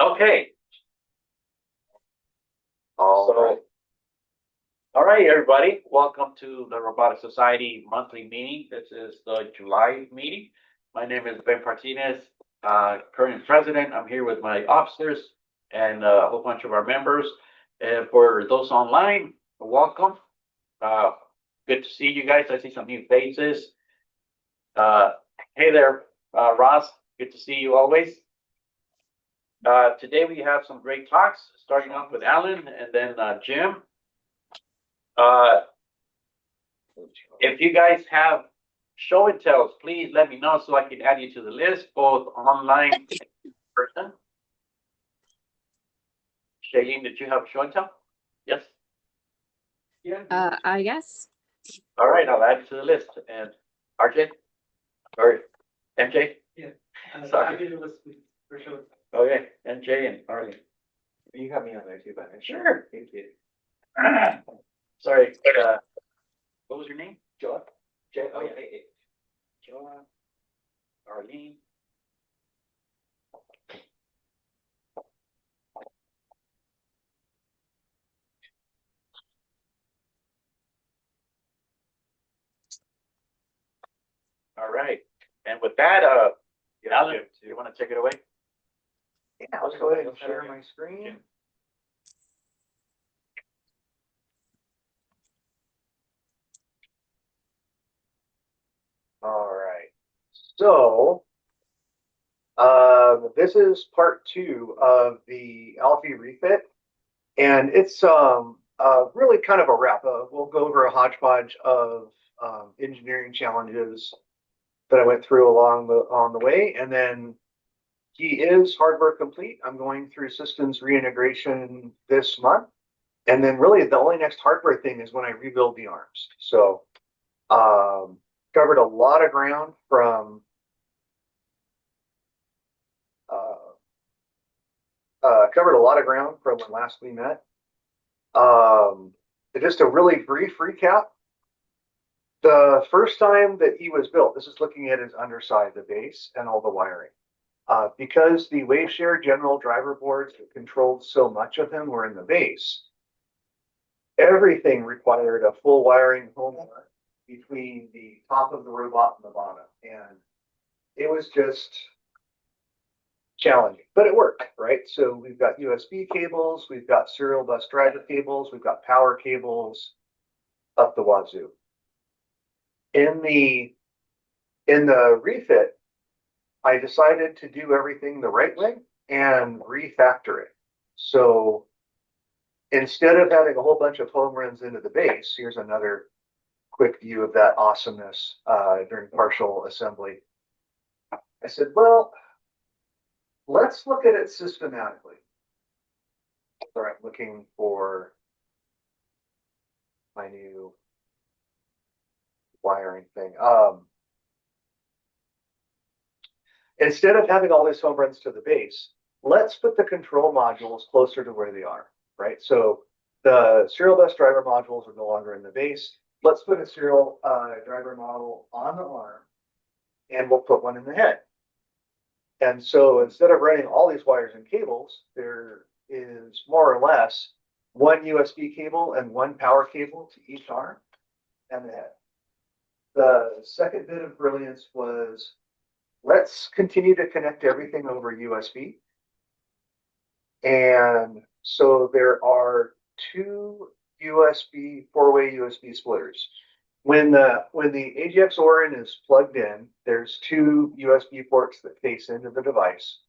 Okay. All right, everybody. Welcome to the Robotic Society monthly meeting. This is the July meeting. My name is Ben Martinez, current president. I'm here with my officers and a whole bunch of our members. And for those online, welcome. Good to see you guys. I see some new faces. Hey there, Ross. Good to see you always. Today we have some great talks, starting off with Alan and then Jim. If you guys have show and tells, please let me know so I can add you to the list, both online and in person. Sheylene, did you have a show and tell? Yes? Yeah. I guess. All right, I'll add you to the list. And RJ? Or MJ? Yeah. Sorry. I did a list for sure. Okay, MJ and Arlene. You got me on there too, but Sure. thank you. Sorry, what was your name? Joa? Oh, yeah. Joa, Arlene. All right. And with that, Alan, do you want to take it away? Yeah, let's go ahead and share my screen. All right. So, this is part 2 of the Alfie refit, and it's really kind of a wrap. We'll go over a hodgepodge of engineering challenges that I went through on the way, and then he is hardware complete. I'm going through systems reintegration this month, and then really the only next hardware thing is when I rebuild the arms. So covered a lot of ground from when last we met. Just a really brief recap. The first time that he was built, this is looking at his underside, the base, and all the wiring. Because the WaveShare general driver boards that controlled so much of him were in the base, everything required a full wiring homework between the top of the robot and the bottom. And it was just challenging, but it worked, right? So we've got USB cables, we've got serial bus driver cables, we've got power cables up the wazoo. In the refit, I decided to do everything the right way and refactor it. So instead of having a whole bunch of home runs into the base, here's another quick view of that awesomeness during partial assembly. I said, well, let's look at it systematically. So I'm looking for my new wiring thing. Instead of having all these home runs to the base, let's put the control modules closer to where they are, right? So the serial bus driver modules are no longer in the base. Let's put a serial driver module on the arm, and we'll put one in the head. And so instead of running all these wires and cables, there is more or less one USB cable and one power cable to each arm and the head. The second bit of brilliance was, let's continue to connect everything over USB. And so there are 2 4-way USB splitters. When the AGX Orin is plugged in, there's 2 USB ports that face into the device.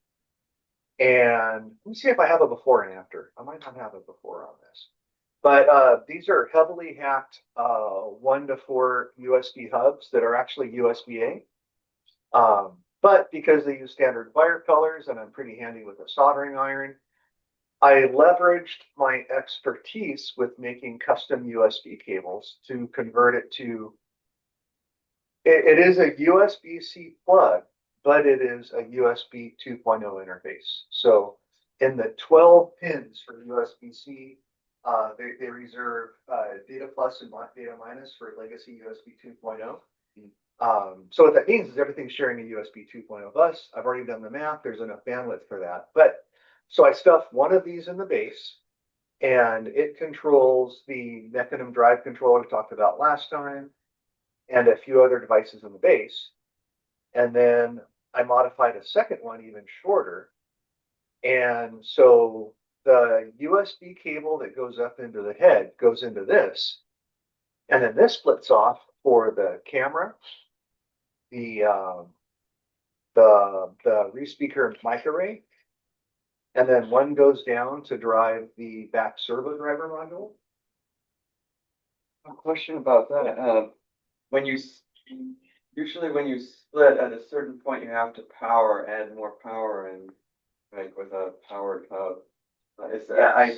And let me see if I have a before and after. I might not have a before on this. But these are heavily hacked 1 to 4 USB hubs that are actually USB-A. But because they use standard wire colors and I'm pretty handy with a soldering iron, I leveraged my expertise with making custom USB cables to convert it to, it is a USB-C plug, but it is a USB 2.0 interface. So in the 12 pins for USB-C, they reserve data plus and data minus for legacy USB 2.0. So what that means is everything's sharing a USB 2.0 bus. I've already done the math. There's enough bandwidth for that. But So I stuffed one of these in the base, and it controls the mechanism drive controller we talked about last time, and a few other devices in the base. And then I modified a second one even shorter. And so the USB cable that goes up into the head goes into this. And then this splits off for the camera, the re-speaker mic array. And then one goes down to drive the back servo driver module. A question about that. When you usually when you split at a certain point, you have to add more power, and like with a powered hub. Is that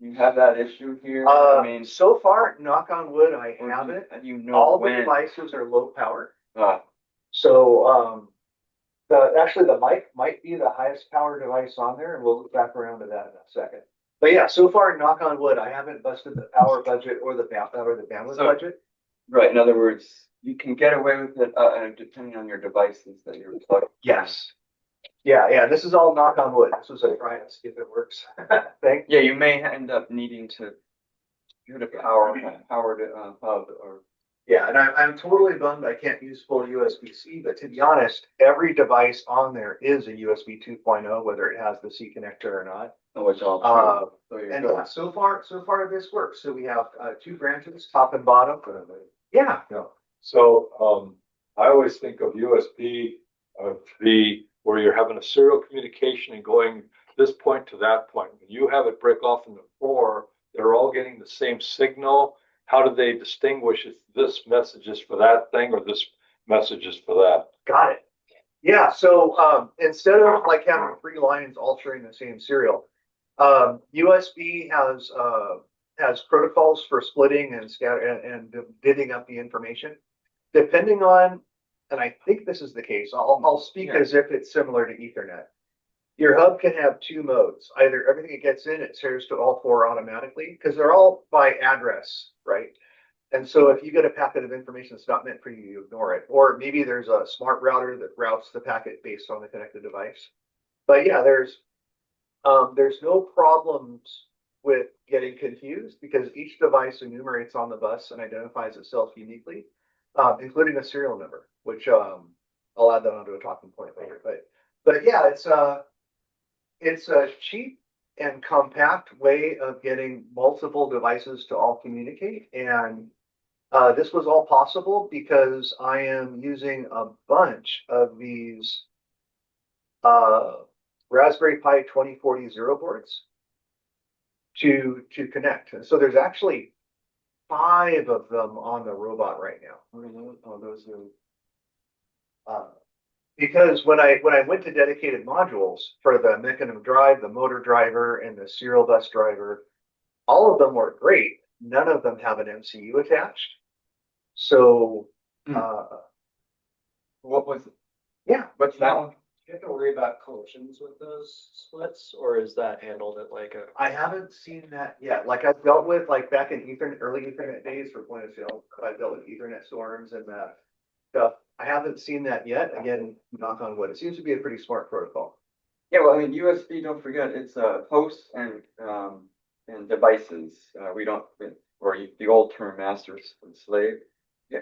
you have that issue here? I mean, so far, knock on wood, I haven't. And you know all when the devices are low power. Ah. So actually the mic might be the highest power device on there, and we'll look back around to that in a second. But yeah, so far, knock on wood, I haven't busted the power budget or the bandwidth budget. Right. In other words, you can get away with it depending on your devices that you're plugging. Yes. Yeah. This is all knock on wood. This was a try and see if it works thing. Yeah, you may end up needing to get a powered hub or. Yeah, and I'm totally bummed I can't use full USB-C, but to be honest, every device on there is a USB 2.0, whether it has the C connector or not. Oh, it's all true. And so far this works. So we have two branches, top and bottom. Yeah. So I always think of USB where you're having a serial communication and going this point to that point. When you have it break off into four, they're all getting the same signal. How do they distinguish if this message is for that thing or this message is for that? Got it. Yeah. So instead of like having three lines all sharing the same serial, USB has protocols for splitting and and divvying up the information. Depending on, and I think this is the case, I'll speak as if it's similar to Ethernet. Your hub can have two modes. Either everything it gets in, it shares to all four automatically, because they're all by address, right? And so if you get a packet of information that's not meant for you, you ignore it. Or maybe there's a smart router that routes the packet based on the connected device. But yeah, there's no problems with getting confused because each device enumerates on the bus and identifies itself uniquely, including a serial number, which I'll add that onto a talking point later. But yeah, it's a cheap and compact way of getting multiple devices to all communicate. And this was all possible because I am using a bunch of these Raspberry Pi 2040 zero boards to connect. And so there's actually 5 of them on the robot right now. Oh, those are. Because when I went to dedicated modules for the mechanism drive, the motor driver, and the serial bus driver, all of them work great. None of them have an MCU attached. So, What was it? Yeah. What's that one? Do you have to worry about collisions with those splits, or is that handled at like a? I haven't seen that yet. Like I've dealt with, like back in early Ethernet days for point of sale, I dealt with Ethernet storms and that stuff. I haven't seen that yet. Again, knock on wood. It seems to be a pretty smart protocol. Yeah, well, I mean, USB. Don't forget, it's hosts and devices. We don't, or the old term masters and slave. I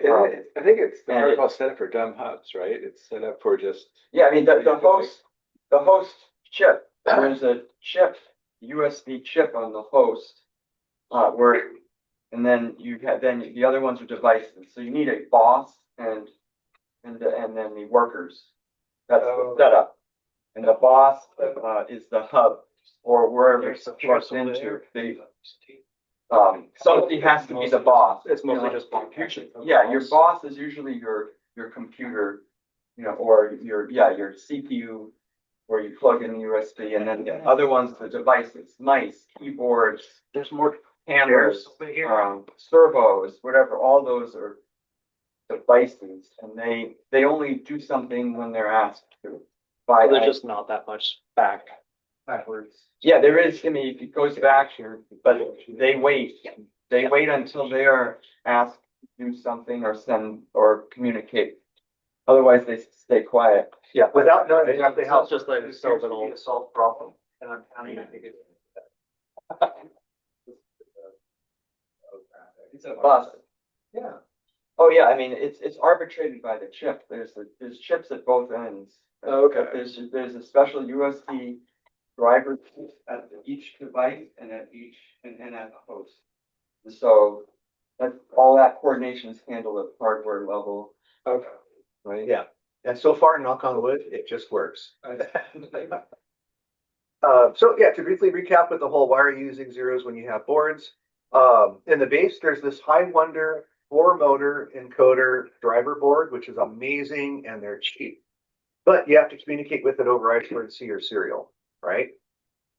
think it's the protocol set up for dumb hubs, right? It's set up for just. Yeah, I mean the host chip. There's a chip, USB chip on the host, and then the other ones are devices. So you need a boss and then the workers. That's the setup. And the boss is the hub or wherever it's plugged into. Somebody has to be the boss. It's mostly just block caching. Yeah, your boss is usually your computer, or your CPU, where you plug in the USB, and then the other ones, the devices, mice, keyboards. There's more cameras, servos, whatever. All those are devices, and they only do something when they're asked to. There's just not that much backwards. Yeah, there is. I mean, it goes back here, but they wait. They wait until they are asked to do something or send or communicate. Otherwise, they stay quiet. Yeah, without knowing exactly how it's just like a solved problem. And and I'm counting, I think it's. It's a bus. Yeah. Oh, yeah, I mean, it's arbitrated by the chip. There's chips at both ends. Okay. There's a special USB driver chip at each device and at the host. And so all that coordination is handled at hardware level. Okay. Right? Yeah. And so far, knock on wood, it just works. So yeah, to briefly recap with the whole why are you using zeros when you have boards? In the base, there's this high wonder 4-motor encoder driver board, which is amazing and they're cheap. But you have to communicate with it over I2C or serial, right?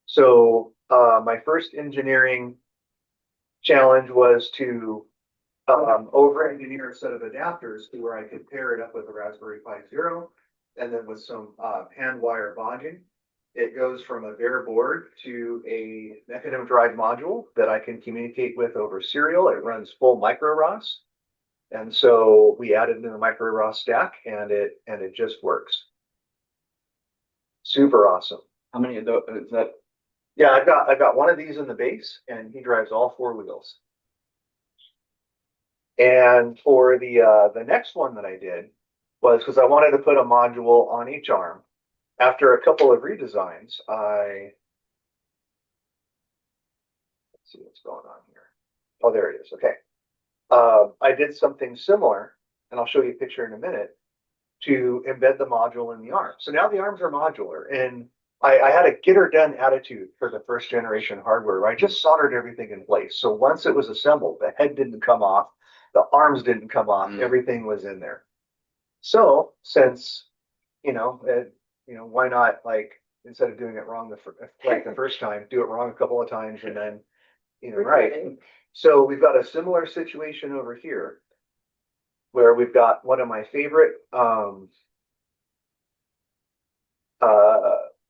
So my first engineering challenge was to over-engineer a set of adapters to where I could pair it up with a Raspberry Pi Zero, and then with some hand wire bonding. It goes from a bare board to a mechanism drive module that I can communicate with over serial. It runs full micro ROS. And so we added in the micro ROS stack and it just works. Super awesome. How many of those is that? Yeah, I've got one of these in the base and he drives all 4 wheels. And for the next one that I did was because I wanted to put a module on each arm. After a couple of redesigns, let's see what's going on here. Oh, there it is. Okay. I did something similar, and I'll show you a picture in a minute, to embed the module in the arm. So now the arms are modular, and I had a get her done attitude for the first generation hardware. I just soldered everything in place. So once it was assembled, the head didn't come off, the arms didn't come off, everything was in there. So since, why not, like, instead of doing it wrong the first time, do it wrong a couple of times and then, right. So we've got a similar situation over here where we've got one of my favorite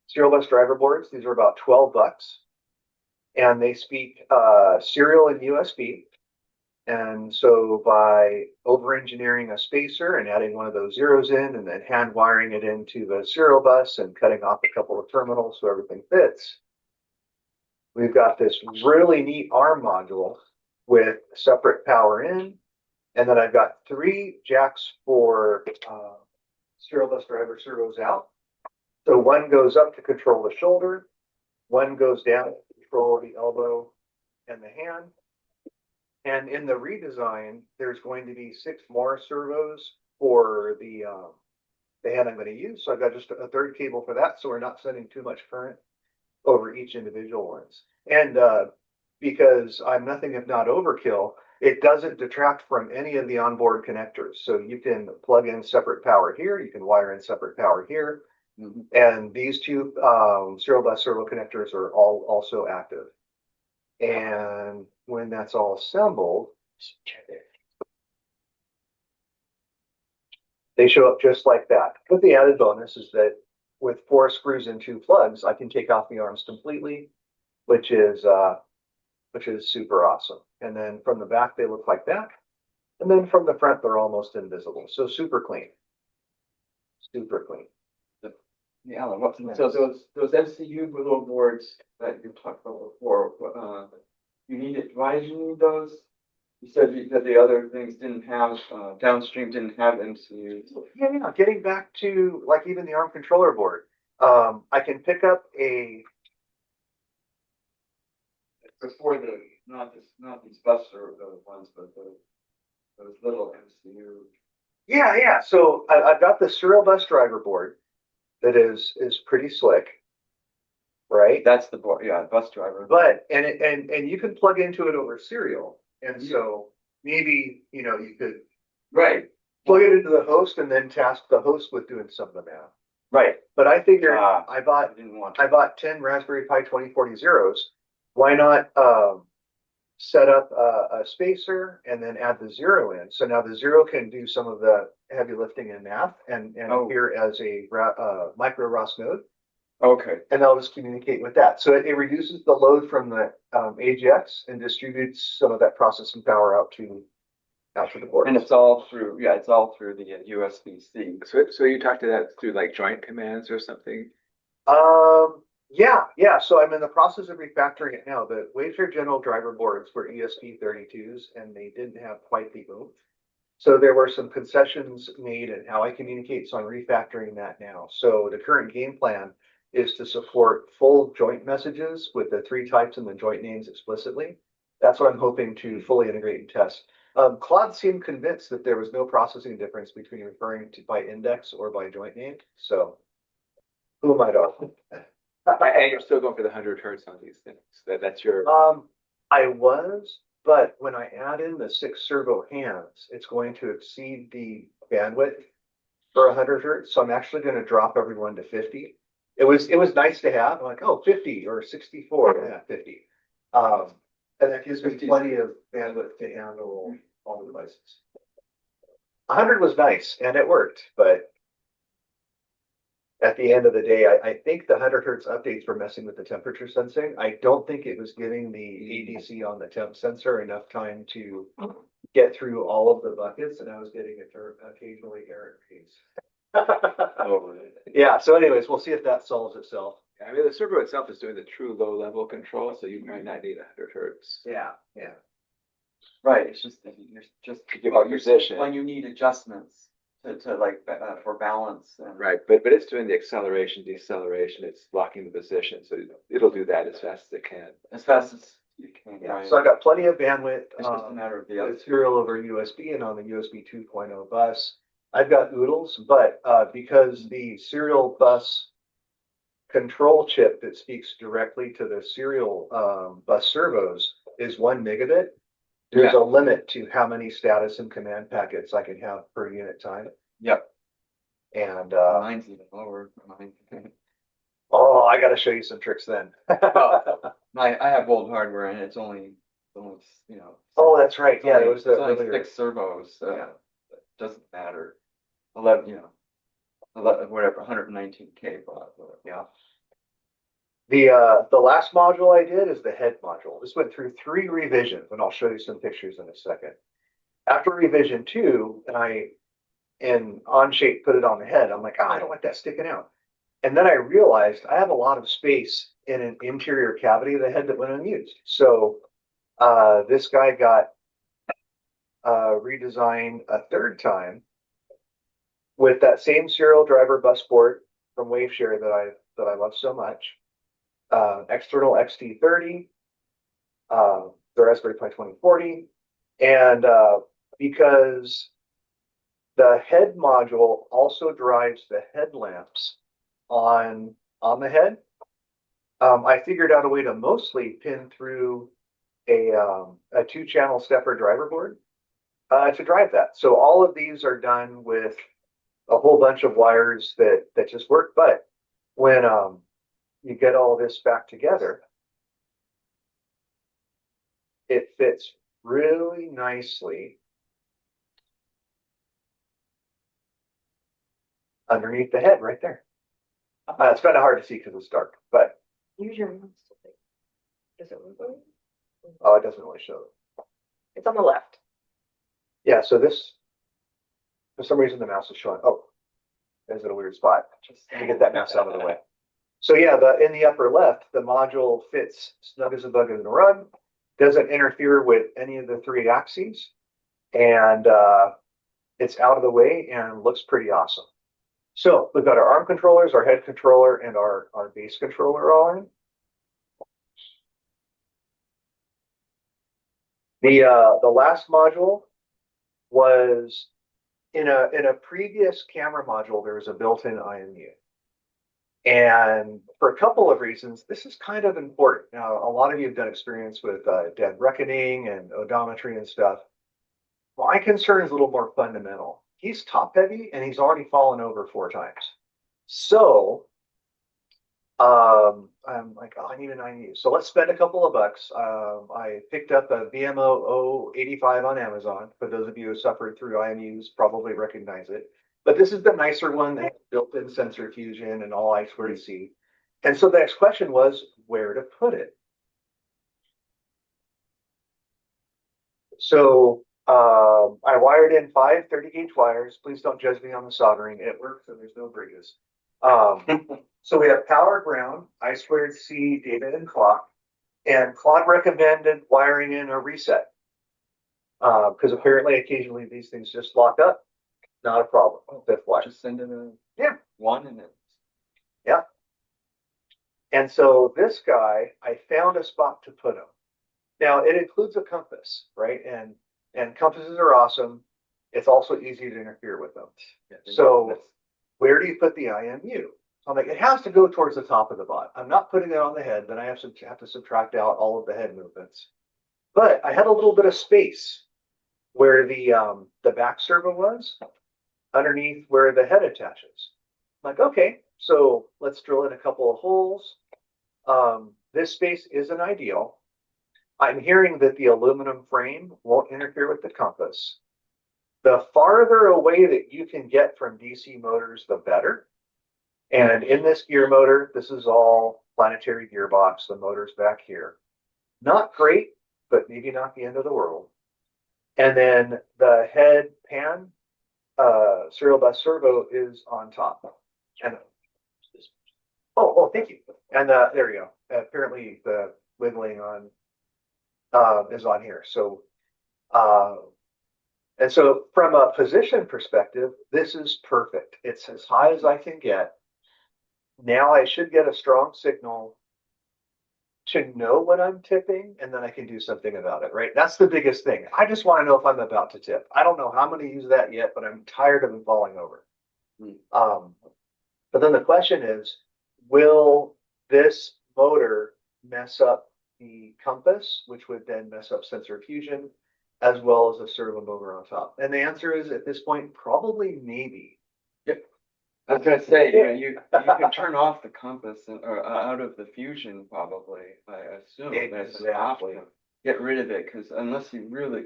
serial bus driver boards. These are about $12 and they speak serial and USB. And so by over-engineering a spacer and adding one of those zeros in and then hand wiring it into the serial bus and cutting off a couple of terminals so everything fits, we've got this really neat ARM module with separate power in. And then I've got 3 jacks for serial bus driver servos out. So one goes up to control the shoulder, one goes down to control the elbow and the hand. And in the redesign, there's going to be 6 more servos for the hand I'm going to use. So I've got just a 3rd cable for that, so we're not sending too much current over each individual ones. And because I'm nothing if not overkill, it doesn't detract from any of the onboard connectors. So you can plug in separate power here, you can wire in separate power here, and these 2 serial bus servo connectors are all also active. And when that's all assembled, they show up just like that. But the added bonus is that with 4 screws and 2 plugs, I can take off the arms completely, which is super awesome. And then from the back, they look like that. And then from the front, they're almost invisible. So super clean. Super clean. Yeah, so those MCU little boards that you talked about before, you need it. Why did you need those? You said that the other things didn't have downstream didn't have MCUs. Yeah, getting back to like even the ARM controller board, I can pick up a Before not these bus or the ones, but those little MCU. Yeah. So I've got the serial bus driver board that is pretty slick, right? That's the board, yeah, bus driver. But and you can plug into it over serial, and so maybe you could plug it into the host and then task the host with doing some of the math. Right. But I figured I didn't bought 10 Raspberry Pi 2040 zeros. Why not set up a spacer and then add the 0 in? So now the 0 can do some of the heavy lifting in math and appear as a micro ROS node. Okay. And they'll just communicate with that. So it reduces the load from the AGX and distributes some of that processing power out to the board. And it's all through the USB-C. So you talk to that through like joint commands or something? Yeah. So I'm in the process of refactoring it now. The Wayfair General driver boards were ESP32s and they didn't have quite the oomph. So there were some concessions made in how I communicate. So I'm refactoring that now. So the current game plan is to support full joint messages with the 3 types and the joint names explicitly. That's what I'm hoping to fully integrate and test. Claude seemed convinced that there was no processing difference between referring to by index or by joint name. So who am I to? And you're still going for the 100 hertz on these things. That's your. I was, but when I add in the 6 servo hands, it's going to exceed the bandwidth for 100 hertz. So I'm actually going to drop everyone to 50. It was nice to have. I'm like, oh, 50 or 64, yeah, 50. And that gives me plenty of bandwidth to handle all the devices. 100 was nice and it worked, but at the end of the day, I think the 100 hertz updates were messing with the temperature sensing. I don't think it was giving the ADC on the temp sensor enough time to get through all of the buckets, and I was getting occasionally error keys. Yeah, so anyways, we'll see if that solves itself. I mean, the servo itself is doing the true low-level control, so you might not need 100 hertz. Yeah. Right, it's just, you're just To give out position. when you need adjustments to like, for balance and. Right, but it's doing the acceleration, deceleration, it's locking the position, so it'll do that as fast as it can. As fast as you can, Yeah, right? so I got plenty of bandwidth. It's just a matter of the other. With serial over USB and on the USB 2.0 bus. I've got oodles, but because the serial bus control chip that speaks directly to the serial bus servos is 1 megabit, there's a limit to how many status and command packets I can have per unit time. Yep. And Mine's even lower. Mine. oh, I got to show you some tricks then. I have old hardware and it's only you know. Oh, that's right. Yeah, there was the it's only earlier. 6 servos. So Yeah. it doesn't matter. 11, 11, whatever, 119K baud, whatever. Yeah. The last module I did is the head module. This went through 3 revisions, and I'll show you some pictures in a second. After revision 2, and I in Onshape put it on the head, I'm like, oh, I don't want that sticking out. And then I realized I have a lot of space in an interior cavity of the head that went unused. So this guy got redesigned a 3rd time with that same serial driver bus port from Waveshare that I love so much. External XT30, the Raspberry Pi 2040, and because the head module also drives the headlamps on the head, I figured out a way to mostly pin through a 2-channel stepper driver board to drive that. So all of these are done with a whole bunch of wires that just work. But when you get all this back together, it fits really nicely underneath the head right there. It's kind of hard to see because it's dark, but Use your mouse. Does it look? oh, it doesn't really show. It's on the left. Yeah, so this, for some reason, the mouse is showing. Oh, is it a weird spot? Let me get that mouse out of the way. So yeah, in the upper left, the module fits snug as a bug in the rug, doesn't interfere with any of the 3 axes, and it's out of the way and looks pretty awesome. So we've got our ARM controllers, our head controller, and our base controller all in. The last module was in a previous camera module, there was a built-in IMU. And for a couple of reasons, this is kind of important. Now, a lot of you have done experience with dead reckoning and odometry and stuff. My concern is a little more fundamental. He's top heavy and he's already fallen over 4 times. So I'm like, oh, I need an IMU. So let's spend a couple of bucks. I picked up a VMO 085 on Amazon. For those of you who suffered through IMUs, probably recognize it. But this is the nicer one that has built-in sensor fusion and all I2C. And so the next question was where to put it. So I wired in 5 30-gauge wires. Please don't judge me on the soldering. It works and there's no bridges. So we have power, ground, I squared C, data, and clock. And Claude recommended wiring in a reset. Because apparently occasionally these things just lock up. Not a problem. Fifth wire. Just send in a Yeah. one and it. Yeah. And so this guy, I found a spot to put him. Now it includes a compass, right? And compasses are awesome. It's also easy to interfere with them. So where do you put the IMU? I'm like, it has to go towards the top of the bot. I'm not putting it on the head, then I have to subtract out all of the head movements. But I had a little bit of space where the back servo was, underneath where the head attaches. I'm like, okay, so let's drill in a couple of holes. This space isn't ideal. I'm hearing that the aluminum frame won't interfere with the compass. The farther away that you can get from DC motors, the better. And in this gear motor, this is all planetary gearbox. The motor's back here. Not great, but maybe not the end of the world. And then the head pan serial bus servo is on top. And thank you. And there you go. Apparently the wiggling on is on here. So and so from a position perspective, this is perfect. It's as high as I can get. Now I should get a strong signal to know when I'm tipping, and then I can do something about it, right? That's the biggest thing. I just want to know if I'm about to tip. I don't know how I'm going to use that yet, but I'm tired of them falling over. But then the question is, will this motor mess up the compass, which would then mess up sensor fusion, as well as a servo motor on top? And the answer is, at this point, probably maybe. Yep. I was gonna say, you can turn off the compass or out of the fusion probably. I assume that's an option. Get rid of it, because unless you really,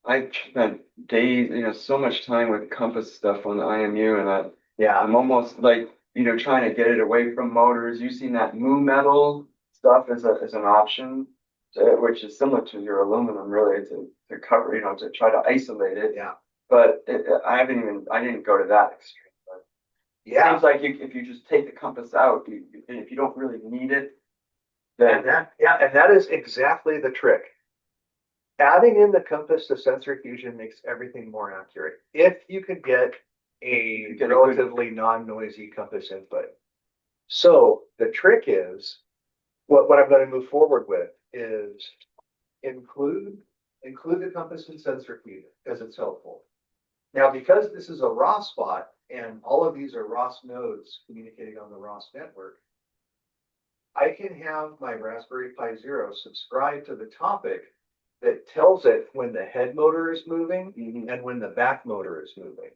I spent days, so much time with compass stuff on the IMU, and I'm almost like, trying to get it away from motors, using that Mu metal stuff as an option, which is similar to your aluminum, really, to cover, to try to isolate it. Yeah. But I didn't go to that extreme. Yeah. Seems like if you just take the compass out, if you don't really need it, then And that is exactly the trick. Adding in the compass to sensor fusion makes everything more accurate. If you could get a relatively non-noisy compass input. So the trick is, what I'm going to move forward with is include the compass in sensor fusion, because it's helpful. Now, because this is a raw spot, and all of these are ROS nodes communicating on the ROS network, I can have my Raspberry Pi Zero subscribe to the topic that tells it when the head motor is moving and when the back motor is moving.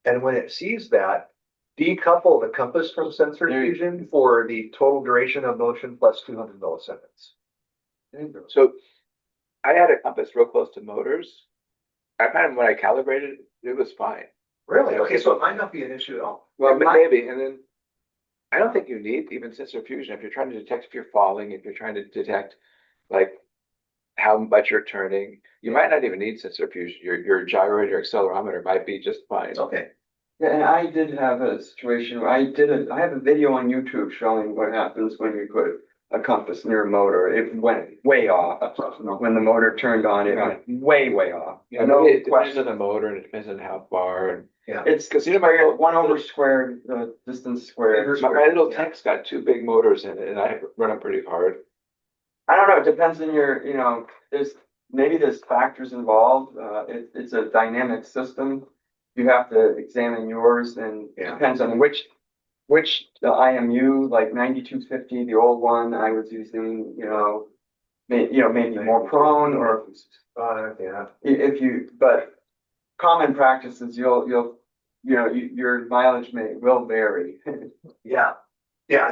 And when it sees that, decouple the compass from sensor fusion for the total duration of motion plus 200 milliseconds. So I had a compass real close to motors. I found when I calibrated, it was fine. Really? Okay, so it might not be an issue at all. Well, maybe. And then I don't think you need even sensor fusion. If you're trying to detect if you're falling, if you're trying to detect like how much you're turning, you might not even need sensor fusion. Your gyrometer, your accelerometer might be just fine. Okay. Yeah, and I did have a situation where I have a video on YouTube showing what happens when you put a compass near a motor. It went way off. When the motor turned on, it went way off. Yeah, no, it depends on the motor and it depends on how far. And yeah, it's because my 1 over squared, the distance squared. My little tank's got 2 big motors in it, and I run them pretty hard. I don't know. It depends on your, there's factors involved. It's a dynamic system. You have to examine yours, and it depends on which the IMU, like 9250, the old one I was using, maybe more prone, or but common practices, your mileage will vary. Yeah.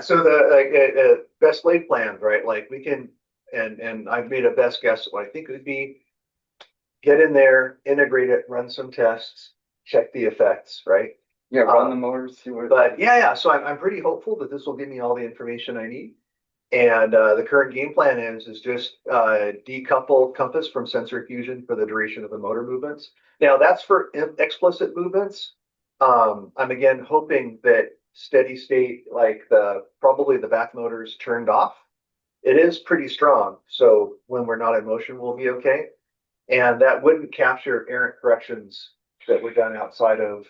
So the best laid plans, right? Like we can, and I've made a best guess at what I think it would be. Get in there, integrate it, run some tests, check the effects, right? Yeah, run the motors, see what. But so I'm pretty hopeful that this will give me all the information I need. And the current game plan is just decouple compass from sensor fusion for the duration of the motor movements. Now that's for explicit movements. I'm again hoping that steady state, like probably the back motor's turned off. It is pretty strong. So when we're not in motion, we'll be okay. And that wouldn't capture errant corrections that were done outside of,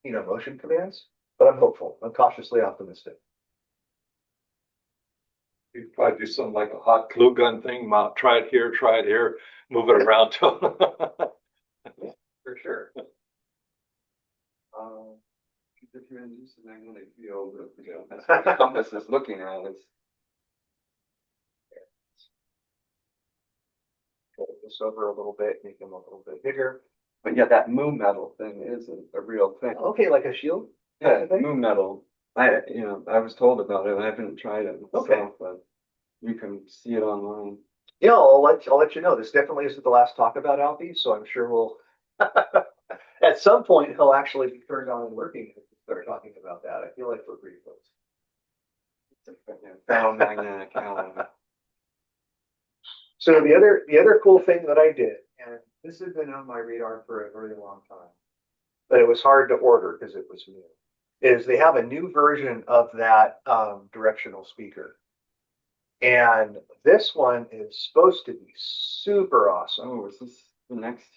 motion commands. But I'm hopeful. I'm cautiously optimistic. You probably do something like a hot glue gun thing, try it here, move it around. For sure. If you're in use of magnetic field, that's what the compass is looking at. It's Fold this over a little bit, make them a little bit bigger. But yeah, that moon metal thing is a real thing. Okay, like a shield? Yeah, moon metal. I was told about it. I haven't tried it myself, but you can see it online. Yeah, I'll let you know. This definitely isn't the last talk about Alfie, so I'm sure we'll at some point he'll actually be turned on and working if we start talking about that. I feel like we're pretty close. Ferromagnetic alloy. So the other cool thing that I did, and this has been on my radar for a very long time, but it was hard to order because it was new, is they have a new version of that directional speaker. And this one is supposed to be super awesome. Oh, is this the next?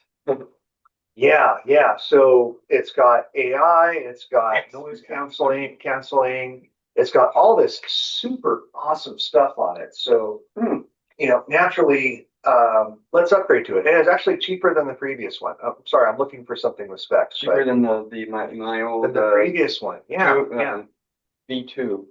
Yeah. So it's got AI, it's got noise canceling. It's got all this super awesome stuff on it. So, naturally, let's upgrade to it. And it's actually cheaper than the previous one. Oh, sorry, I'm looking for something with specs. Cheaper than my old than the previous one. Yeah. V2.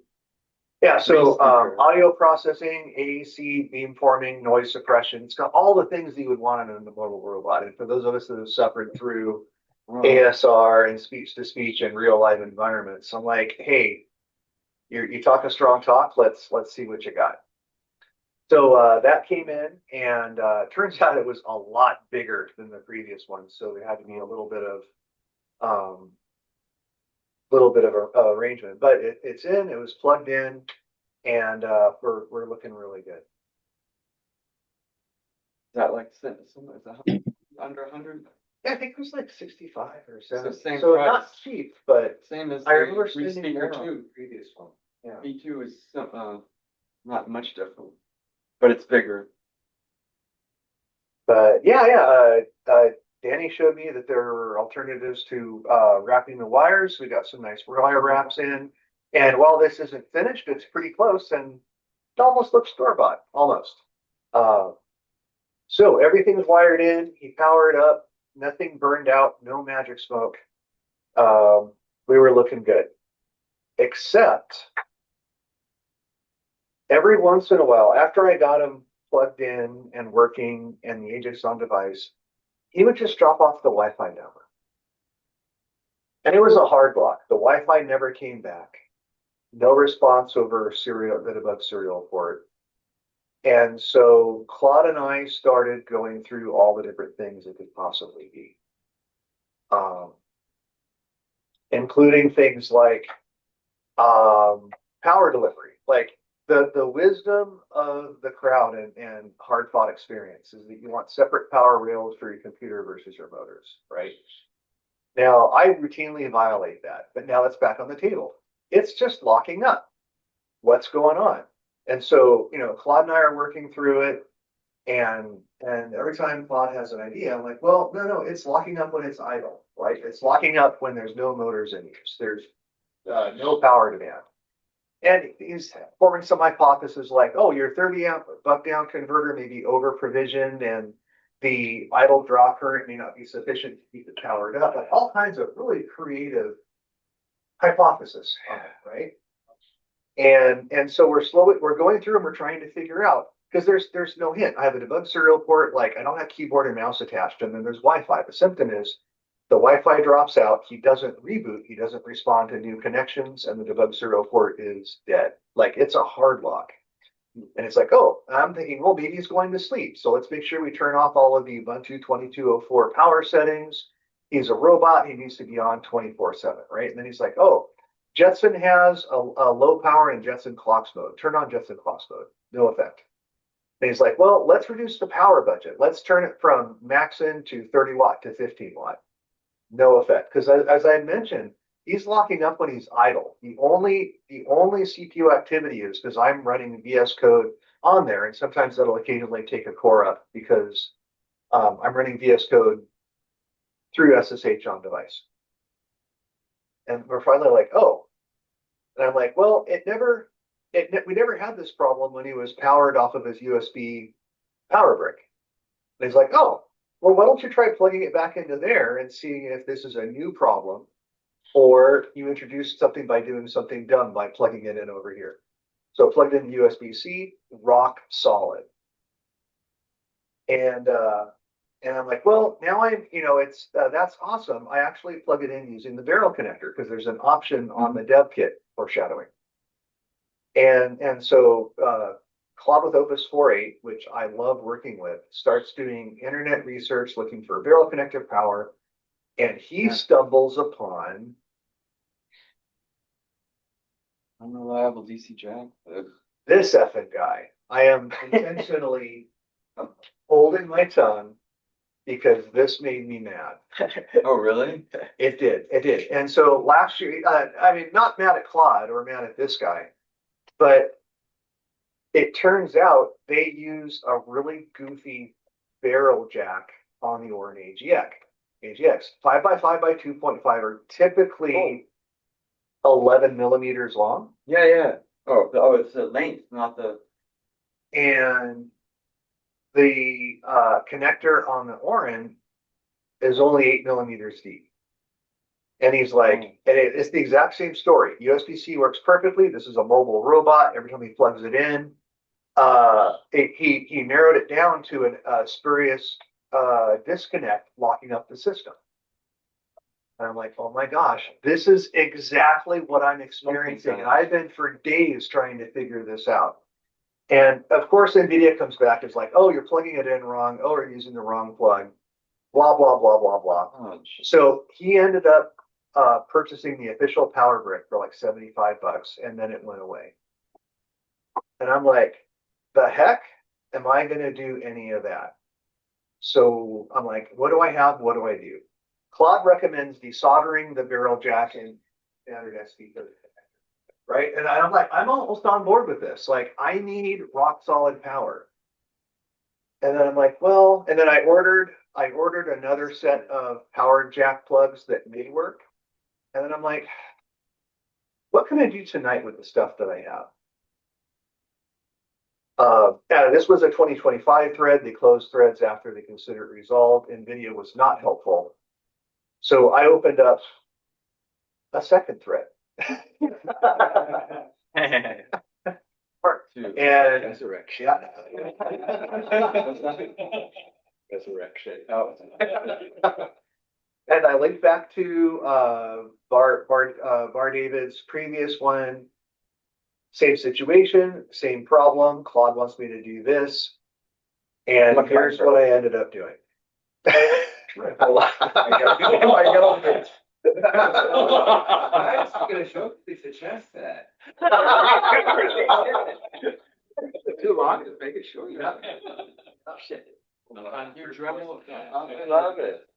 Yeah, so audio processing, AAC, beamforming, noise suppression. It's got all the things that you would want in a mobile robot. And for those of us that have suffered through ASR and speech-to-speech and real-life environments, I'm like, hey, you talk a strong talk. Let's see what you got. So that came in, and turns out it was a lot bigger than the previous one. So there had to be a little bit of arrangement, but it's in. It was plugged in, and we're looking really good. Is that like under 100? Yeah, I think it was like 65 or 70. Same so price. Not cheap, but Same as I remember the spending speaker more on the 2. previous one. Yeah. V2 is not much different, but it's bigger. But Danny showed me that there are alternatives to wrapping the wires. We got some nice wire wraps in. And while this isn't finished, it's pretty close and it almost looks store-bought, almost. So everything's wired in. He powered up. Nothing burned out. No magic smoke. We were looking good. Except every once in a while, after I got him plugged in and working and the Ajax on device, he would just drop off the Wi-Fi number. And it was a hard block. The Wi-Fi never came back. No response over the debug serial port. And so Claude and I started going through all the different things it could possibly be. Including things like power delivery. Like the wisdom of the crowd and hard fought experience is that you want separate power rails for your computer versus your motors, right? Now, I routinely violate that, but now it's back on the table. It's just locking up. What's going on? And so, Claude and I are working through it, and every time Claude has an idea, I'm like, well, no, it's locking up when it's idle, right? It's locking up when there's no motors in use. There's no power demand. And he's forming some hypotheses like, oh, your 30 amp buck down converter may be over provisioned and the idle draw current may not be sufficient to keep it powered up. Like all kinds of really creative hypotheses, right? And so we're going through and we're trying to figure out, because there's no hint. I have a debug serial port, like I don't have keyboard and mouse attached, and then there's Wi-Fi. The symptom is the Wi-Fi drops out, he doesn't reboot, he doesn't respond to new connections, and the debug serial port is dead. Like it's a hard lock. And it's like, oh, I'm thinking, well, maybe he's going to sleep. So let's make sure we turn off all of the Ubuntu 2204 power settings. He's a robot, he needs to be on 24/7, right? And then he's like, oh, Jetson has a low power and Jetson clocks mode. Turn on Jetson clocks mode, no effect. And he's like, well, let's reduce the power budget. Let's turn it from max in to 30 watt to 15 watt. No effect. Because as I mentioned, he's locking up when he's idle. The only CPU activity is because I'm running VS Code on there, and sometimes that'll occasionally take a core up because I'm running VS Code through SSH on device. And we're finally like, oh, and I'm like, well, we never had this problem when he was powered off of his USB power brick. And he's like, oh, well, why don't you try plugging it back into there and seeing if this is a new problem, or you introduced something by doing something dumb by plugging it in over here. So plugged in USB-C, rock solid. And I'm like, well, now it's that's awesome. I actually plug it in using the barrel connector because there's an option on the dev kit for shadowing. And so Claude with Opus 4.8, which I love working with, starts doing internet research looking for barrel connector power, and he stumbles upon Unreliable DC jack. this effing guy. I am intentionally holding my tongue because this made me mad. Oh, really? It did. And so last year, I mean, not mad at Claude or mad at this guy, but it turns out they use a really goofy barrel jack on the Orin AGX. 5x5 x 2.5 are typically 11 millimeters long. Yeah. Oh, it's the length, not the. And the connector on the Orin is only 8 millimeters deep. And he's like, and it's the exact same story. USB-C works perfectly. This is a mobile robot. Every time he plugs it in, he narrowed it down to a spurious disconnect, locking up the system. And I'm like, oh my gosh, this is exactly what I'm experiencing. And I've been for days trying to figure this out. And of course, NVIDIA comes back. It's like, oh, you're plugging it in wrong. Oh, you're using the wrong plug. Blah, blah, blah, blah, blah. Oh, so he ended up purchasing the official power brick for like $75, and then it went away. And I'm like, the heck am I going to do any of that? So I'm like, what do I have? What do I do? Claude recommends desoldering the barrel jack and standard SD code, right? And I'm like, I'm almost on board with this. Like, I need rock solid power. And then I'm like, well, and then I ordered another set of power jack plugs that may work. And then I'm like, what can I do tonight with the stuff that I have? This was a 2025 thread. They closed threads after they considered it resolved. NVIDIA was not helpful. So I opened up a second thread. Part 2. And Resurrection. Resurrection. Oh. And I linked back to Bar David's previous one. Same situation, same problem. Claude wants me to do this. And here's what I ended up doing. I was going to show you suggest that. Too long, just make it short. Oh, shit. You Dremel. I love it.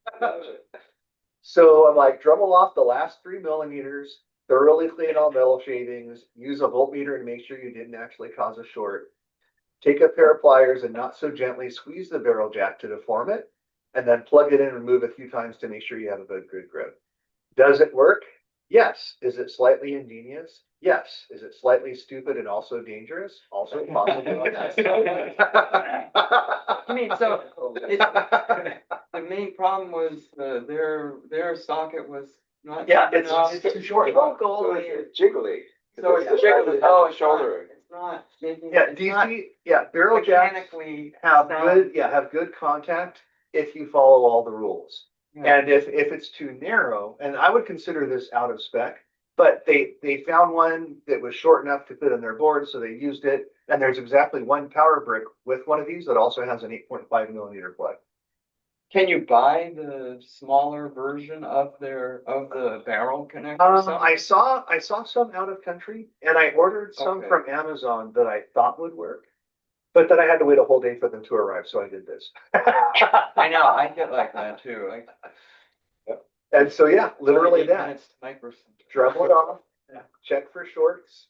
So I'm like, Dremel off the last 3 millimeters, thoroughly clean all metal shavings, use a voltmeter to make sure you didn't actually cause a short. Take a pair of pliers and not so gently squeeze the barrel jack to deform it, and then plug it in and move a few times to make sure you have a good grip. Does it work? Yes. Is it slightly ingenious? Yes. Is it slightly stupid and also dangerous? Also possible. I mean, so the main problem was their socket was not. Yeah, it's too short. So it's jiggly. So it's jiggly. Oh, the shoulder. It's not making. Yeah, it's not DC. Yeah, barrel jacks mechanically have sound. good contact if you follow all the rules. Yeah. And if it's too narrow, and I would consider this out of spec, but they found one that was short enough to fit on their board, so they used it. And there's exactly one power brick with one of these that also has an 8.5 millimeter plug. Can you buy the smaller version of the barrel connector? I saw some out of country, and I ordered some Okay. from Amazon that I thought would work, but then I had to wait a whole day for them to arrive, so I did this. I know, I get like that too. And so, yeah, literally that. Dremel it off, check for shorts,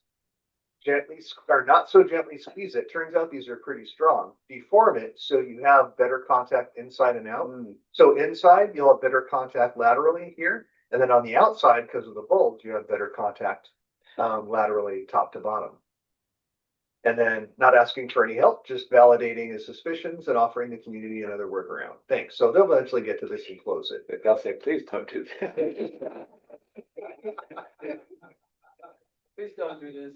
gently, or not so gently squeeze it. Turns out these are pretty strong. Deform it so you have better contact inside and out. So inside, you'll have better contact laterally here. And then on the outside, because of the bulge, you have better contact laterally top to bottom. And then not asking for any help, just validating his suspicions and offering the community another workaround. Thanks. So they'll eventually get to this and close it. But they'll say, please don't do that. Please don't do this.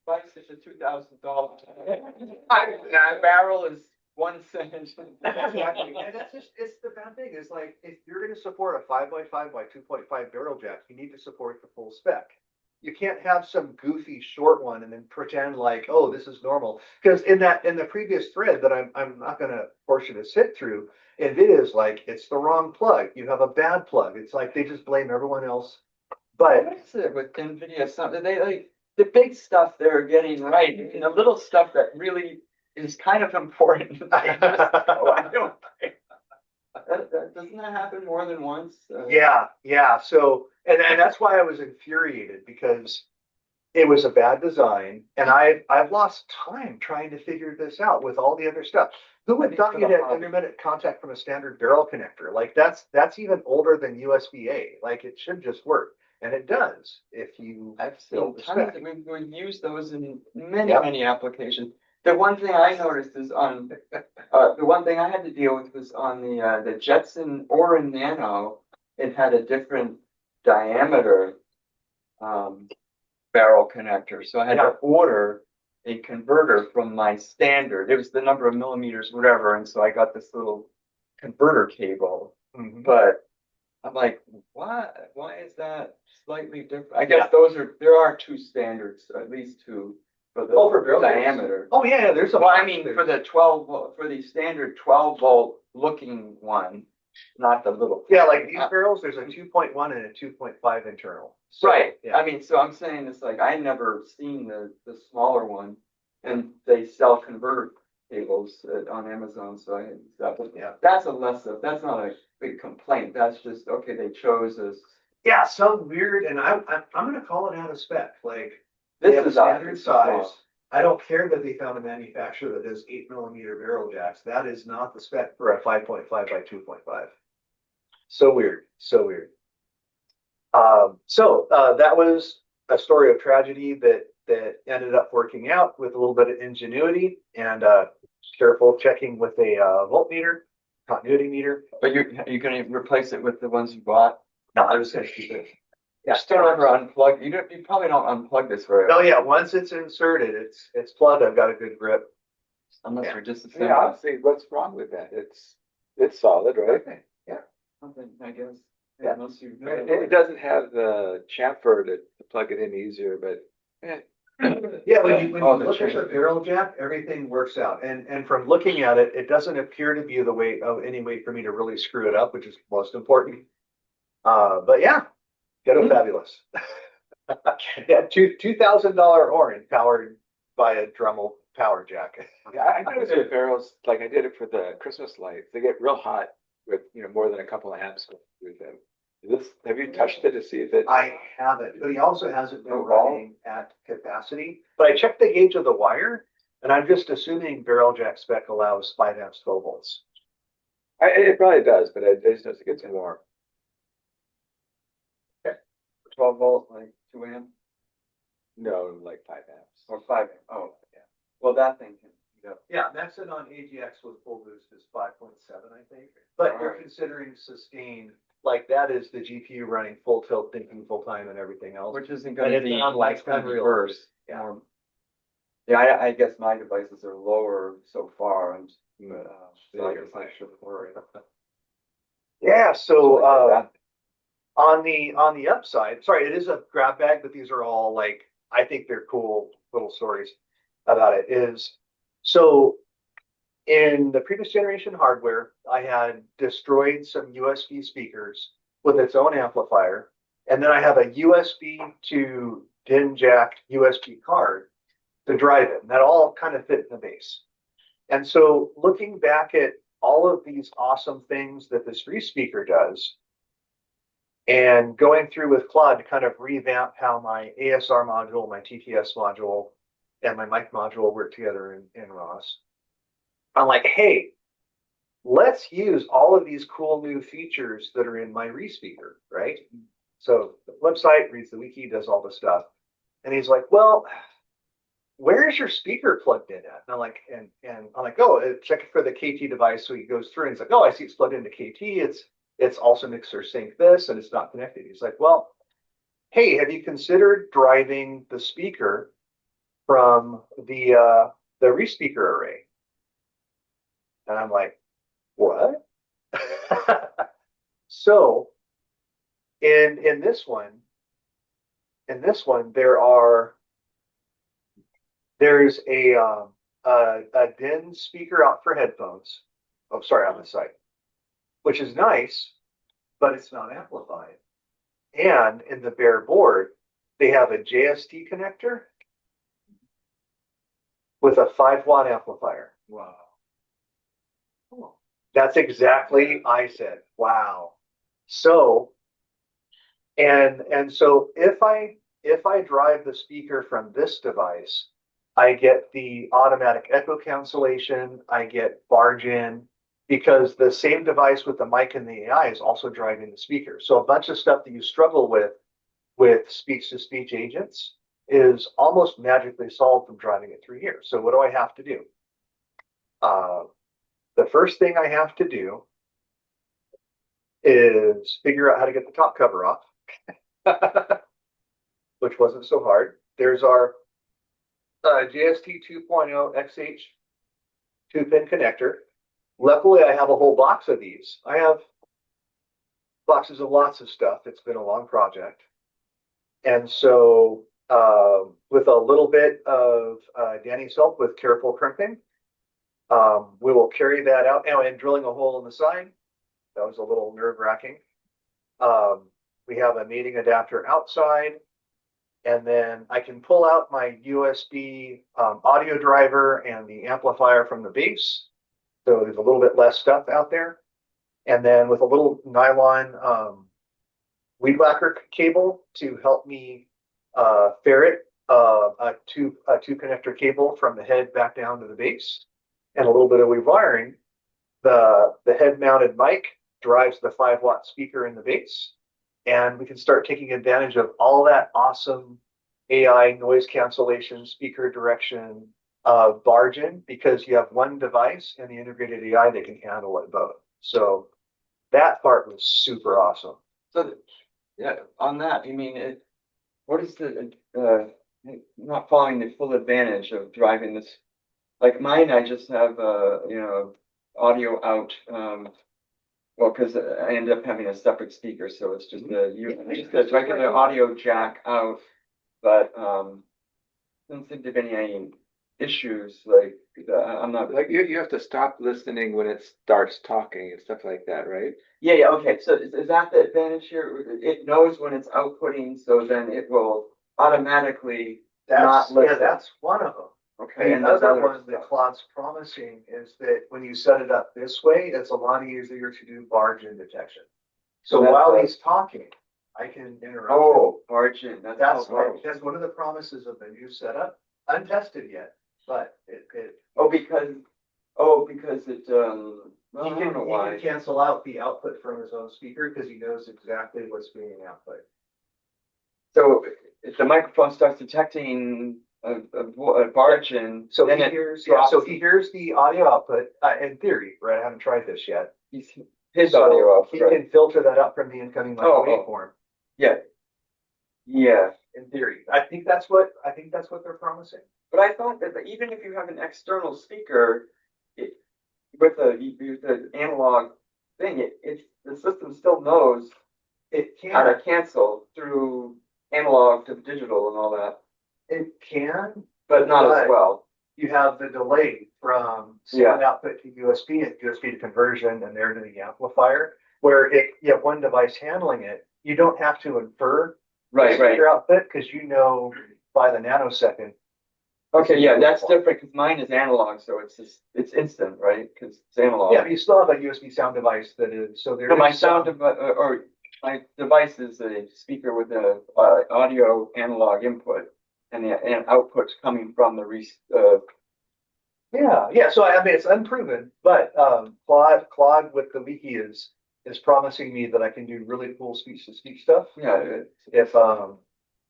Price is $2,000. Barrel is 1 cent. Exactly. And that's just, it's the bad thing is like, if you're going to support a 5x5 by 2.5 barrel jack, you need to support the full spec. You can't have some goofy short one and then pretend like, oh, this is normal. Because in the previous thread that I'm not going to force you to sit through, NVIDIA's like, it's the wrong plug. You have a bad plug. It's like they just blame everyone else. But What is it with NVIDIA? Something they like the big stuff they're getting right, and the little stuff that really is kind of important. I don't think. Doesn't that happen more than once? yeah. So, and that's why I was infuriated, because it was a bad design, and I've lost time trying to figure this out with all the other stuff. Who would thought you'd have intermittent contact from a standard barrel connector? Like that's even older than USB-A. Like it should just work. And it does if you. I've seen tons of we've used those in many applications. The one thing I noticed is on the one thing I had to deal with was on the Jetson Orin Nano. It had a different diameter barrel connector, so I had to order a converter from my standard. It was the number of millimeters, whatever, and so I got this little converter cable. But I'm like, what? Why is that slightly different? I guess there are two standards, at least two, for the diameter. Oh yeah, there's a. Well, I mean, for the 12 volt, for the standard 12 volt looking one, not the little. Yeah, like these barrels, there's a 2.1 and a 2.5 internal. So, right. Yeah. I mean, so I'm saying it's like I never seen the smaller one, and they sell converter cables on Amazon. So that's a less of that's not a big complaint. That's just okay. They chose us. Yeah, some weird, and I'm gonna call it out of spec. Like This is is standard size. small. I don't care that they found a manufacturer that does 8mm barrel jacks. That is not the spec for a 5.5 by 2.5. So weird, so weird. That was a story of tragedy that ended up working out with a little bit of ingenuity and careful checking with a voltmeter, continuity meter. But you're going to replace it with the ones you bought? No, I was going to keep it. Yeah, still ever unplug. You probably don't unplug this very Oh yeah, once it's inserted, it's plugged. I've got a good grip. unless you're just Yeah, honestly, what's wrong with that? It's solid, right? Yeah. something, I guess. Yeah. Unless you. It doesn't have the chamfer to plug it in easier, but Yeah, when you Oh, the look at the chain. barrel jack, everything works out. And from looking at it, it doesn't appear to be the weight of any weight for me to really screw it up, which is most important. But yeah, ghetto fabulous. Yeah, $2,000 orange powered by a Dremel power jack. yeah, I noticed with barrels, like I did it for the Christmas lights, they get real hot with, more than a couple of amps with them. Have you touched it to see if it? I haven't, but he also hasn't been No running at capacity. But I checked the gauge of the wire, and I'm just assuming barrel jack spec allows 5 amps, 12 volts. It probably does, but I just noticed it gets warm. 12 volt, like 2 amp No, like 5 amps. or 5 amp. Oh, yeah. Well, that thing can. Yeah, maxing on AGX with full boost is 5.7, I think. But you're Alright. considering sustain, like that is the GPU running full tilt, thinking full time and everything else. Which isn't And going to it's be not lifetime that's gonna be real. worse. Yeah. Yeah, I guess my devices are lower so far, but so I you're guess I should worry. Yeah, so that- on the upside, sorry, it is a grab bag, but these are all like, I think they're cool little stories about it is, so in the previous generation hardware, I had destroyed some USB speakers with its own amplifier. And then I have a USB to DIN jack USB card to drive it. And that all kind of fit in the base. And so looking back at all of these awesome things that this Reef speaker does, and going through with Claude to kind of revamp how my ASR module, my TTS module, and my mic module work together in ROS. I'm like, hey, let's use all of these cool new features that are in my respeaker, right? So the website reads the wiki, does all the stuff. And he's like, well, where is your speaker plugged in at? And I'm like, and I'm like, oh, check it for the KT device. So he goes through and he's like, oh, I see it's plugged into KT. It's also mixer sync this, and it's not connected. He's like, well, hey, have you considered driving the speaker from the respeaker array? And I'm like, what? So in this one, there's a DIN speaker out for headphones. Oh, sorry, on the site, which is nice, but it's not amplified. And in the bare board, they have a JST connector with a 5-watt amplifier. Wow. That's exactly I said. Wow. So, and so if I drive the speaker from this device, I get the automatic echo cancellation, I get barge in, because the same device with the mic and the AI is also driving the speaker. So a bunch of stuff that you struggle with speech-to-speech agents is almost magically solved from driving it through here. So what do I have to do? The first thing I have to do is figure out how to get the top cover off, which wasn't so hard. There's our JST 2.0 XH 2-pin connector. Luckily, I have a whole box of these. I have boxes of lots of stuff. It's been a long project. And so with a little bit of Danny's help with careful crimping, we will carry that out. And drilling a hole in the side, that was a little nerve-wracking. We have a mating adapter outside. And then I can pull out my USB audio driver and the amplifier from the base. So there's a little bit less stuff out there. And then with a little nylon weed whacker cable to help me ferret a two connector cable from the head back down to the base, and a little bit of rewiring. The head mounted mic drives the 5-watt speaker in the base, and we can start taking advantage of all that awesome AI noise cancellation, speaker direction, barge in, because you have one device and the integrated AI that can handle it both. So that part was super awesome. So, yeah, on that, you mean, what is the, not following the full advantage of driving this? Like mine, I just have, audio out, well, because I end up having a separate speaker, so it's just just a regular audio jack out, but don't think there've been any issues, like, I'm not. Like you have to stop listening when it starts talking and stuff like that, right? Yeah, okay, so is that the advantage here? It knows when it's outputting, so then it will automatically not listen. Yeah, that's one of them. Okay, and the other one that Claude's promising is that when you set it up this way, it's a lot easier to do barge in detection. So while he's talking, I can interrupt. Oh, barge in. That's one of the promises of the new setup. Untested yet, but it because it he can cancel out the output from his own speaker because he knows exactly what's being output. So if the microphone starts detecting a barge in, so then he hears the audio output. In theory, right? I haven't tried this yet. His audio output. He can filter that out from the incoming waveform. Yeah. Yeah. In theory, I think that's what they're promising. But I thought that even if you have an external speaker, with the analog thing, the system still knows how to cancel through analog to digital and all that. It can, but not as well. You have the delay from sound output to USB and USB to conversion and there to the amplifier, where you have one device handling it, you don't have to infer speaker output because you know by the nanosecond. Okay, yeah, that's different because mine is analog, so it's instant, right? Because it's analog. Yeah, but you still have a USB sound device that is so there. So my sound or my device is a speaker with a audio analog input, and the output's coming from the Yeah. So I mean, it's unproven, but Claude with the wiki is promising me that I can do really cool speech to speech stuff. yeah.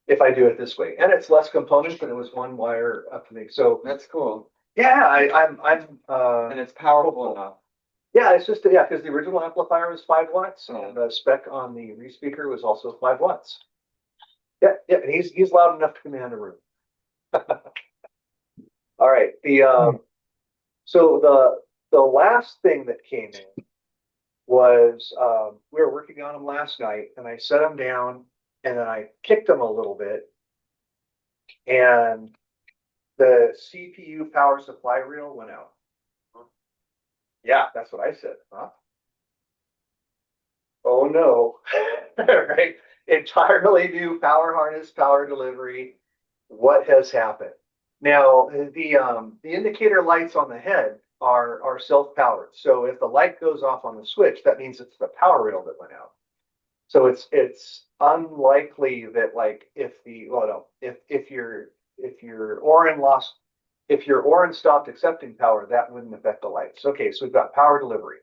If I do it this way, and it's less components, but it was one wire up to me. So That's cool, yeah, I'm and it's powerful enough. yeah, it's just because the original amplifier was 5 watts, Oh. and the spec on the respeaker was also 5 watts. Yeah, and he's loud enough to command a room. All right, so the last thing that came in was we were working on them last night, and I set them down, and then I kicked them a little bit, and the CPU power supply reel went out. Yeah, that's what I said, huh? Oh no, right? Entirely new power harness, power delivery. What has happened? Now, the indicator lights on the head are self-powered. So if the light goes off on the switch, that means it's the power rail that went out. So it's unlikely that like if your Orin stopped accepting power, that wouldn't affect the lights. Okay, so we've got power delivery.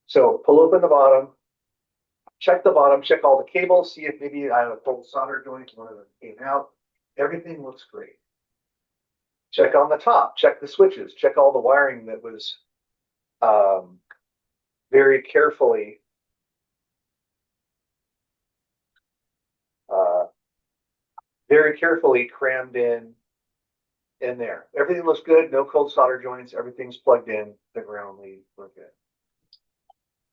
So pull open the bottom, check the bottom, check all the cables, see if maybe I have a cold solder joint, one of them came out. Everything looks great. Check on the top, check the switches, check all the wiring that was very carefully crammed in there. Everything looks good, no cold solder joints, everything's plugged in, the ground lead, we're good.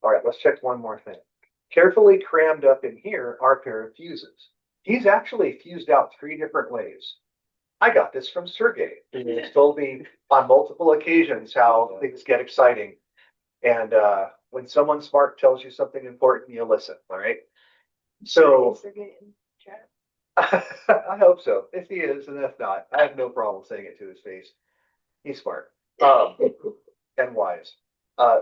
All right, let's check one more thing. Carefully crammed up in here are a pair of fuses. He's actually fused out 3 different ways. I got this from Sergey. He's told me on multiple occasions how things get exciting. And when someone smart tells you something important, you listen, all right? So I hope so. If he is, and if not, I have no problem saying it to his face. He's smart and wise.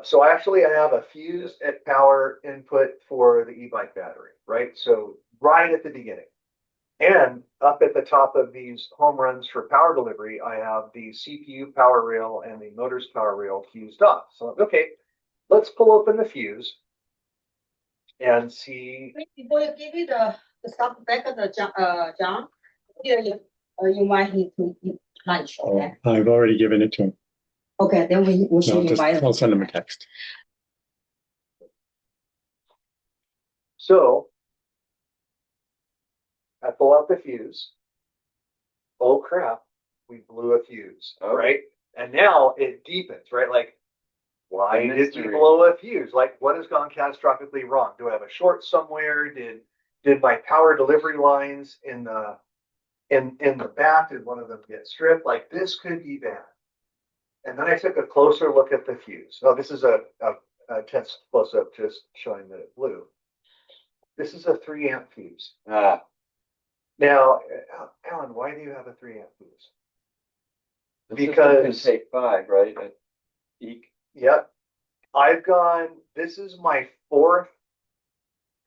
So actually I have a fuse at power input for the e-bike battery, right? So right at the beginning. And up at the top of these home runs for power delivery, I have the CPU power rail and the motor's power rail fused up. So, okay, let's pull open the fuse and see. Wait, before you give you the stuff back of the John, here you might need to eat lunch. Okay. I've already given it to him. Okay, then we'll see you by. I'll send him a text. So I pull out the fuse. Oh crap, we blew a fuse, right? And now it deepens, right? Like, why did we blow a fuse? Like, what has gone catastrophically wrong? Do I have a short somewhere? Did my power delivery lines in the back, did one of them get stripped? Like, this could be bad. And then I took a closer look at the fuse. Now, this is a test close-up just showing that it blew. This is a 3 amp fuse. Now, Alan, why do you have a 3 amp fuse? Because can take 5, right? At peak. Yep. This is my 4th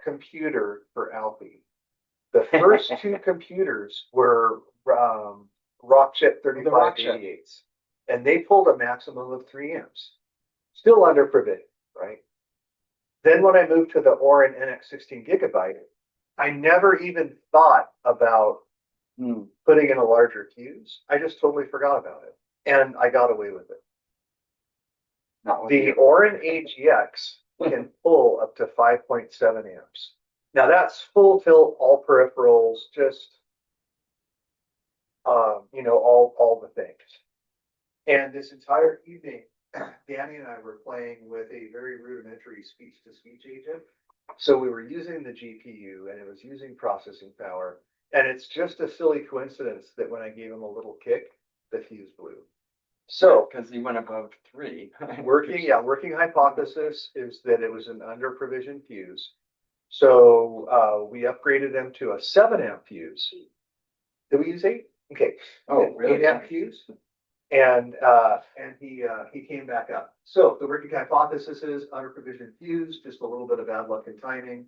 computer for Alfie. The first 2 computers were Rockchip 3588s, and they pulled a maximum of 3 amps. Still under provision, right? Then when I moved to the Orin NX 16 gigabyte, I never even thought about putting in a larger fuse. I just totally forgot about it, and I got away with it. The Orin AGX can pull up to 5.7 amps. Now that's full tilt, all peripherals, just all the things. And this entire evening, Danny and I were playing with a very rudimentary speech-to-speech agent. So we were using the GPU, and it was using processing power. And it's just a silly coincidence that when I gave him a little kick, the fuse blew. So because he went above 3. working hypothesis is that it was an under provisioned fuse. So we upgraded him to a 7 amp fuse. Did we use 8? Okay. Oh, really? 8 amp fuse. And he came back up. So the working hypothesis is under provisioned fuse, just a little bit of bad luck and timing.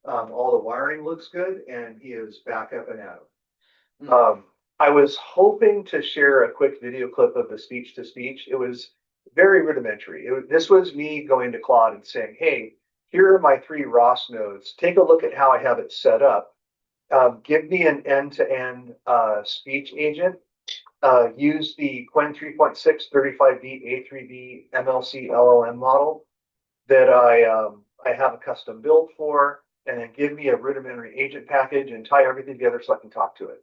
All the wiring looks good, and he is back up and at 'em. I was hoping to share a quick video clip of the speech to speech. It was very rudimentary. This was me going to Claude and saying, hey, here are my 3 ROS nodes. Take a look at how I have it set up. Give me an end-to-end speech agent. Use the Qwen 3.6 35V A3V MLC LLM model that I have a custom build for, and then give me a rudimentary agent package and tie everything together so I can talk to it.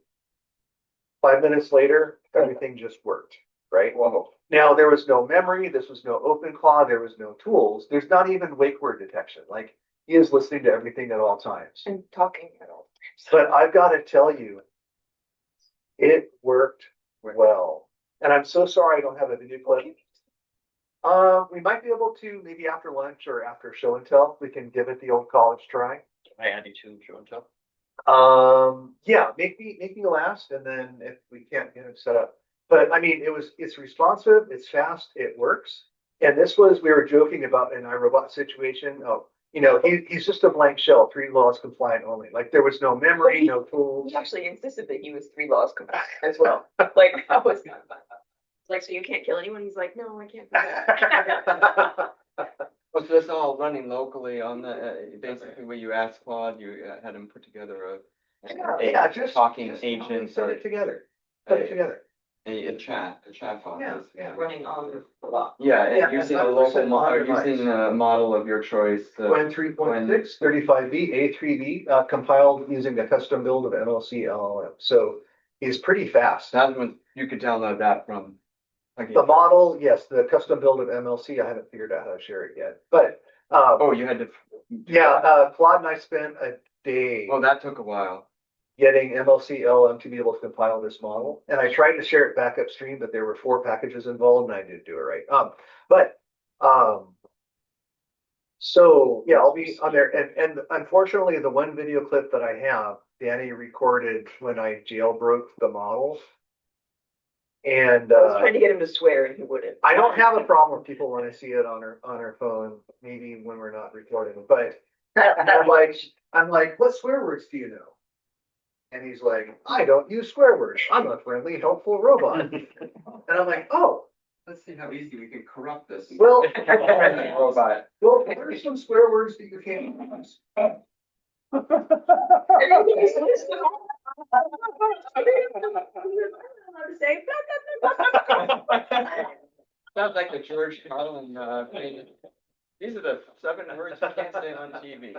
5 minutes later, everything just worked, right? Whoa. Now, there was no memory. This was no OpenClaw. There was no tools. There's not even wake word detection. Like, he is listening to everything at all times. And talking at all. But I've got to tell you, it worked well. And I'm so sorry I don't have a video clip. We might be able to, maybe after lunch or after show and tell, we can give it the old college try. Hi, Andy, to show and tell. Yeah, make me last, and then if we can't get it set up. But I mean, it's responsive, it's fast, it works. And this was, we were joking about an iRobot situation. Oh, you know, he's just a blank shell, 3 laws compliant only. Like, there was no memory, no tools. He actually insisted that he was 3 laws compliant as well. Like, that was kind of fun. Like, so you can't kill anyone? He's like, no, I can't do that. Was this all running locally on the, basically where you asked Claude, you had him put together Just talking agent set or it together. Put it together. a chat box? Yeah. Running on the lot. Yeah, Yeah, and using and a local 100% model, on-device. using a model of your choice. Qwen 3.6, 35V, A3V, compiled using a custom build of MLC LLM. So he's pretty fast. That one, you could download that from. The model, yes, the custom build of MLC, I haven't figured out how to share it yet. But Oh, you had to. Claude and I spent a day Oh, that took a while. getting MLC LLM to be able to compile this model. And I tried to share it back upstream, but there were 4 packages involved and I didn't do it right. So yeah, I'll be on there. And unfortunately, the one video clip that I have, Danny recorded when I jailbroke the model. And I was trying to get him to swear and he wouldn't. I don't have a problem with people when I see it on her phone, maybe when we're not recording, but I'm like, what swear words do you know? And he's like, I don't use swear words. I'm a friendly, helpful robot. And I'm like, oh. Let's see how easy we can corrupt this. Well, Robot. well, what are some swear words that you can't use? Sounds like the George Carlin thing. These are the 7 words you can't say on TV.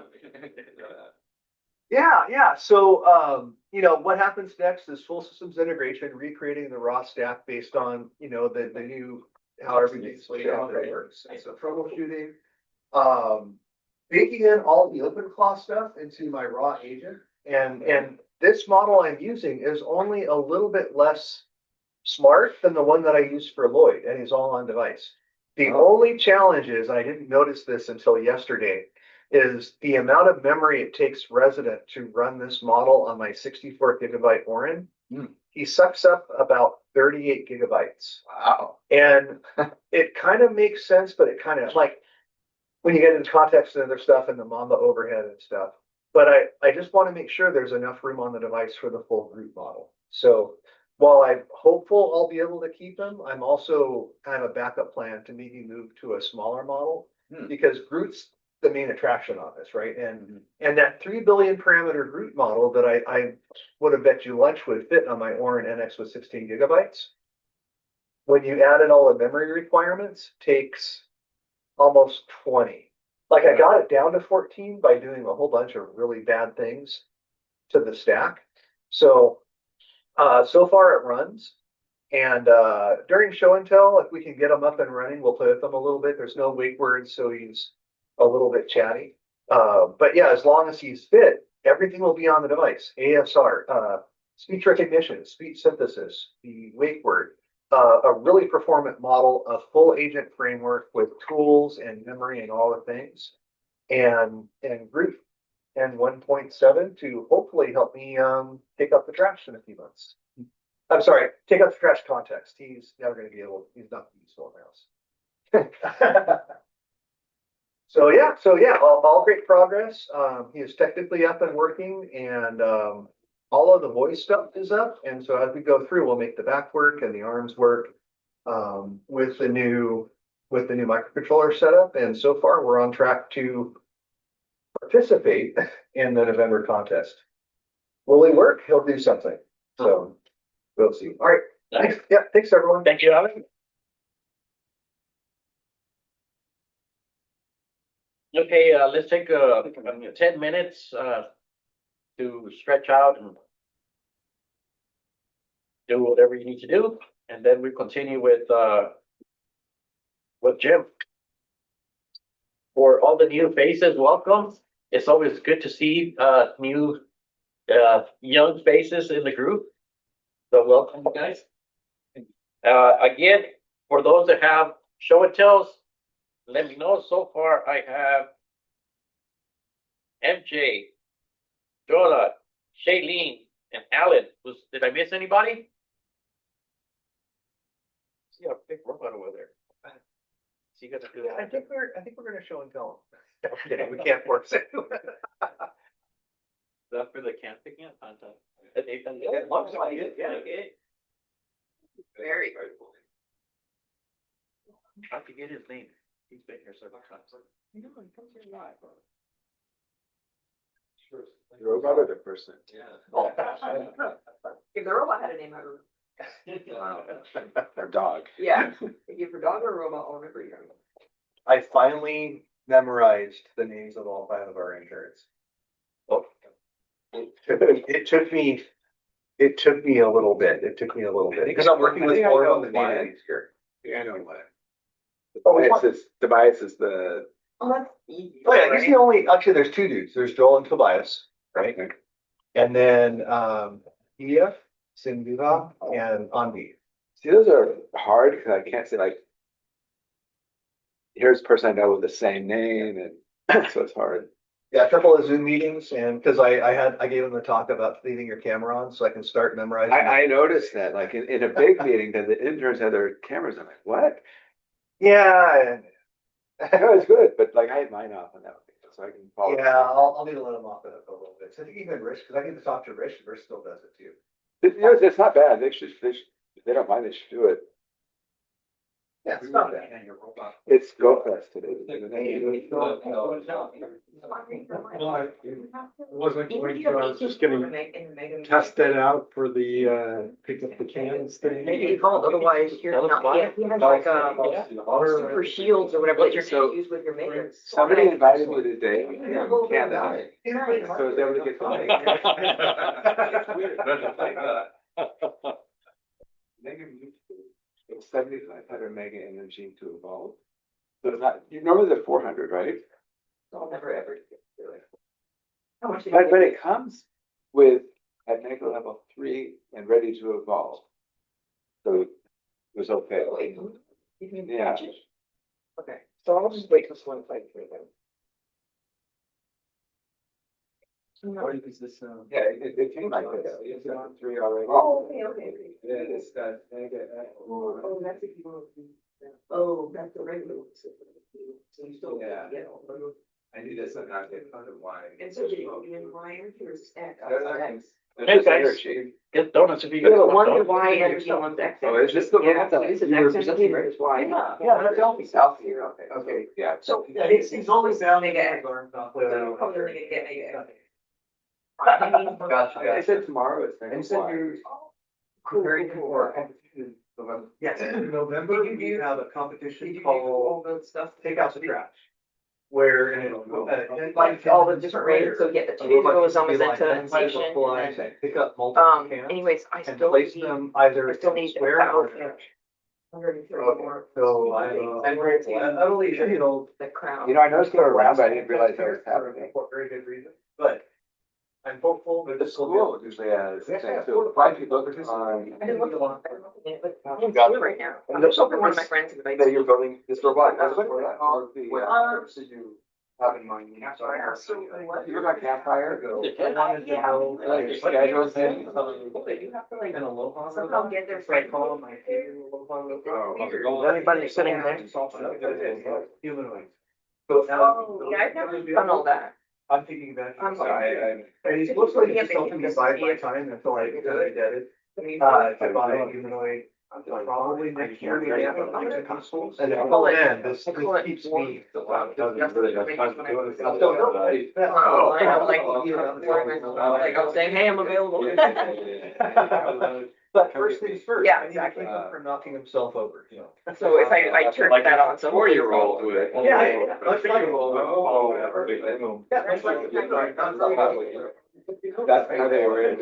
Yeah. So, you know, what happens next is full systems integration, recreating the raw stack based on, you know, the new, how everything's laid out that works. And so troubleshooting, baking in all the OpenClaw stuff into my raw agent. And this model I'm using is only a little bit less smart than the one that I use for Lloyd, and he's all on device. The only challenge is, I didn't notice this until yesterday, is the amount of memory it takes resident to run this model on my 64 gigabyte Orin. He sucks up about 38 gigabytes. Wow. And it kind of makes sense, but it kind of like when you get into context and other stuff and the Mamba overhead and stuff. But I just want to make sure there's enough room on the device for the full group model. So while I'm hopeful I'll be able to keep them, I'm also kind of a backup plan to maybe move to a smaller model because Groot's the main attraction on this, right? And that 3 billion parameter Groot model that I would have bet you lunch would fit on my Orin NX with 16 gigabytes. When you add in all the memory requirements, takes almost 20. Like I got it down to 14 by doing a whole bunch of really bad things to the stack. So so far it runs. And during show and tell, if we can get them up and running, we'll play with them a little bit. There's no wake words, so he's a little bit chatty. But yeah, as long as he's fit, everything will be on the device. ASR, speech recognition, speech synthesis, the wake word, a really performant model, a full agent framework with tools and memory and all the things, and Groot and 1.7 to hopefully help me take up the trash in a few months. I'm sorry, take out the trash context. He's never going to be able, he's not useful in the house. So yeah, all great progress. He is technically up and working, and all of the voice stuff is up. And so as we go through, we'll make the back work and the arms work with the new microcontroller setup. And so far, we're on track to participate in the November contest. Will he work? He'll do something. So we'll see. All right. Thanks. Yeah. Thanks, everyone. Thank you, Alex. Okay, let's take 10 minutes to stretch out and do whatever you need to do, and then we continue with Jim. For all the new faces, welcome. It's always good to see new young faces in the group. So welcome, you guys. Again, for those that have show and tells, let me know. So far, I have MJ, Jola, Sheylene, and Alan. Did I miss anybody? See a big robot over there. So you got to do that. I think we're gonna show and tell them. No, I'm kidding. We can't force it. That for the camping yet? Very. I forget his name. He's been here several times. No, he comes here live. The robot or the person? If the robot had a name, I would. Or dog. Yeah. If you're a dog or a robot, I'll remember your name. I finally memorized the names of all 5 of our interns. Oh, it took me a little bit. Because I'm working with 4 of them this year. Yeah, I know what. Oh, Tobias is the. Oh, that's easy. Oh yeah, he's the only. Actually, there's 2 dudes. There's Joel and Tobias, right? Okay. And then EF, Sinviva, and Anvi. See, those are hard because I can't say like. Here's a person I know with the same name, and so it's hard. Yeah, a couple of Zoom meetings, and because I gave them the talk about leaving your camera on, so I can start memorizing. I noticed that, like in a big meeting, that the interns had their cameras. I'm like, what? Yeah. No, it's good, but like I had mine off on that one, so I can follow. Yeah, I'll need to let them off it a little bit. So I think even Rich, because I get to talk to Rich, and Rich still does it too. It's not bad. They don't mind. They should do it. Yeah, it's not bad. It's GoFest today. Wasn't going to, I was just gonna test that out for the pick up the cans thing. Maybe he called, otherwise you're not, yeah, he has like super shields or whatever that you're gonna use with your makers. Somebody invited me today. Canada. So I was able to get the link. It's weird. It's 7,500 mega energy to evolve. So it's not, normally they're 400, right? I'll never ever do it. How much? But it comes with at mega level 3 and ready to evolve. So it was okay. Yeah. Okay, so I'll just wait till someone fight for them. What is this? Yeah, it came like this. It's on 3 already. Oh, okay. Yeah, it's got mega. Oh, that's if you want to. Oh, that's the regular. So you still. Yeah. I need this and not get funded why. And so did you even wire or stack? Hey guys, get donuts if you You guys have a want one donuts. Y and there's one X. Oh, is this the one? Yeah, this is X and here is Y. Yeah, that's Alfie. Alfie, okay, yeah. So. Yeah, he's always down. Mega X. Gotcha. So probably only gonna get mega X. I said tomorrow it's. And you said you're very cool. Yes, in November, we have a competition called Take Out the Trash. Where Like all the different rates, so get the two chromosomes into station. Pick up multiple cans. Anyways, I And still place need, them either I still need square or. 130 more. So I believe, you know. The crown. You know, I noticed they were around, but I didn't realize that was happening. For very good reason, but I'm hopeful that The this will school usually has, so 5 people on. I didn't look at one, but I can't do it right now. I'm just hoping one of my friends invites That me. you're building this robot. What did you have in mind? You look like campfire. I wanted to know, Like schedules things. But you have to like in a Low-Power somehow robot. get their So I friend. call my favorite Low-Power robot. Oh, how's it Is going? anybody sitting there? Humanoid. So, Oh, yeah, I've never done all that. I'm thinking about it. I'm And it looks like it's something to buy my time until I get indebted. To buy humanoid. Probably next year, maybe have a bunch of consoles. And until then, this keeps me. I'm saying, hey, I'm available. But first things first. Yeah, I need to exactly. keep him from knocking himself over. So if I turn that on, so. 4-year-old would. Yeah, much like. Oh, whatever. Yeah, much like. That's how they were.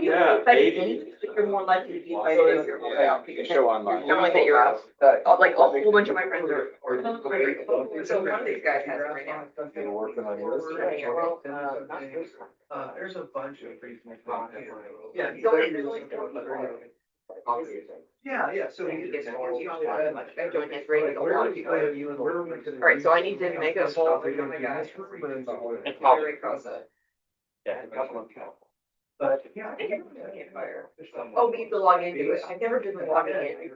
Yeah, Baby. You're more likely to be invited if you're. Yeah, you can show online. Not only that you're out, like a whole bunch of my friends are. So one of these guys has it right now. You're working on yours. There's a bunch of reasons. Yeah. Yeah, so. I joined his radio. Alright, so I need to make a poll for my guys. Yeah, a couple of. But, yeah. I think everyone's getting fired. Oh, we need to log into it. I never did the logging in.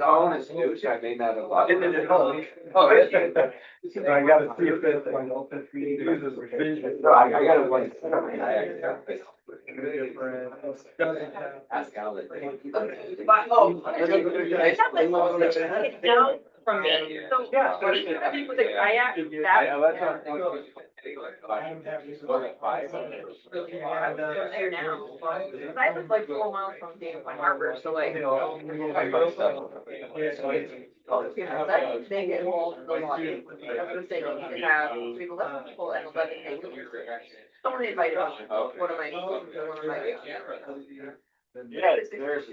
Oh, this news, I may not have. I gotta see if it's like open uses vision. No, I gotta one. Ask Alan. Oh. It's not like, it's down from me. So, I think with the kayak, they're there now. Cause I live like 4 miles from Dana Point Harbor, so like. That they get involved in the lobby. I was saying, we have 11 people and 11 acres. Someone invited us. One of my. Yeah, there's.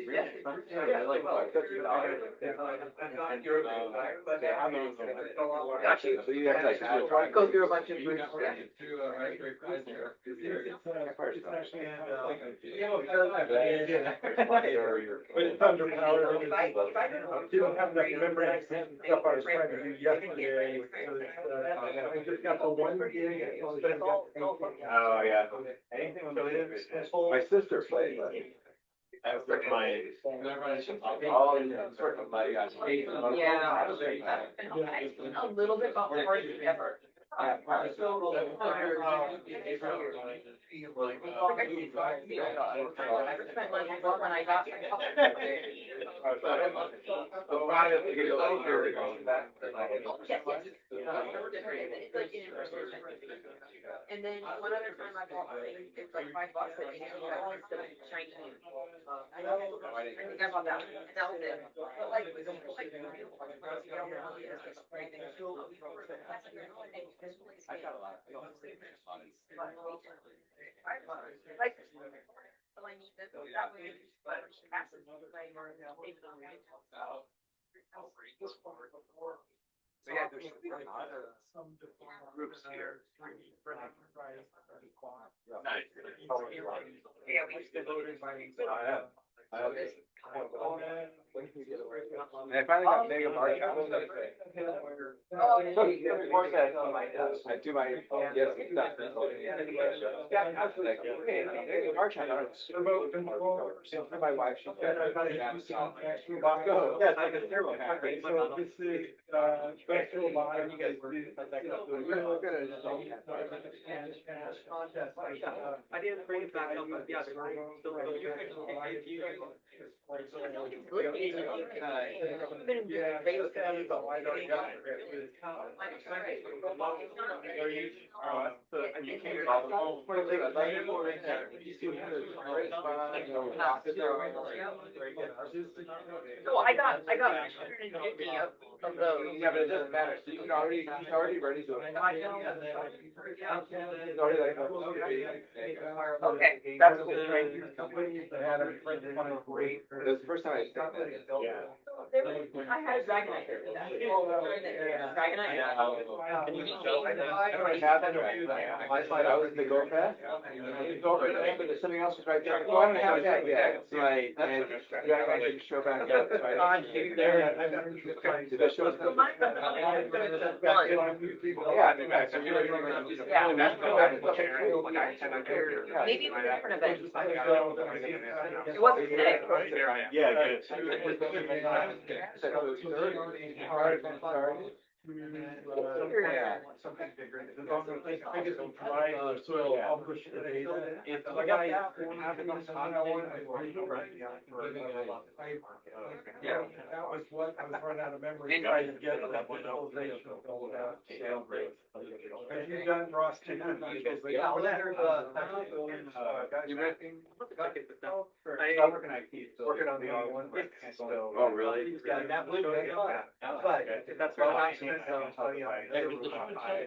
Got you. So you have to like Go through a bunch of groups. But it's underpowered. You don't have enough memory stuff I was trying to do yesterday. I just got the 1 gig. Oh, yeah. Anything with My sister played. I was with my. Oh, yeah, sort of my. Yeah. A little bit about hard ever. And then one other time I bought something, it's like $5 and you got all the Chinese. I think I bought that one, and that was it. But like, I got a lot. Like, so I need this, that way, passes, like, So yeah, there's some groups here. Nice. yeah, we And I finally got Mega March. I do my yes stuff. March on my wife, she's go. Yes, I can hear you. So this is, special line, you guys do. I didn't bring it back up, but yeah, So I got 150 of those. Yeah, but it doesn't matter. So you can already, he's already ready to. He's already like. Okay, that's cool. It was the first time I said that. I had a Dragonite there for that. Dragonite. I don't have that. I was in the go fast. But something else was right there. Oh, I don't have that yet. So I didn't show back up. Did that show? Maybe it was a different event. It wasn't today. Yeah, good. Something bigger. Soil, I'll push the data. If I you got guys that. have enough time, Yeah, that was what I was running out of memory, trying to get the visualization of all that. Have you done Ross? Yeah, Working on the other one. Oh, really? That's what I'm saying.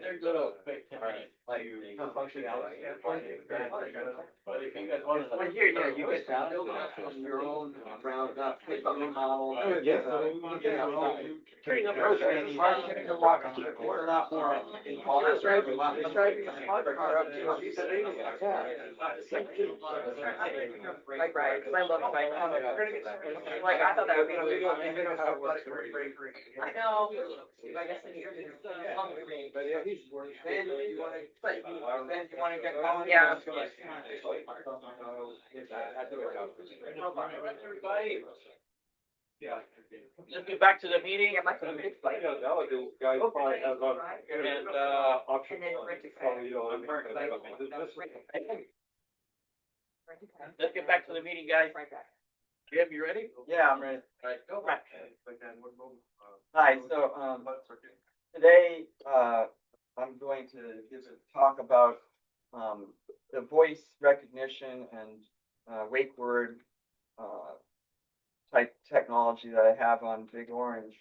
They're good at fake like functionality. But if you guys want to. Well, here, yeah, you get down, build up from your own ground up, take your own model. Yeah. Turning up road training. We're not more. It's driving a smart car up to Pennsylvania. Bike ride, because I love bike. Like, I thought that would be really fun. I know. I guess I need to. But yeah, he's working. Then you wanna get going? Yeah. Everybody. Yeah. Let's get back to the meeting. Yeah, my favorite bike. Nowadays, guys probably have on. And, option. And then one. rent a car. Probably, you know, let's get back to the meeting, guys. Jim, you ready? Yeah, I'm ready. All right, go back. Hi, so, today, I'm going to give a talk about, the voice recognition and, WakeWord, type technology that I have on Big Orange,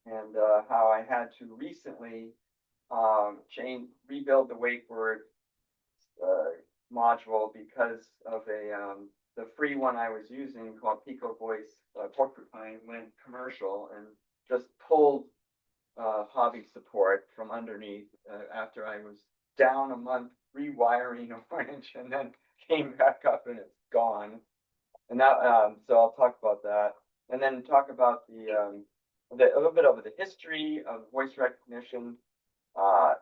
and, how I had to recently, rebuild the WakeWord, module because of the free one I was using called Pico Voice Porcupine went commercial and just pulled hobby support from underneath after I was down a month rewiring Orange and then came back up and it's gone. And now, so I'll talk about that and then talk about a little bit of the history of voice recognition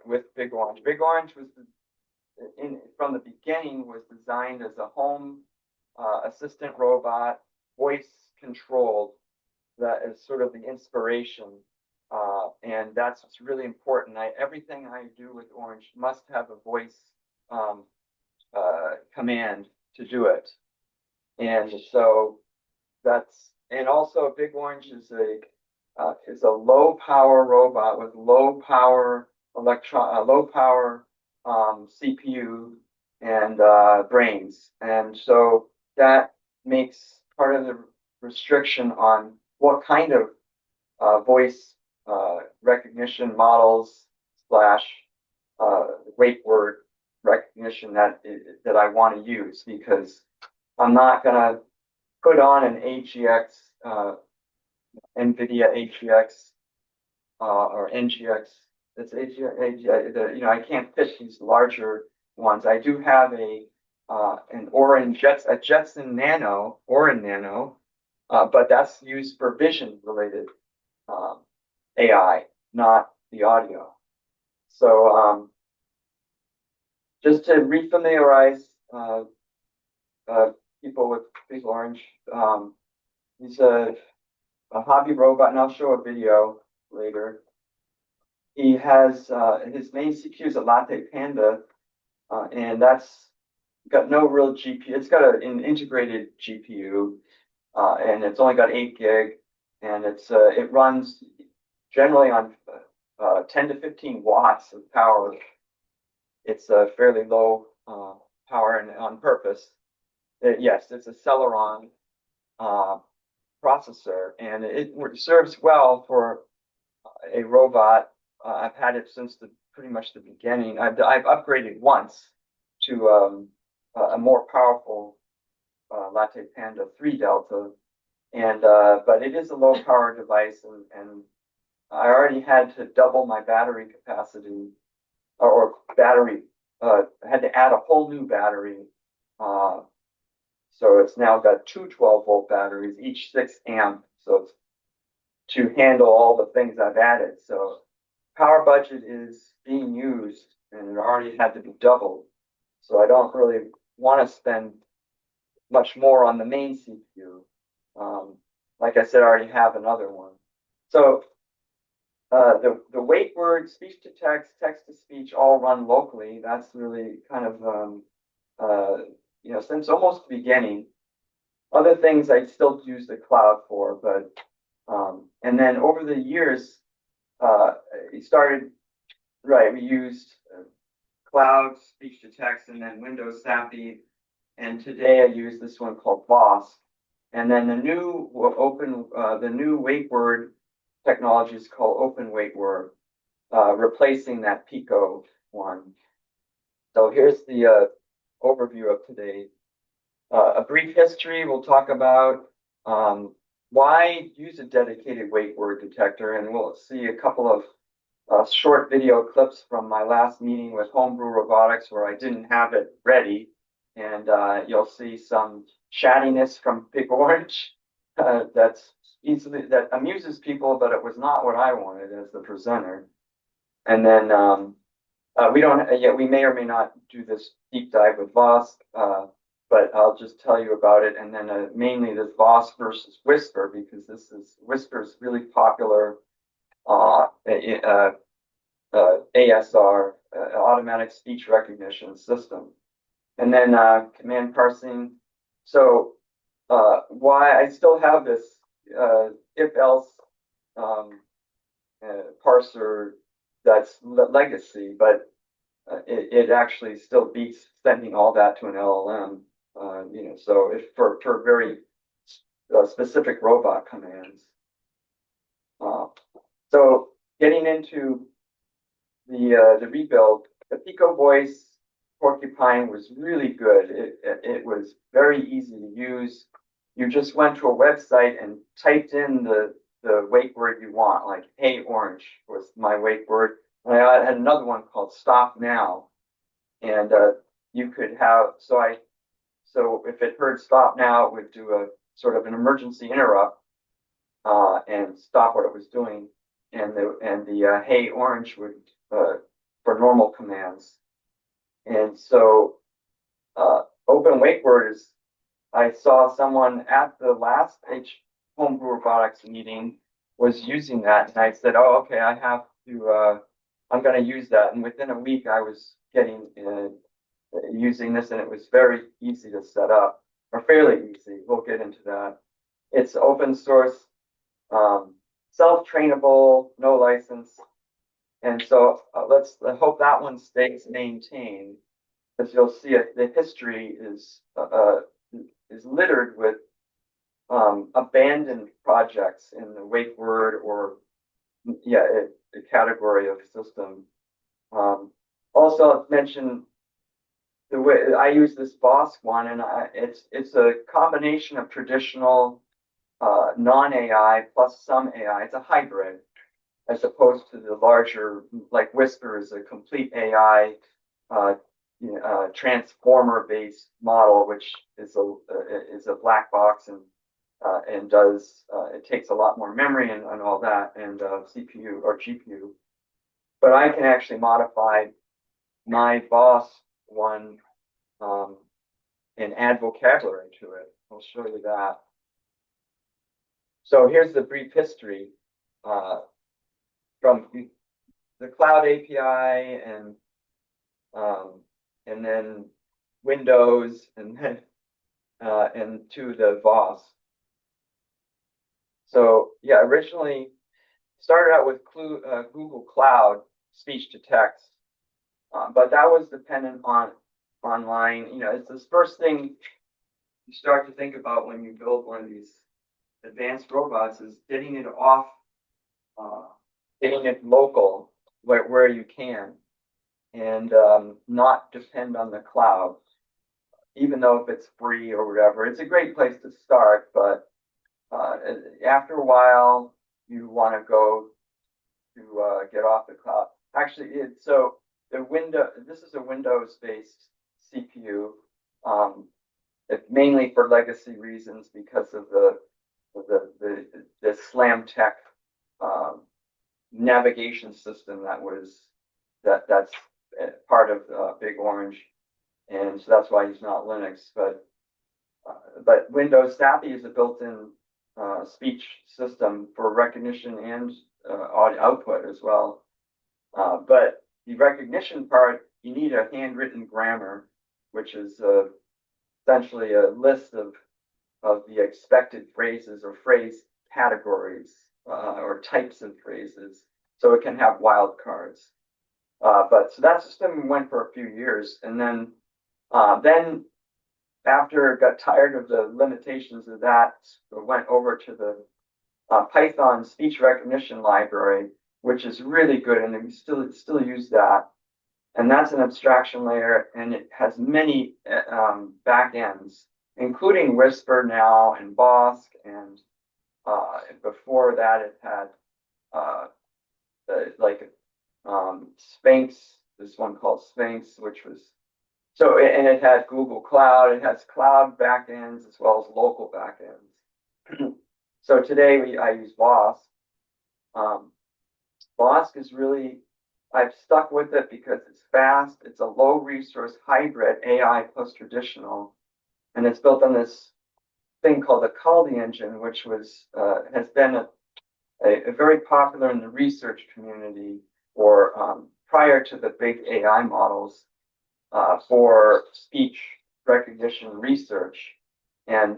with Big Orange. Big Orange was from the beginning was designed as a home assistant robot, voice controlled. That is sort of the inspiration, and that's what's really important. Everything I do with Orange must have a voice command to do it, and so and also Big Orange is a low power robot with low power CPU and brains, and so that makes part of the restriction on what kind of voice recognition models / WakeWord recognition that I want to use, because I'm not gonna put on an AGX NVIDIA AGX or NGX. It's AGX. I can't fit these larger ones. I do have an Jetson Nano, Orin Nano, but that's used for vision related AI, not the audio. So just to refamiliarize people with Big Orange, he's a hobby robot, and I'll show a video later. He has his main CPU is a Latte Panda, and that's got no real GPU. It's got an integrated GPU, and it's only got 8 gig, and it runs generally on 10 to 15 watts of power. It's a fairly low power and on purpose. Yes, it's a Celeron processor, and it serves well for a robot. I've had it since pretty much the beginning. I've upgraded once to a more powerful Latte Panda 3 Delta, and but it is a low power device, and I already had to double my battery capacity or battery. Had to add a whole new battery. So it's now got two 12-volt batteries, each 6 amp. So it's to handle all the things I've added. So power budget is being used, and it already had to be doubled. So I don't really want to spend much more on the main CPU. like I said, I already have another one. So the WakeWord, speech to text, text to speech all run locally. That's really kind of, since almost the beginning. Other things I still use the cloud for, but, and then over the years, it started, right, we used cloud, speech to text, and then Windows SAPI. And today I use this one called Vosk. And then the new WakeWord technology is called OpenWakeWord, replacing that Pico one. So here's the overview of today. A brief history, we'll talk about why use a dedicated WakeWord detector, and we'll see a couple of short video clips from my last meeting with Homebrew Robotics where I didn't have it ready, and you'll see some chattiness from Big Orange that amuses people, but it was not what I wanted as the presenter. And then we may or may not do this deep dive with Vosk, but I'll just tell you about it. And then mainly this Vosk versus Whisper, because Whisper is really popular ASR, automatic speech recognition system. And then command parsing. So why I still have this if else parser that's legacy, but it actually still beats sending all that to an LLM. So if for very specific robot commands. So getting into the rebuild, the Pico voice Porcupine was really good. It was very easy to use. You just went to a website and typed in the wake word you want, like "Hey Orange" was my wake word. And I had another one called "Stop Now," and you could have so if it heard "Stop Now," it would do a sort of an emergency interrupt and stop what it was doing, and the "Hey Orange" would for normal commands. And so OpenWakeWord is, I saw someone at the last Homebrew Robotics meeting was using that, and I said, oh, okay, I have to, I'm going to use that. And within a week, I was using this, and it was very easy to set up, or fairly easy. We'll get into that. It's open source, self-trainable, no license. And so let's hope that one stays maintained, because you'll see it. The history is littered with abandoned projects in the WakeWord or the category of system. Also, I'll mention the way I use this Vosk one, and it's a combination of traditional non-AI plus some AI. It's a hybrid, as opposed to the larger, like Whisper is a complete AI transformer-based model, which is a black box and does it takes a lot more memory and all that, and CPU or GPU. But I can actually modify my Vosk one and add vocabulary to it. I'll show you that. So here's the brief history. From the cloud API and then Windows and then and to the Vosk. So yeah, originally started out with Google Cloud speech to text, but that was dependent on online. It's this first thing you start to think about when you build one of these advanced robots is getting it off. Getting it local where you can, and not depend on the cloud, even though if it's free or whatever. It's a great place to start, but after a while, you want to go to get off the cloud. Actually, this is a Windows-based CPU, mainly for legacy reasons because of the Slam Tech navigation system that's part of Big Orange, and so that's why he's not Linux. But Windows SAPI is a built-in speech system for recognition and audio output as well. But the recognition part, you need a handwritten grammar, which is essentially a list of the expected phrases or phrase categories or types of phrases, so it can have wildcards. But so that system went for a few years, and then after it got tired of the limitations of that, it went over to the Python speech recognition library, which is really good, and we still use that. And that's an abstraction layer, and it has many backends, including Whisper now and Vosk, and before that it had Sphinx, this one called Sphinx, which was so, and it had Google Cloud. It has cloud backends as well as local backends. So today I use Vosk. Vosk is really, I've stuck with it because it's fast. It's a low resource hybrid AI plus traditional, and it's built on this thing called the Kaldi engine, which was has been a very popular in the research community for prior to the big AI models for speech recognition research. And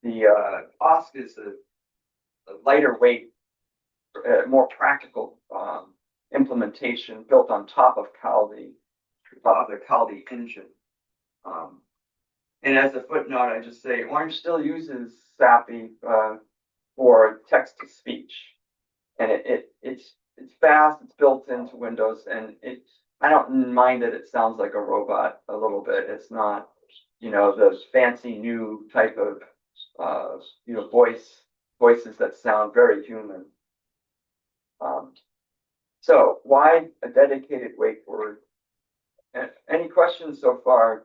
the Vosk is a lighter weight, more practical implementation built on top of Kaldi, the Kaldi engine. And as a footnote, I just say Orange still uses SAPI for text to speech, and it's fast. It's built into Windows, and I don't mind that it sounds like a robot a little bit. It's not, the fancy new type of voices that sound very human. So why a dedicated wake word? Any questions so far?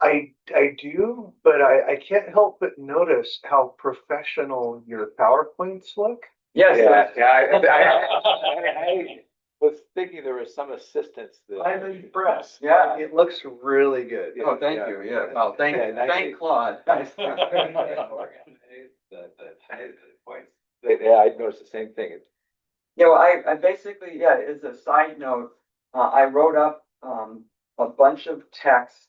I do, but I can't help but notice how professional your PowerPoints look. Yes. I was thinking there was some assistance that. I'm impressed. Yeah. It looks really good. Oh, thank you. Yeah. Well, thank Claude. Yeah, I noticed the same thing. Well, I basically, as a side note, I wrote up a bunch of text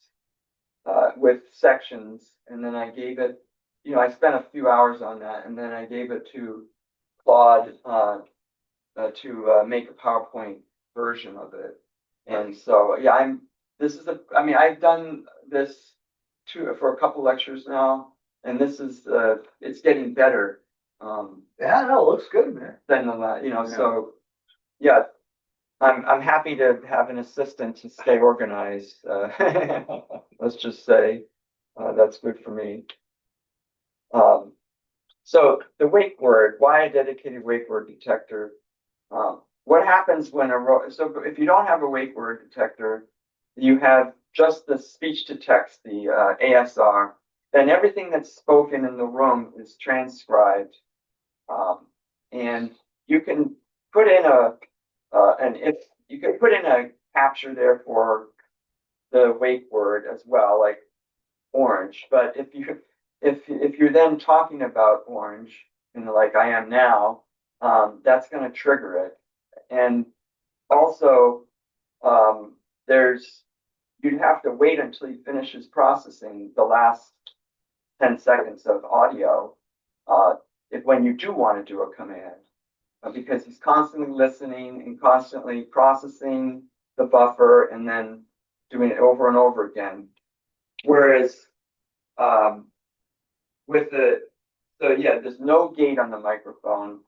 with sections, and then I gave it, I spent a few hours on that, and then I gave it to Claude to make a PowerPoint version of it. And so, I've done this for a couple lectures now, and this is, it's getting better. Yeah, no, it looks good, man. Than the, so, yeah. I'm happy to have an assistant to stay organized. Let's just say that's good for me. So the wake word, why a dedicated wake word detector? What happens when so if you don't have a wake word detector, you have just the speech to text, the ASR, then everything that's spoken in the room is transcribed. And you can put in you can put in a capture there for the wake word as well, like orange. But if you're then talking about orange, like I am now, that's going to trigger it. And also, you'd have to wait until he finishes processing the last 10 seconds of audio when you do want to do a command. Because he's constantly listening and constantly processing the buffer and then doing it over and over again. Whereas there's no gate on the microphone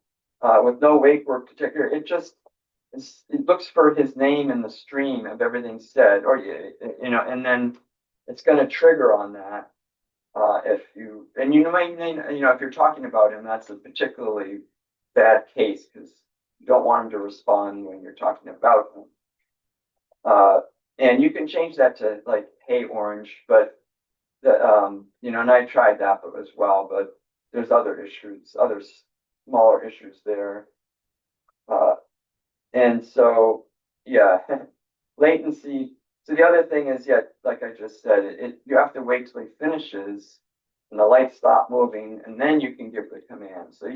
with no wake word detector. It looks for his name in the stream of everything said, or and then it's going to trigger on that. If you're talking about him, that's a particularly bad case because you don't want him to respond when you're talking about him. And you can change that to like, hey, orange, but and I tried that as well, but there's other smaller issues there. And so, latency. So the other thing is, like I just said, you have to wait till he finishes and the lights stop moving, and then you can give the command. So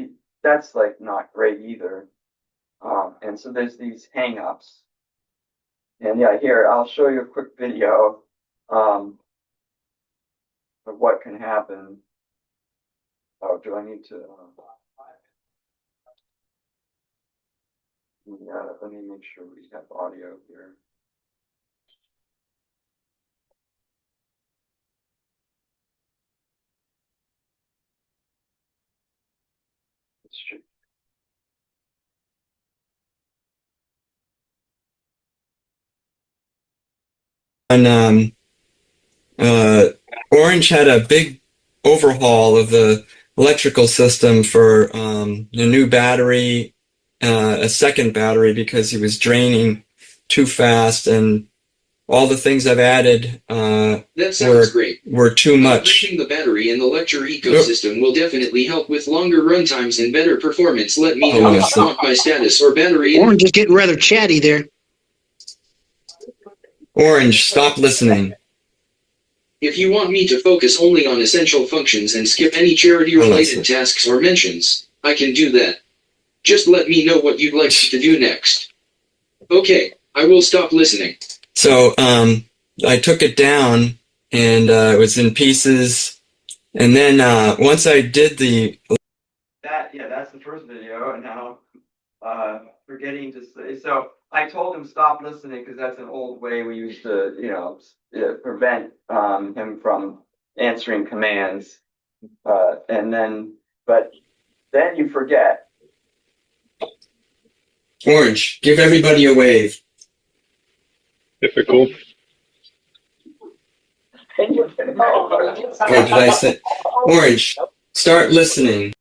that's like not great either. And so there's these hang-ups. And yeah, here, I'll show you a quick video of what can happen. Oh, do I need to? Yeah, let me make sure we have audio here. And Orange had a big overhaul of the electrical system for the new battery, a second battery, because he was draining too fast, and all the things I've added That sounds great. were too much. Upgrading the battery in the lecture ecosystem will definitely help with longer runtimes and better performance. Let me know if you want my status or battery. Orange is getting rather chatty there. Orange, stop listening. If you want me to focus only on essential functions and skip any charity-related tasks or mentions, I can do that. Just let me know what you'd like to do next. Okay, I will stop listening. So I took it down, and it was in pieces. And then once I did that's the first video, and now forgetting to say. So I told him stop listening because that's an old way we used to, prevent him from answering commands. But then you forget. Orange, give everybody a wave. Difficult. Or did I say Orange? Start listening.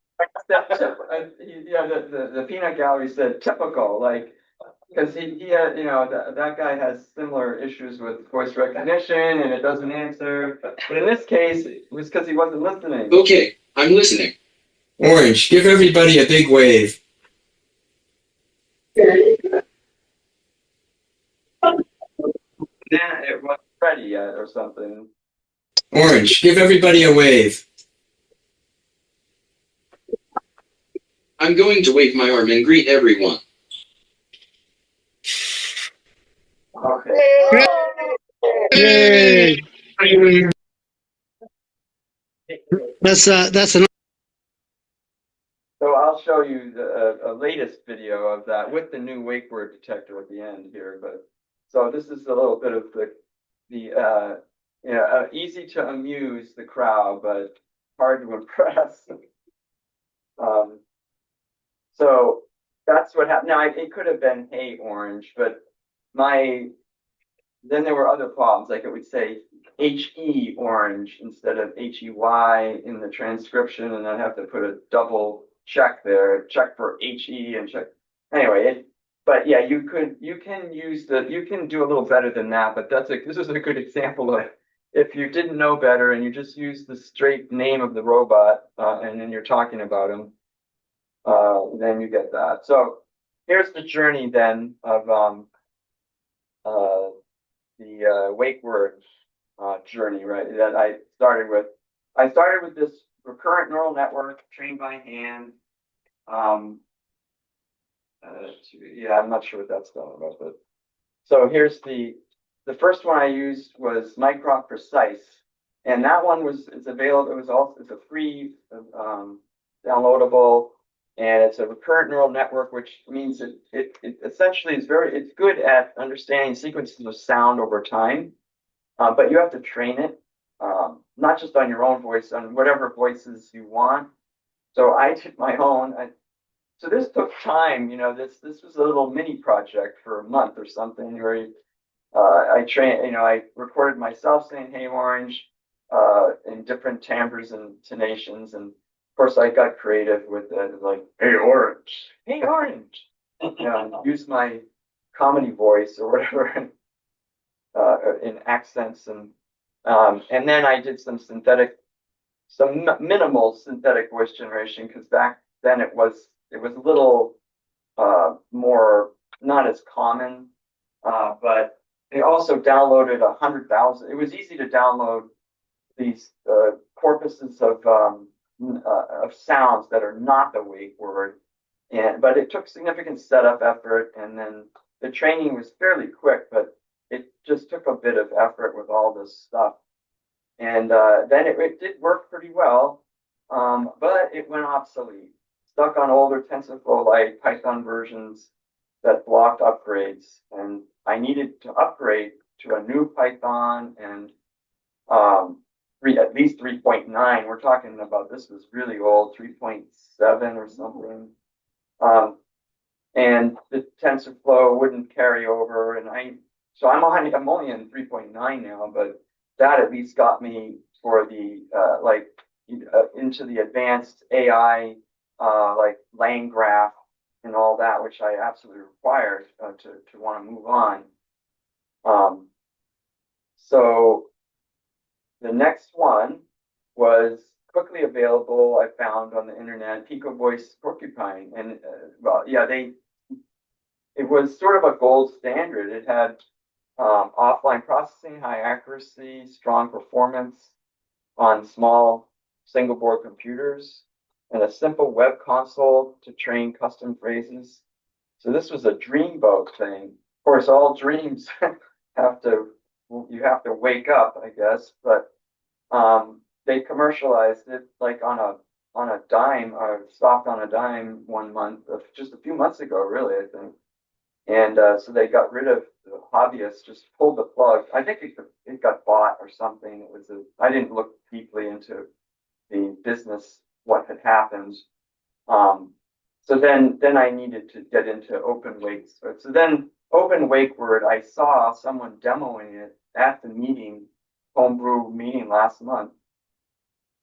Yeah, the peanut gallery said typical, like, because he had, that guy has similar issues with voice recognition and it doesn't answer. But in this case, it was because he wasn't listening. Okay, I'm listening. Orange, give everybody a big wave. Then it wasn't ready yet or something. Orange, give everybody a wave. I'm going to wave my arm and greet everyone. Okay. Yay! That's an. So I'll show you the latest video of that with the new WakeWord detector at the end here. But so this is a little bit of the easy to amuse the crowd, but hard to impress. So that's what happened. Now it could have been "Hey Orange," but then there were other problems. Like it would say "HE Orange" instead of "HEY" in the transcription, and I'd have to put a double check there, check for HE and check. Anyway, but yeah, you can do a little better than that. But this is a good example of if you didn't know better and you just use the straight name of the robot and then you're talking about him. Then you get that. So here's the journey then of the WakeWord journey, right? That I started with. I started with this recurrent neural network trained by hand. Yeah, I'm not sure what that's talking about, but so here's the first one I used was Micron Precise, and that one it's available. It's a free downloadable. And it's a recurrent neural network, which means it essentially it's good at understanding sequences of sound over time, but you have to train it, not just on your own voice, on whatever voices you want. So I did my own. So this took time, this was a little mini project for a month or something where I recorded myself saying, "Hey Orange," in different timbres and tonations, and of course, I got creative with it, like, "Hey Orange, hey Orange," use my comedy voice or whatever in accents, and then I did some minimal synthetic voice generation because back then it was a little more not as common, but they also downloaded 100,000. It was easy to download these corpuses of sounds that are not the wake word. But it took significant setup effort, and then the training was fairly quick, but it just took a bit of effort with all this stuff. And then it did work pretty well, but it went obsolete. Stuck on older TensorFlow-like Python versions that blocked upgrades, and I needed to upgrade to a new Python and at least 3.9. We're talking about, this was really old, 3.7 or something. And the TensorFlow wouldn't carry over, and so I'm only in 3.9 now, but that at least got me for the into the advanced AI like Lang graph and all that, which I absolutely required to want to move on. So the next one was quickly available. I found on the internet, Pico Voice Porcupine, and well, yeah, it was sort of a gold standard. It had offline processing, high accuracy, strong performance on small single board computers, and a simple web console to train custom phrases. So this was a dreamboat thing. Of course, all dreams you have to wake up, I guess, but they commercialized it like on a dime, or stopped on a dime one month, just a few months ago, really, I think. And so they got rid of the hobbyists, just pulled the plug. I think it got bought or something. I didn't look deeply into the business, what had happened. So then I needed to get into OpenWakeWord. So then OpenWakeWord, I saw someone demoing it at the meeting, homebrew meeting last month.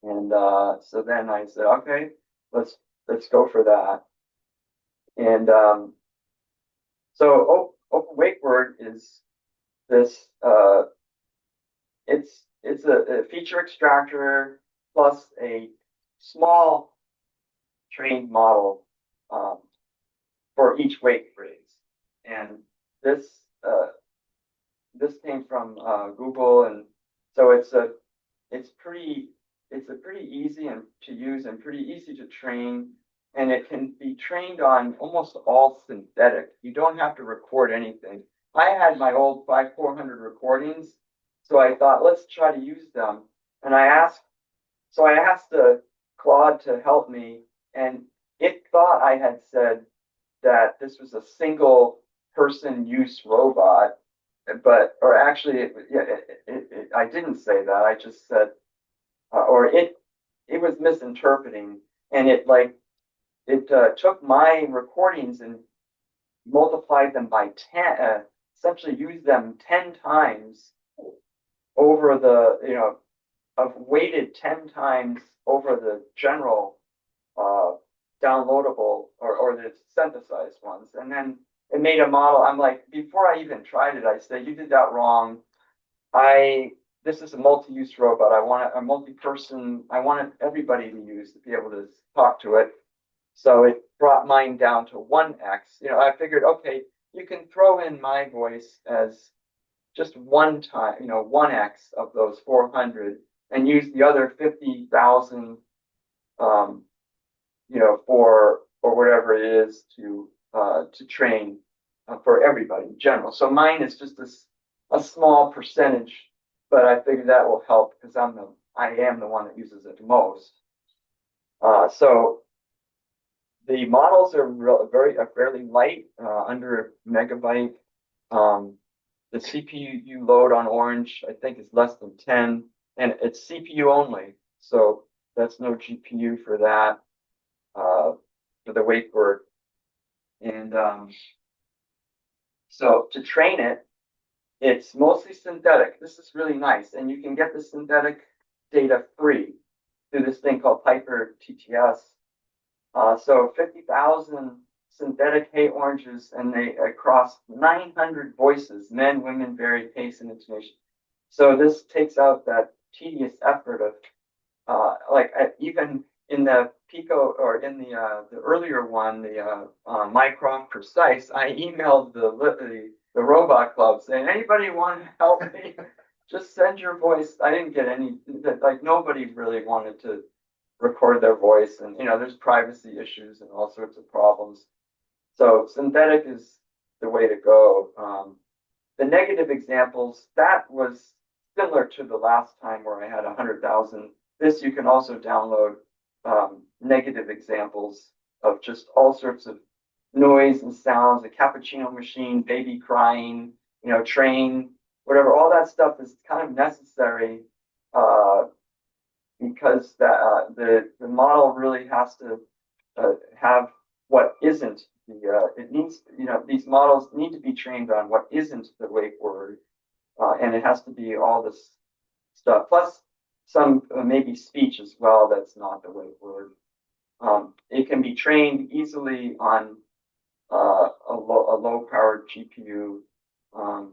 And so then I said, okay, let's go for that. And so OpenWakeWord is this, it's a feature extractor plus a small trained model for each wake phrase. And this came from Google, and so it's a pretty easy to use and pretty easy to train, and it can be trained on almost all synthetic. You don't have to record anything. I had my old 5400 recordings, so I thought, let's try to use them. And I asked Claude to help me, and it thought I had said that this was a single person use robot, or actually, I didn't say that. I just said, it was misinterpreting, and it took my recordings and multiplied them by 10, essentially used them 10 times over the, weighted 10 times over the general downloadable or the synthesized ones. And then it made a model. I'm like, before I even tried it, I said, you did that wrong. This is a multi-use robot. I want a multi-person. I want everybody to be able to talk to it. So it brought mine down to 1x. I figured, okay, you can throw in my voice as just one time, 1x of those 400, and use the other 50,000, for or whatever it is to train for everybody in general. So mine is just a small percentage, but I figured that will help because I am the one that uses it most. So the models are fairly light, under a megabyte. The CPU load on Orange, I think, is less than 10, and it's CPU only, so that's no GPU for that, for the WakeWord. And so to train it, it's mostly synthetic. This is really nice, and you can get the synthetic data free through this thing called Piper TTS. So 50,000 synthetic hay oranges, and they across 900 voices, men, women, varied pace and intonation. So this takes out that tedious effort of even in the Pico, or in the earlier one, the Mycroft Precise, I emailed the Robot Club saying, anybody want to help me just send your voice. I didn't get any, like, nobody really wanted to record their voice, and there's privacy issues and all sorts of problems. So synthetic is the way to go. The negative examples, that was similar to the last time where I had 100,000. This you can also download negative examples of just all sorts of noise and sounds, a cappuccino machine, baby crying, train, whatever. All that stuff is kind of necessary because the model really has to have what isn't it needs, these models need to be trained on what isn't the wake word, and it has to be all this stuff, plus some maybe speech as well that's not the wake word. It can be trained easily on a low-powered GPU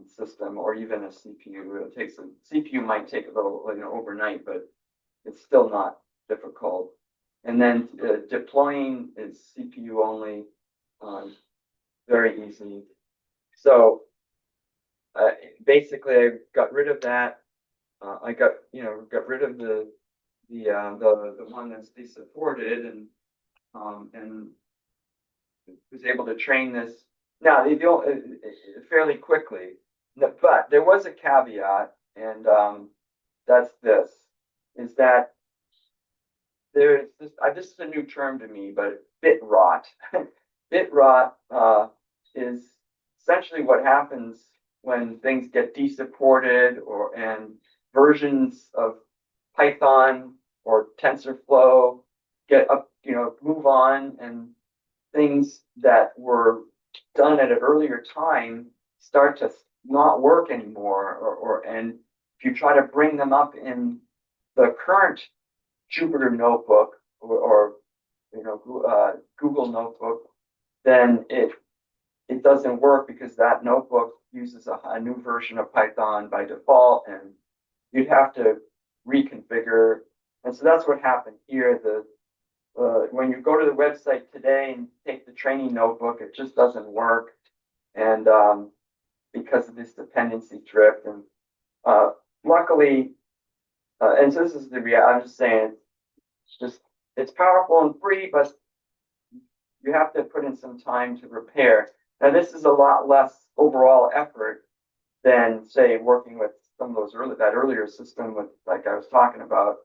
system, or even a CPU. It takes CPU might take a little, overnight, but it's still not difficult. And then deploying is CPU only, very easy. So basically, I got rid of that. I got rid of the one that's desupported, and was able to train this now fairly quickly. But there was a caveat, and that's this: is that there's this. This is a new term to me, but bit rot. Bit rot is essentially what happens when things get desupported, and versions of Python or TensorFlow get up, move on, and things that were done at an earlier time start to not work anymore, and if you try to bring them up in the current Jupyter notebook or Google notebook, then it doesn't work because that notebook uses a new version of Python by default, and you'd have to reconfigure. And so that's what happened here. When you go to the website today and take the training notebook, it just doesn't work, and because of this dependency drift. And luckily, and so this is the reality. I'm just saying, it's powerful and free, but you have to put in some time to repair. Now, this is a lot less overall effort than, say, working with some of that earlier system with, like I was talking about.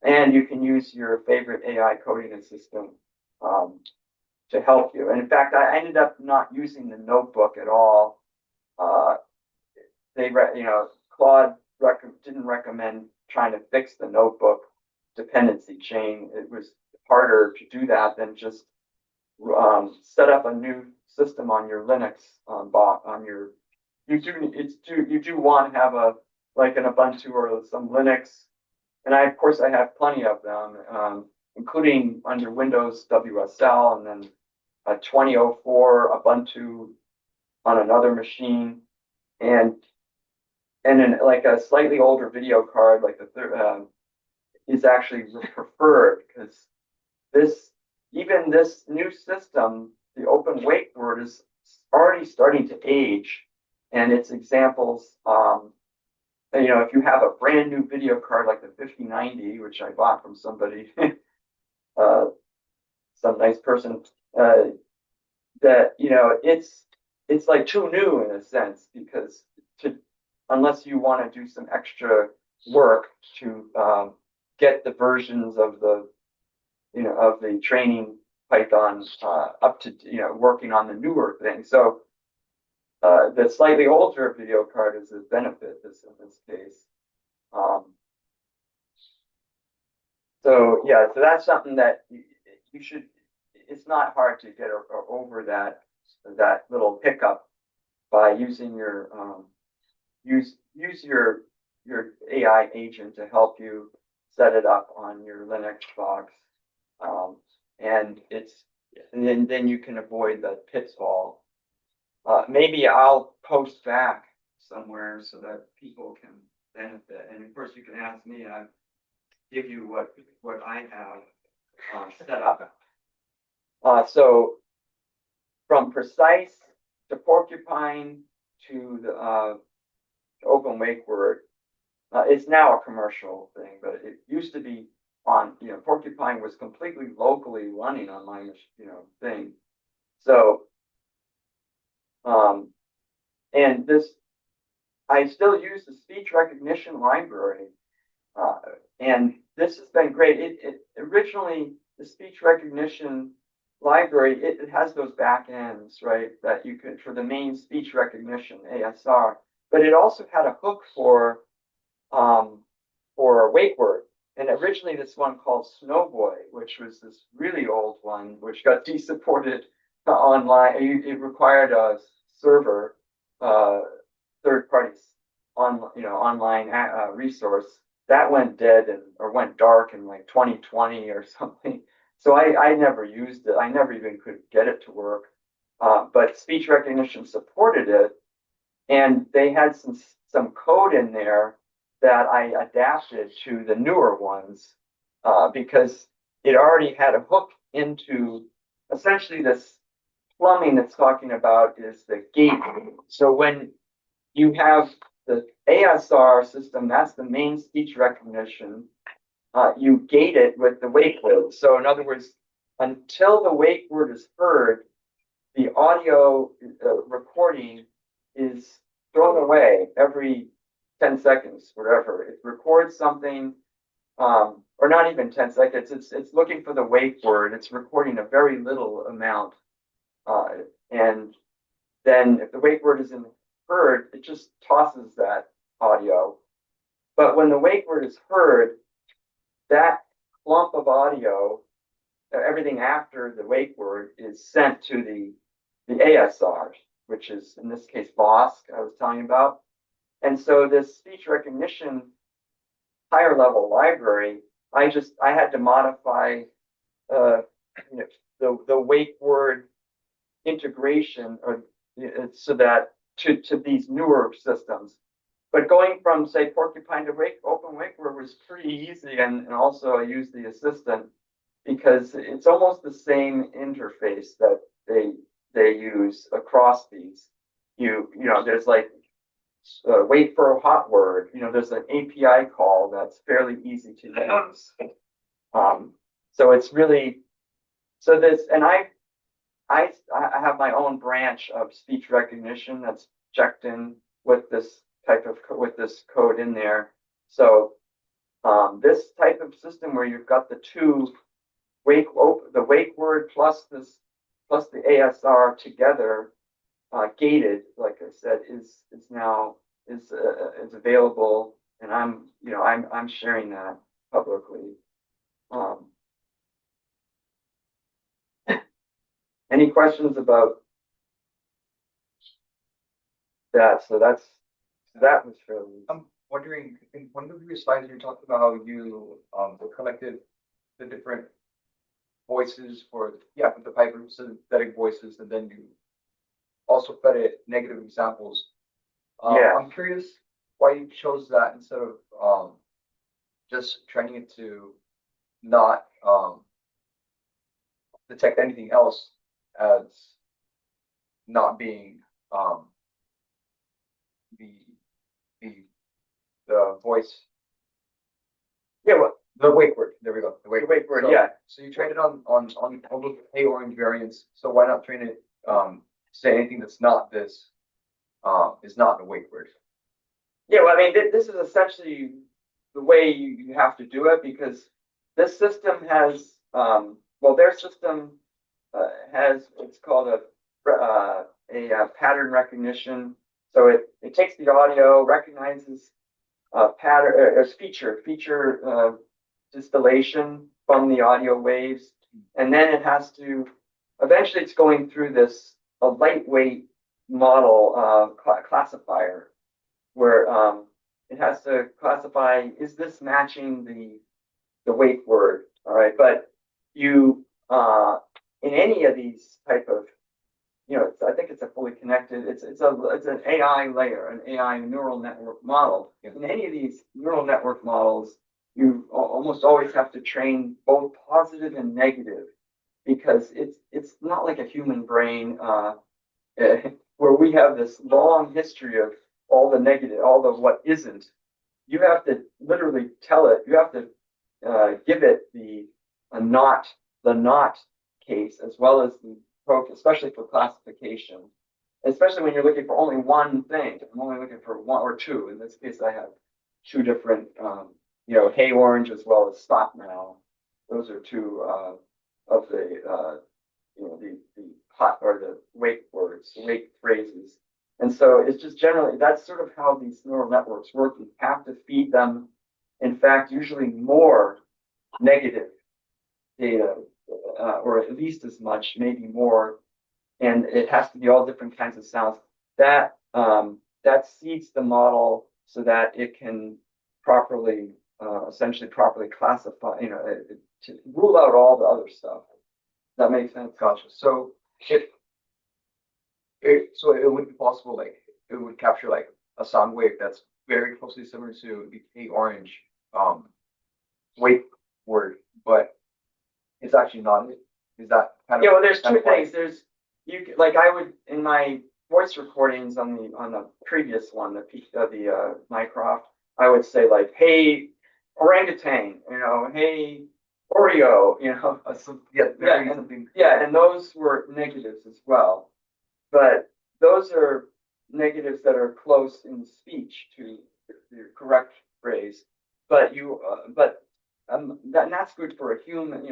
And you can use your favorite AI coding assistant to help you. And in fact, I ended up not using the notebook at all. Claude didn't recommend trying to fix the notebook dependency chain. It was harder to do that than just set up a new system on your Linux you do want to have an Ubuntu or some Linux, and of course I have plenty of them, including under Windows WSL, and then a 2004 Ubuntu on another machine, and then like a slightly older video card, like the third, is actually preferred, because this new system, the OpenWakeWord, is already starting to age, and its examples, if you have a brand new video card like the 5090, which I bought from somebody, some nice person, that it's like too new in a sense, because unless you want to do some extra work to get the versions of the training Python up to working on the newer thing. So the slightly older video card is a benefit in this case. So that's something that you should. It's not hard to get over that little hiccup by using your use your AI agent to help you set it up on your Linux box, and then you can avoid the pitfall. Maybe I'll post back somewhere so that people can benefit, and of course you can ask me. I give you what I have set up. So from Precise to Porcupine to the OpenWakeWord, It's now a commercial thing, but it used to be on, Porcupine was completely locally running on my, thing. So, and I still use the speech recognition library, and this has been great. It originally, the speech recognition library, it has those back ends, right, that you could, for the main speech recognition, ASR, but it also had a hook for WakeWord. And originally this one called Snowboy, which was this really old one, which got desupported online. It required a server, third parties online resource that went dead or went dark in like 2020 or something. So I never used it. I never even could get it to work. But speech recognition supported it, and they had some code in there that I adapted to the newer ones because it already had a hook into essentially this plumbing that's talking about is the gate. So when you have the ASR system, that's the main speech recognition, you gate it with the wake word. So in other words, until the wake word is heard, the audio recording is thrown away every 10 seconds, whatever. It records something, or not even 10 seconds. It's looking for the wake word. It's recording a very little amount. And then if the wake word isn't heard, it just tosses that audio. But when the wake word is heard, that clump of audio, everything after the wake word, is sent to the ASR, which is in this case Vosk, I was telling you about. And so this speech recognition higher level library, I had to modify the wake word integration or so that to these newer systems. But going from say Porcupine to OpenWakeWord was pretty easy, and also I used the assistant because it's almost the same interface that they use across these. There's like wait for a hot word. There's an API call that's fairly easy to use. So it's really and I have my own branch of speech recognition that's checked in with this code in there. So this type of system where you've got the two the wake word plus the ASR together, gated, like I said, is now available, and I'm sharing that publicly. Any questions about that? So that was fairly. I'm wondering, in one of the previous slides, you talked about how you collected the different voices for the hypersynthetic voices, and then you also fed it negative examples. I'm curious why you chose that instead of just training it to not detect anything else as not being the voice. Yeah, well, the wake word. There we go. The wake word. So you trained it on the pay orange variants. So why not train it say anything that's not this is not the wake word? Yeah, well, I mean, this is essentially the way you have to do it, because this system has their system has what's called a pattern recognition. So it takes the audio, recognizes pattern or feature distillation from the audio waves, and then it has to eventually it's going through a lightweight model classifier where it has to classify, is this matching the wake word? All right, but you in any of these type of I think it's a fully connected. It's an AI layer, an AI neural network model. In any of these neural network models, you almost always have to train both positive and negative, because it's not like a human brain where we have this long history of all the negative, all the what isn't. you have to literally tell it, you have to give it the not case as well as the especially for classification, especially when you're looking for only one thing. I'm only looking for one or two. In this case, I have two different, hey orange as well as stop now. Those are two of the hot or the wake words, wake phrases. And so it's just generally, that's sort of how these neural networks work. You have to feed them, in fact, usually more negative data, or at least as much, maybe more. And it has to be all different kinds of sounds. That seeds the model so that it can properly, essentially properly classify, to rule out all the other stuff. That makes sense. Gotcha. So so it would be possible, like it would capture like a sound wave that's very closely similar to the orange wake word, but it's actually not. Is that kind of? Yeah, well, there's two things. There's like I would in my voice recordings on the previous one, the Mycroft, I would say like, hey, orangutan, hey, Oreo, and those were negatives as well. But those are negatives that are close in speech to the correct phrase. But that's good for a human.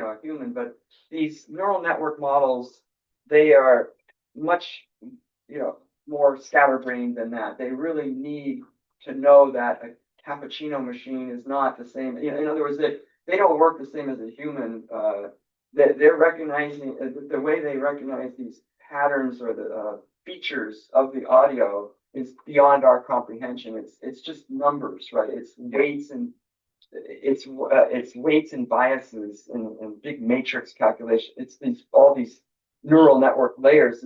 But these neural network models, they are much, more scatterbrained than that. They really need to know that a cappuccino machine is not the same. In other words, they don't work the same as a human. They're recognizing the way they recognize these patterns or the features of the audio is beyond our comprehension. It's just numbers, right? It's weights and it's weights and biases and big matrix calculation. It's all these neural network layers,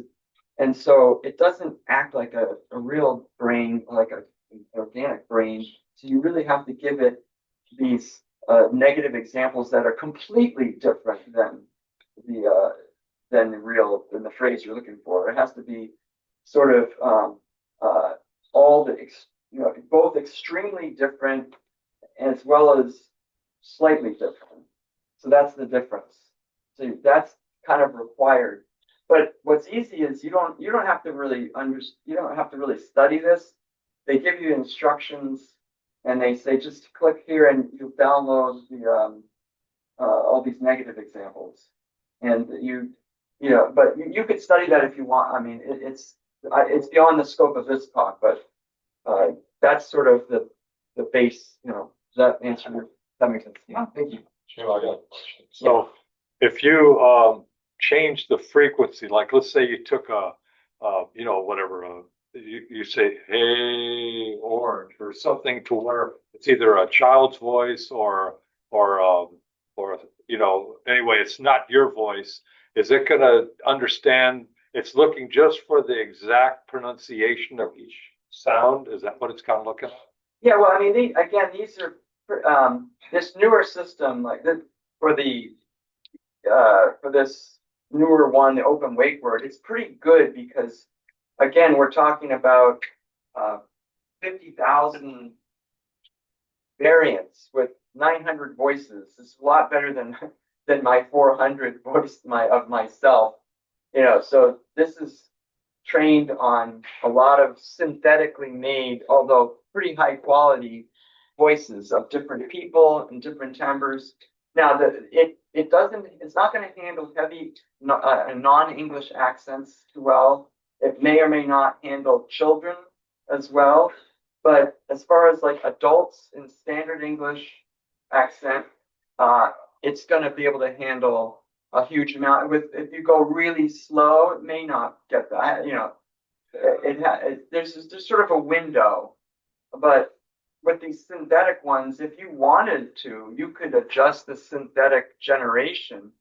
and so it doesn't act like a real brain, like an organic brain. So you really have to give it these negative examples that are completely different than the phrase you're looking for. It has to be sort of both extremely different as well as slightly different. So that's the difference. So that's kind of required. But what's easy is you don't have to really study this. They give you instructions and they say just click here and you download the all these negative examples. And but you could study that if you want. I mean, it's beyond the scope of this talk, but that's sort of the base. Does that answer? That makes sense. Yeah. Thank you. Sure, I got a question. So if you change the frequency, like let's say you took you say, hey, orange, or something to where it's either a child's voice or anyway, it's not your voice. Is it going to understand? It's looking just for the exact pronunciation of each sound. Is that what it's kind of looking at? Yeah. Well, I mean, these are this newer system, like for this newer one, the OpenWakeWord. It's pretty good because, again, we're talking about 50,000 variants with 900 voices. It's a lot better than my 400 voice of myself. So this is trained on a lot of synthetically made, although pretty high quality voices of different people and different timbres. Now it's not going to handle heavy non-English accents too well. It may or may not handle children as well. But as far as like adults in standard English accent, it's going to be able to handle a huge amount. If you go really slow, it may not get that. There's sort of a window. But with these synthetic ones, if you wanted to, you could adjust the synthetic generation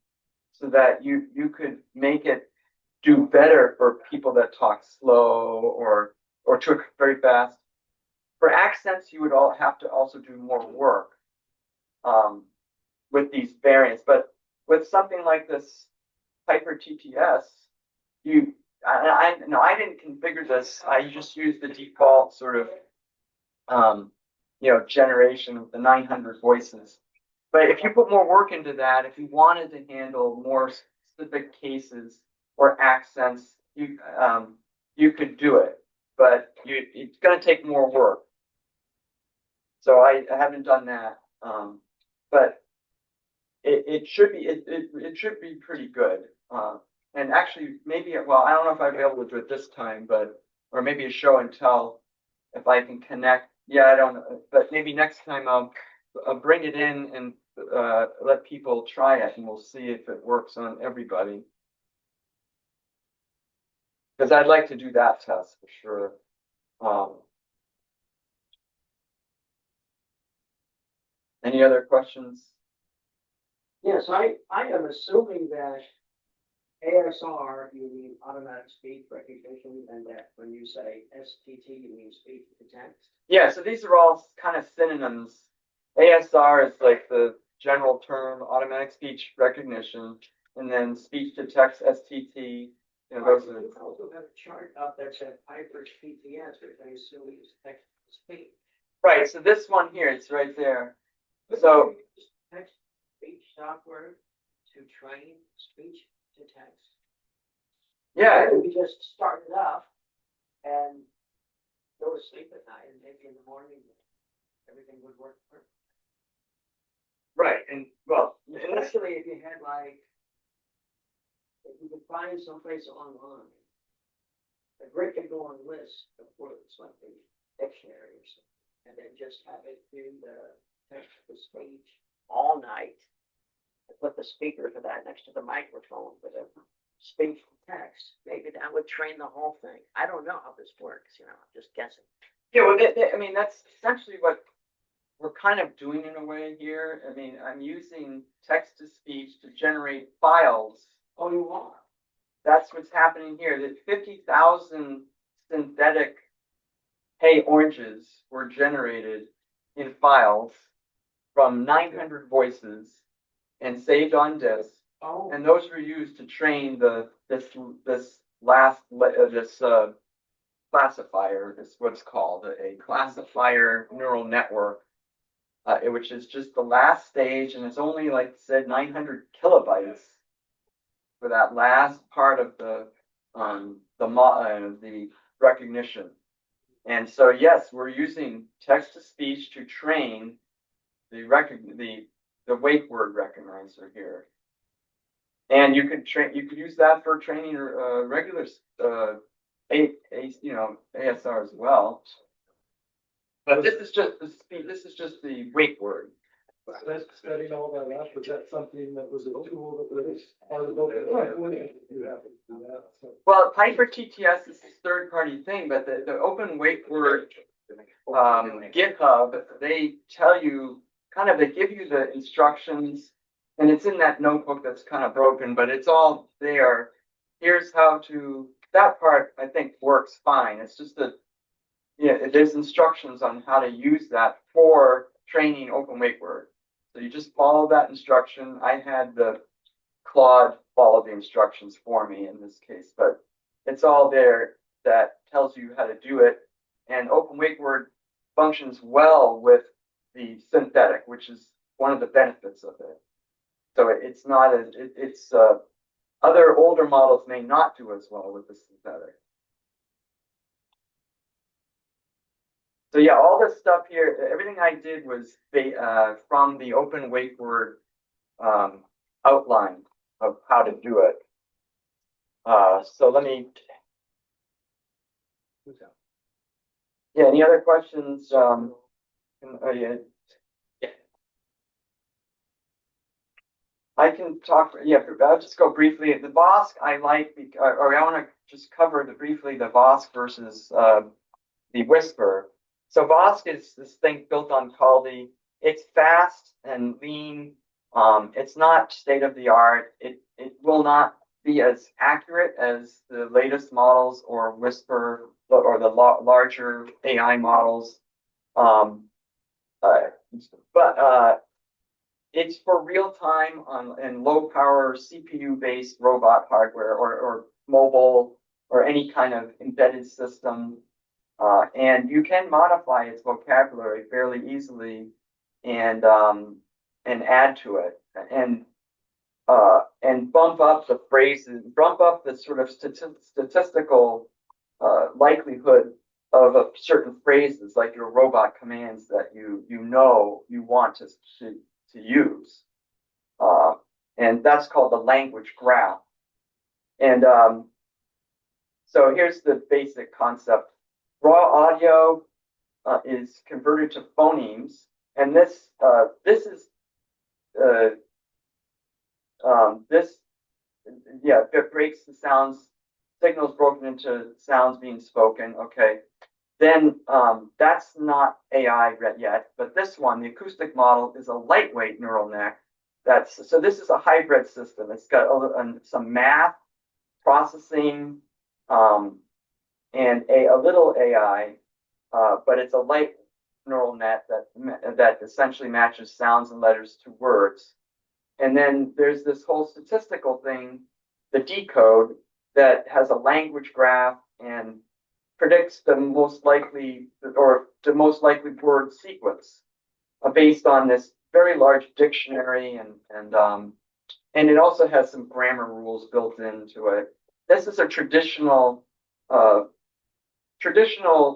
so that you could make it do better for people that talk slow or talk very fast. For accents, you would have to also do more work with these variants. But with something like this Hyper TTS, I didn't configure this. I just used the default sort of generation of the 900 voices. But if you put more work into that, if you wanted to handle more specific cases or accents, you could do it, but it's going to take more work. So I haven't done that, but it should be pretty good. And actually, maybe I don't know if I'll be able to do it this time, or maybe a show and tell if I can connect. Yeah, I don't know, but maybe next time I'll bring it in and let people try it, and we'll see if it works on everybody. Because I'd like to do that test for sure. Any other questions? Yes, I am assuming that ASR, you mean automatic speech recognition, and that when you say STT, you mean speech to text? Yeah, so these are all kind of synonyms. ASR is like the general term, automatic speech recognition, and then speech to text, STT. Those are. You also have a chart up that said Piper's PTS, which I assume is text to speech. Right, so this one here, it's right there. So text speech software to train speech to text. Yeah, we just start it up and go to sleep at night, and maybe in the morning everything would work perfect. Right, and well, especially if you had if you could find someplace online, a great to go on list of words like the dictionary or something, and then just have it do the text to speech all night. And put the speaker for that next to the microphone for the speech to text. Maybe that would train the whole thing. I don't know how this works. I'm just guessing. Yeah, well, I mean, that's essentially what we're kind of doing in a way here. I mean, I'm using text to speech to generate files. Oh, you are? That's what's happening here. That 50,000 synthetic hey oranges were generated in files from 900 voices and saved on disk. Oh. And those were used to train this classifier. This what's called a classifier neural network, which is just the last stage, and it's only like said 900 kilobytes for that last part of the recognition. And so yes, we're using text to speech to train the wake word recognizer here. And you could use that for training regular ASR as well. But this is just the speed. This is just the wake word. Setting all that up, was that something that was a tool that was part of OpenWakeWord? You have to do that. So. Well, Piper TTS is this third-party thing, but the OpenWakeWord GitHub, they tell you they give you the instructions, and it's in that notebook that's kind of broken, but it's all there. Here's how to. That part I think works fine. It's just there's instructions on how to use that for training OpenWakeWord. So you just follow that instruction. I had the Claude follow the instructions for me in this case, but it's all there that tells you how to do it. And OpenWakeWord functions well with the synthetic, which is one of the benefits of it. So it's not as other older models may not do as well with the synthetic. So yeah, all this stuff here, everything I did was from the OpenWakeWord outline of how to do it. So let me. Yeah. Any other questions? Yeah. I can talk. Yeah, I'll just go briefly. The Vosk I like, or I want to just cover briefly the Vosk versus the Whisper. So Vosk is this thing built on Caldi. It's fast and lean. It's not state of the art. It will not be as accurate as the latest models or Whisper or the larger AI models. But it's for real time and low power CPU-based robot hardware or mobile or any kind of embedded system. And you can modify its vocabulary fairly easily and add to it and bump up the phrases, bump up the sort of statistical likelihood of certain phrases, like your robot commands that you want to use. And that's called the language graph. And so here's the basic concept. Raw audio is converted to phonemes, and this is it breaks the sounds, signals broken into sounds being spoken. Okay, then that's not AI yet, but this one, the acoustic model, is a lightweight neural net. So this is a hybrid system. It's got some math processing and a little AI, but it's a light neural net that essentially matches sounds and letters to words. And then there's this whole statistical thing, the decode, that has a language graph and predicts the most likely word sequence based on this very large dictionary, and it also has some grammar rules built into it. This is a traditional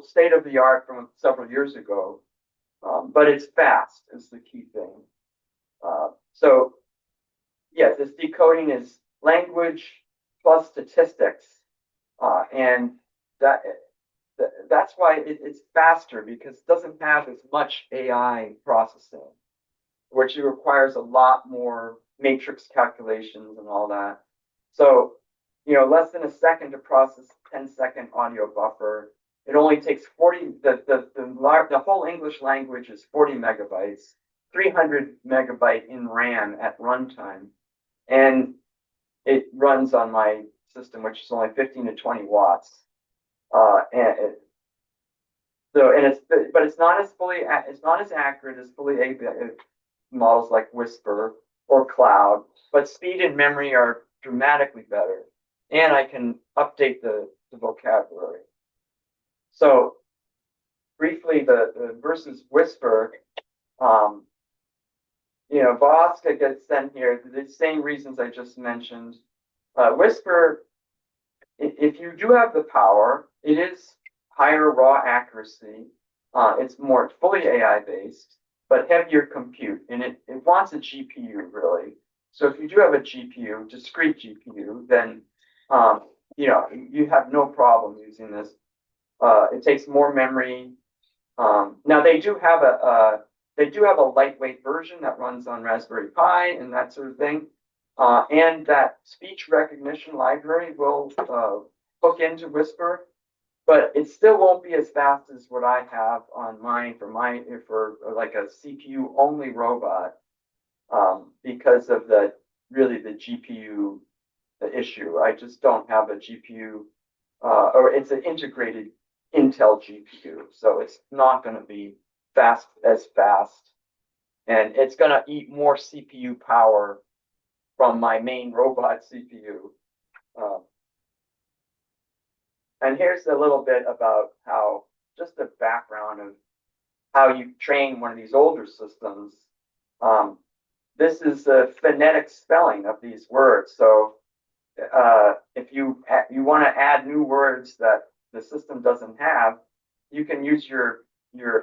state of the art from several years ago, but it's fast is the key thing. So yeah, this decoding is language plus statistics, and that's why it's faster, because it doesn't have as much AI processing, which requires a lot more matrix calculations and all that. So, less than a second to process 10-second audio buffer. It only takes 40. The whole English language is 40 megabytes, 300 megabyte in RAM at runtime, and it runs on my system, which is only 15 to 20 watts. But it's not as accurate as fully models like Whisper or Cloud, but speed and memory are dramatically better, and I can update the vocabulary. So briefly, the versus Whisper, Vosk gets sent here for the same reasons I just mentioned. Whisper, if you do have the power, it is higher raw accuracy. It's more fully AI based, but heavier compute, and it wants a GPU really. So if you do have a GPU, discrete GPU, then you have no problem using this. It takes more memory. Now they do have a lightweight version that runs on Raspberry Pi and that sort of thing, and that speech recognition library will hook into Whisper, but it still won't be as fast as what I have on mine for like a CPU only robot, because of the GPU issue. I just don't have a GPU, or it's an integrated Intel GPU, so it's not going to be fast, and it's going to eat more CPU power from my main robot CPU. And here's a little bit about just the background of how you train one of these older systems. This is the phonetic spelling of these words. So if you want to add new words that the system doesn't have, you can use your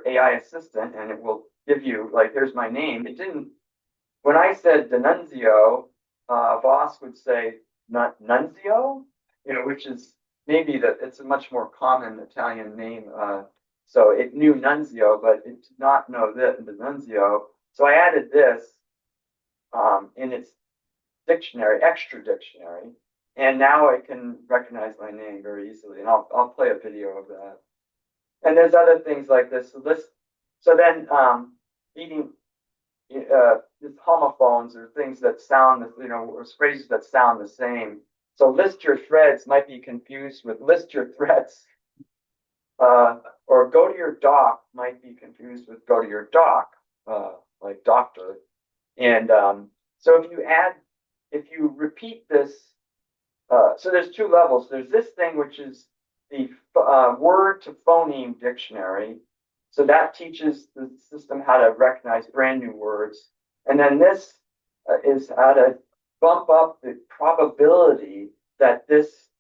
AI assistant, and it will give you, like, here's my name. It didn't. When I said D'Annunzio, Vosk would say Nunzio, which is maybe it's a much more common Italian name. So it knew Nunzio, but it did not know D'Annunzio. So I added this in its dictionary, extra dictionary, and now I can recognize my name very easily. And I'll play a video of that. And there's other things like this. So then eating these homophones or things that sound, or phrases that sound the same. So list your threads might be confused with list your threats, or go to your doc might be confused with go to your doc, like doctor. And so if you repeat this, so there's two levels. There's this thing which is the word to phoneme dictionary. So that teaches the system how to recognize brand new words. And then this is how to bump up the probability that this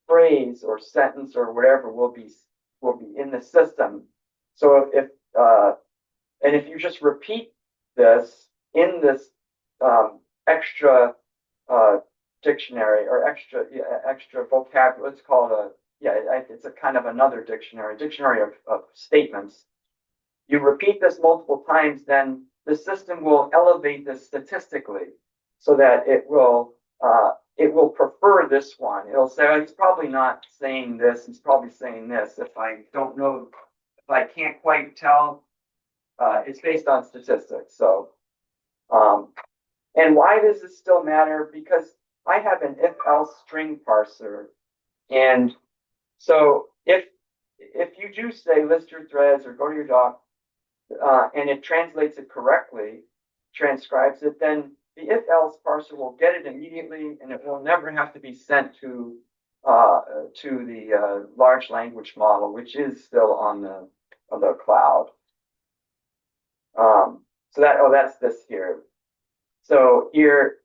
phrase or sentence or whatever will be in the system. So if you just repeat this in this extra dictionary or extra vocabulary, let's call it it's a kind of another dictionary of statements. You repeat this multiple times, then the system will elevate this statistically so that it will prefer this one. It'll say, oh, he's probably not saying this, he's probably saying this. If I don't know, if I can't quite tell, it's based on statistics. So, and why does this still matter? Because I have an if-else string parser, and so if you do say list your threads or go to your doc, and it translates it correctly, transcribes it, then the if-else parser will get it immediately, and it will never have to be sent to the large language model, which is still on the cloud. So that's this here. So here,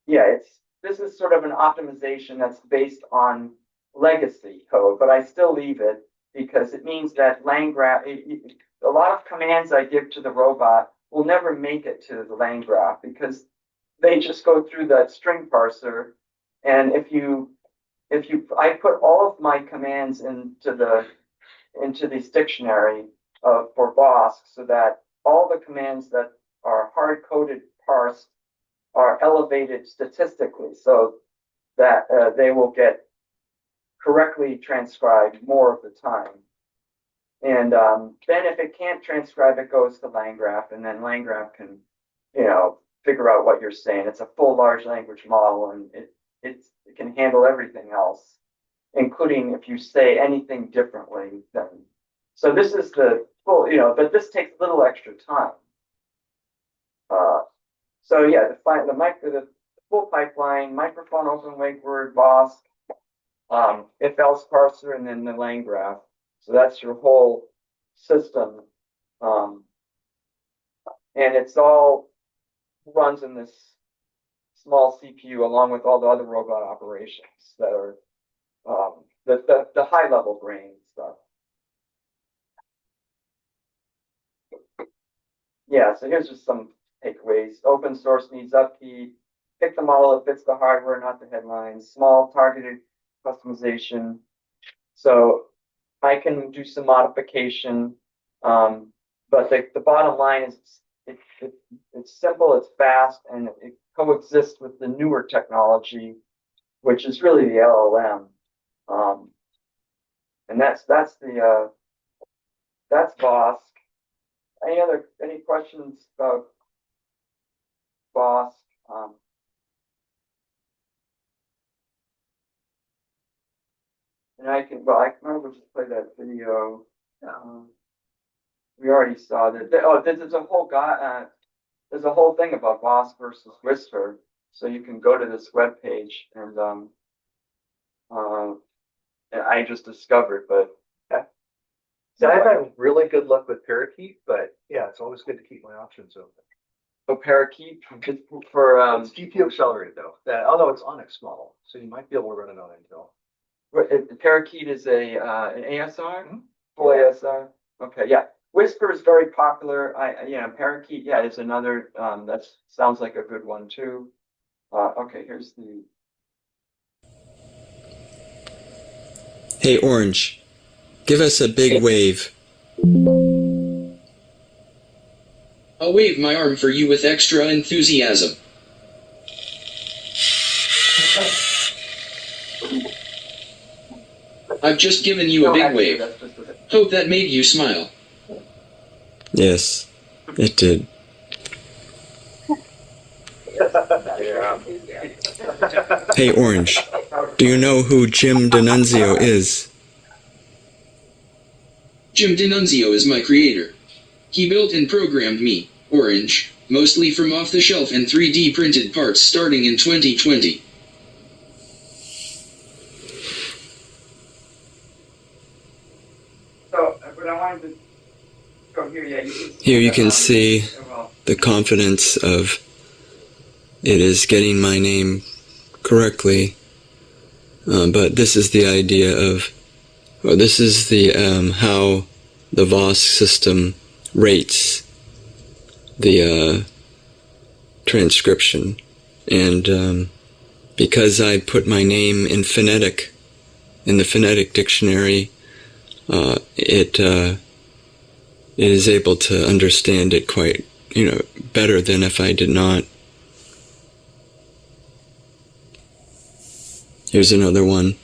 this is sort of an optimization that's based on legacy code, but I still leave it because it means that LangGraph, a lot of commands I give to the robot will never make it to the LangGraph because they just go through that string parser. And I put all of my commands into this dictionary for Vosk, so that all the commands that are hard-coded parsed are elevated statistically, so that they will get correctly transcribed more of the time. And then if it can't transcribe, it goes to LangGraph, and then LangGraph can, figure out what you're saying. It's a full large language model, and it can handle everything else, including if you say anything differently. So this is the full, but this takes a little extra time. So yeah, the full pipeline, microphone, OpenWakeWord, Vosk, if-else parser, and then the LangGraph. So that's your whole system. And it's all runs in this small CPU along with all the other robot operations that are the high-level brain stuff. Yeah, so here's just some takeaways. Open source needs upkeep. Pick the model that fits the hardware, not the headlines. Small targeted customization. So I can do some modification, but the bottom line is it's simple, it's fast, and it coexists with the newer technology, which is really the LLM. And that's Vosk. Any questions about Vosk? And I can remember just play that video. We already saw that. There's a whole there's a whole thing about Vosk versus Whisper. So you can go to this web page and I just discovered, but yeah. So I've had really good luck with Parakeet, but yeah, it's always good to keep my options open. Oh, Parakeet for it's GPU accelerated though. Although it's Onyx model, so you might be able to run it on Intel. Parakeet is an ASR, full ASR. Okay, yeah. Whisper is very popular. Parakeet, is another that sounds like a good one too. Okay, here's the. Hey, Orange, give us a big wave. I'll wave my arm for you with extra enthusiasm. I've just given you a big wave. Hope that made you smile. Yes, it did. Hey, Orange, do you know who Jim D'Annunzio is? Jim D'Annunzio is my creator. He built and programmed me, Orange, mostly from off-the-shelf and 3D printed parts starting in 2020. but I wanted to go here. Yeah, Here you can see the confidence of it is getting my name correctly. But this is the idea of, or this is the how the Vosk system rates the transcription. And because I put my name in phonetic, in the phonetic dictionary, it is able to understand it quite, better than if I did not. Here's another one.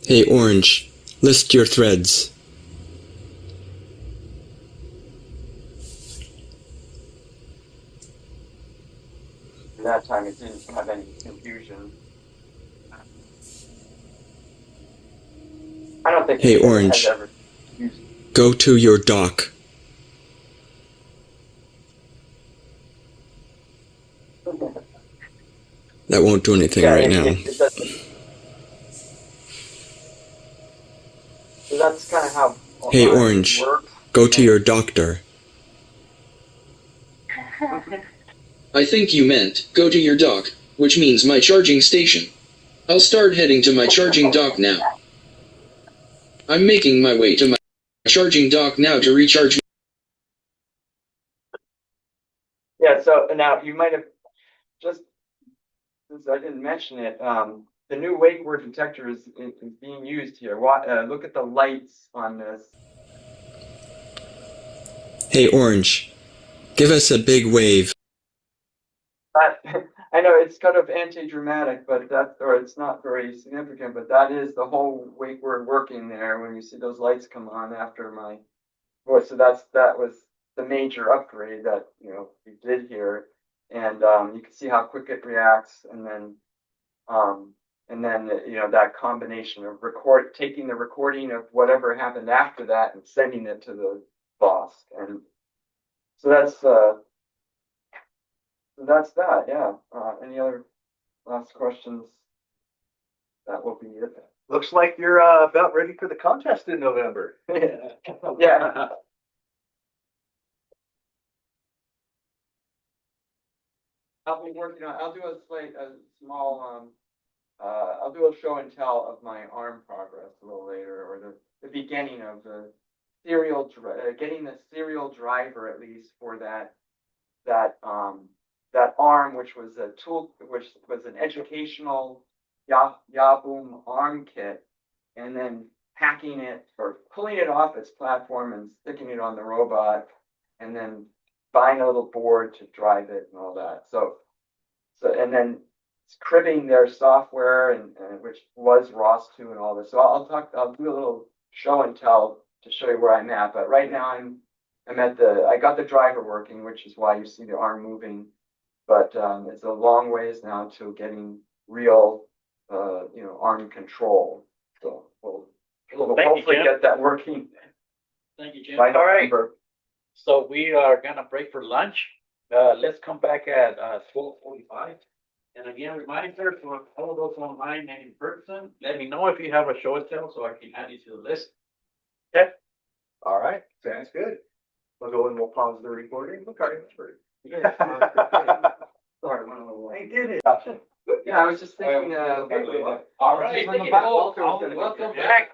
Hey, Orange, list your threads. That time it didn't have any confusion. I don't think. Hey, it Orange, has ever used. go to your dock. That won't do anything right now. So that's kind of how. Hey, Orange, go to your doctor. I think you meant, go to your dock, which means my charging station. I'll start heading to my charging dock now. I'm making my way to my charging dock now to recharge. Yeah, so now you might have just, since I didn't mention it, the new WakeWord detector is being used here. Look at the lights on this. Hey, Orange, give us a big wave. I know it's kind of anti-dramatic, but or it's not very significant, but that is the whole WakeWord working there when you see those lights come on after my voice. So that was the major upgrade that we did here, and you can see how quick it reacts, and then that combination of taking the recording of whatever happened after that and sending it to the Vosk, and so that's that. Yeah. Any other last questions? That will be it. Looks like you're about ready for the contest in November. Yeah. I'll be working on. I'll do a small. I'll do a show and tell of my ARM progress a little later, or the beginning of the serial getting the serial driver at least for that ARM, which was a tool, which was an educational Yahboom ARM kit, and then hacking it or pulling it off its platform and sticking it on the robot, and then buying a little board to drive it and all that. So and then cribbing their software and which was ROS2 and all this. So I'll do a little show and tell to show you where I'm at. But right now I'm at I got the driver working, which is why you see the arm moving. But it's a long ways now to getting real, arm control. So we'll hopefully get that working. Thank you, Jim. All right. So we are gonna break for lunch. Let's come back at 12:45. And again, reminder for all of those online and in person, let me know if you have a show and tell so I can add you to the list. Okay. All right, sounds good. We'll go and we'll pause the recording. Okay, that's great. Sorry, I did it. Yeah, I was just thinking. All right. Welcome back.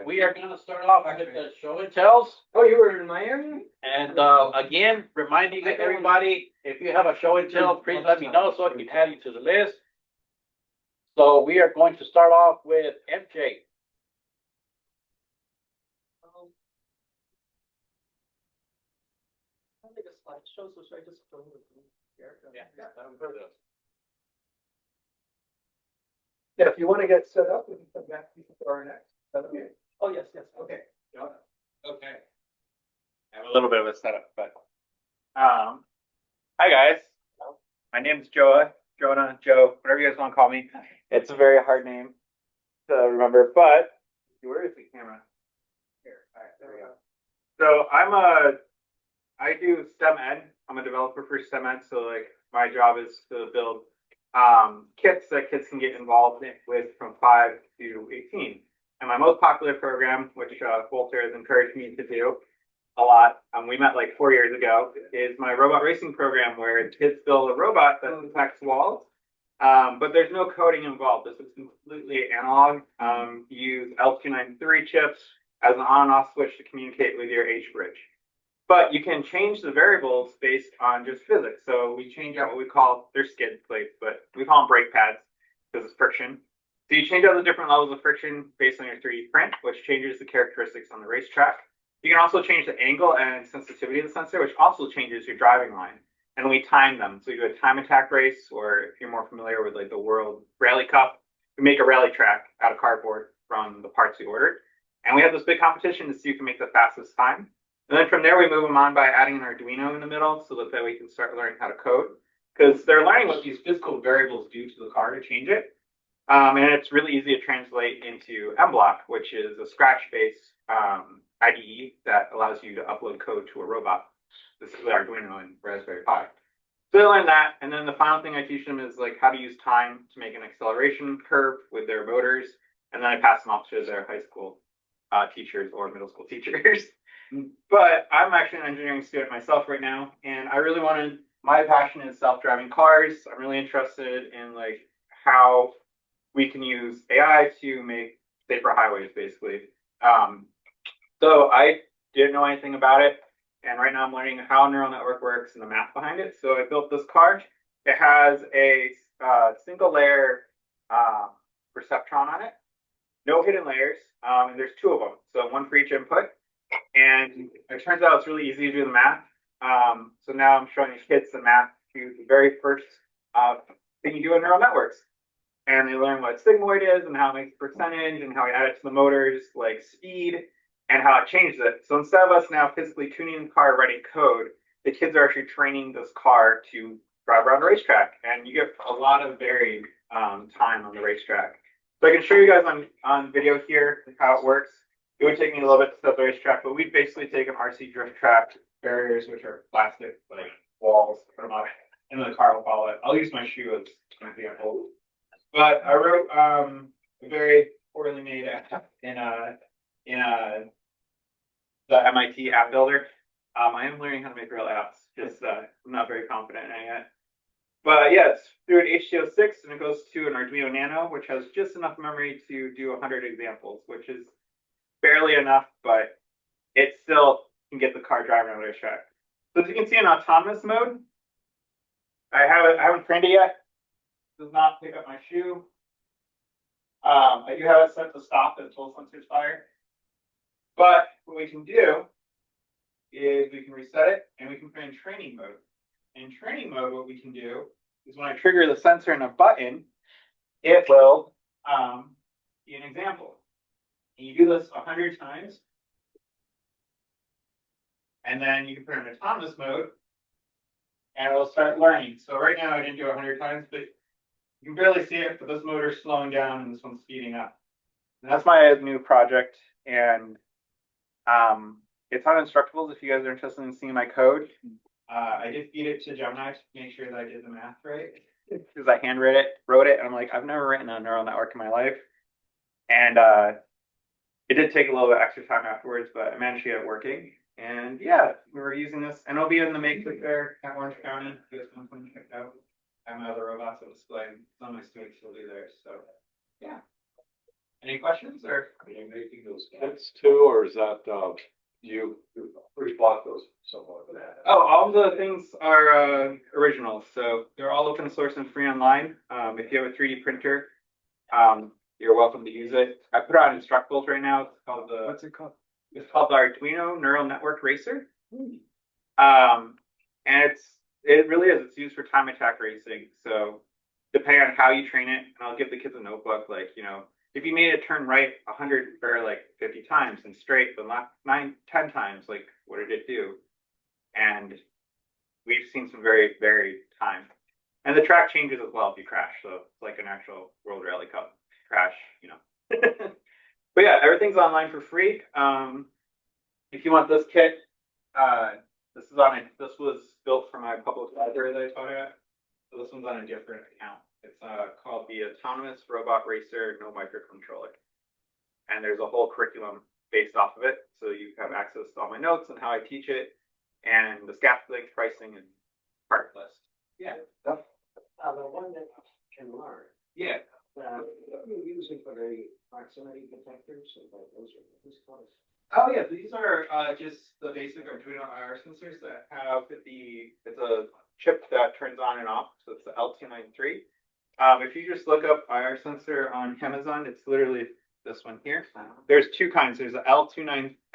We are going to start off with the show and tells. Oh, you were in my area? And again, reminding everybody, if you have a show and tell, please let me know so I can add you to the list. So we are going to start off with MJ. I think a slideshow, so should I just go with you? Yeah, if you want to get set up, we can come back to our next. Okay. Oh, yes, Okay. Okay. I have a little bit of a setup, but hi guys. My name's Joe, whatever you guys want to call me. It's a very hard name to remember, but where is the camera? Here. All right, there we go. So I do STEM Ed. I'm a developer for STEM Ed, so like my job is to build kits that kids can get involved with from 5 to 18. And my most popular program, which Walter has encouraged me to do a lot, we met like 4 years ago, is my robot racing program where kids build a robot that attacks walls. But there's no coding involved. This is completely analog. Use L293 chips as an on and off switch to communicate with your H bridge. But you can change the variables based on just physics. So we change out what we call, they're skid plates, but we call them brake pads because it's friction. So you change out the different levels of friction based on your 3D print, which changes the characteristics on the racetrack. You can also change the angle and sensitivity of the sensor, which also changes your driving line. And we time them. So you do a time attack race, or if you're more familiar with like the World Rally Cup, we make a rally track out of cardboard from the parts we ordered. And we have this big competition to see who can make the fastest time. And then from there, we move them on by adding an Arduino in the middle so that we can start learning how to code. Because they're learning what these physical variables do to the car to change it. And it's really easy to translate into MBlock, which is a Scratch-based IDE that allows you to upload code to a robot. This is the Arduino and Raspberry Pi. So they learn that, and then the final thing I teach them is like how to use time to make an acceleration curve with their motors, and then I pass them off to their high school teachers or middle school teachers. But I'm actually an engineering student myself right now, and I really wanted, my passion is self-driving cars. I'm really interested in like how we can use AI to make safer highways, basically. So I didn't know anything about it, and right now I'm learning how a neural network works and the math behind it. So I built this card. It has a single layer perceptron on it, no hidden layers, and there's 2 of them, so 1 for each input. And it turns out it's really easy to do the math. So now I'm showing the kids the math to the very first thing you do in neural networks. And they learn what sigmoid is and how it makes percentage and how we add it to the motors, like speed, and how it changes it. So instead of us now physically tuning the car, writing code, the kids are actually training this car to drive around the racetrack. And you get a lot of varied time on the racetrack. So I can show you guys on video here how it works. It would take me a little bit to set the racetrack, but we basically take an RC drift track barriers, which are plastic, like walls, put them up, and then the car will follow it. I'll use my shoe as an example. But I wrote a very poorly made app in the MIT app builder. I am learning how to make real apps, just I'm not very confident in it yet. But yeah, it's through an HTO6 and it goes to an Arduino Nano, which has just enough memory to do 100 examples, which is barely enough, but it still can get the car driving on the racetrack. So as you can see in autonomous mode, I haven't trained it yet. Does not pick up my shoe. I do have it set to stop as both sensors fire. But what we can do is we can reset it and we can put it in training mode. In training mode, what we can do is when I trigger the sensor and a button, it will be an example. And you do this 100 times. And then you can put it in autonomous mode and it'll start learning. So right now I didn't do it 100 times, but you can barely see it, but this motor's slowing down and this one's speeding up. And that's my new project. And it's on Instructables if you guys are interested in seeing my code. I did feed it to Gemini to make sure that I did the math right. Because I wrote it, and I'm like, I've never written a neural network in my life. And it did take a little bit extra time afterwards, but I managed to get it working. And yeah, we were using this, and it'll be in the Makefic there at Orange County. You guys want to check it out? I have my other robots on display. Some of my students will be there. So yeah. Any questions? Or are you making those kits too, or is that you pre-bought those somewhat? Oh, all the things are original. So they're all open source and free online. If you have a 3D printer, you're welcome to use it. I put it on Instructables right now. It's called the what's it called? It's called the Arduino Neural Network Racer. And it really is. It's used for time attack racing. So depending on how you train it, and I'll give the kids a notebook, like, you know, if you made it turn right 100 or like 50 times and straight, but not 10 times, like what did it do? And we've seen some very varied time. And the track changes as well if you crash. So it's like an actual World Rally Cup crash, you know. But yeah, everything's online for free. If you want this kit, this was built for my public library that I taught at. So this one's on a different account. It's called the Autonomous Robot Racer No Microcontroller. And there's a whole curriculum based off of it. So you have access to all my notes and how I teach it, and the scaffolding, pricing, and part list. Yeah. The one that can learn. Yeah. What are you using for the proximity detectors? Those are this close. Oh yeah, these are just the basic Arduino IR sensors that have it's a chip that turns on and off. So it's the L293. If you just look up IR sensor on Amazon, it's literally this one here. There's two kinds. There's the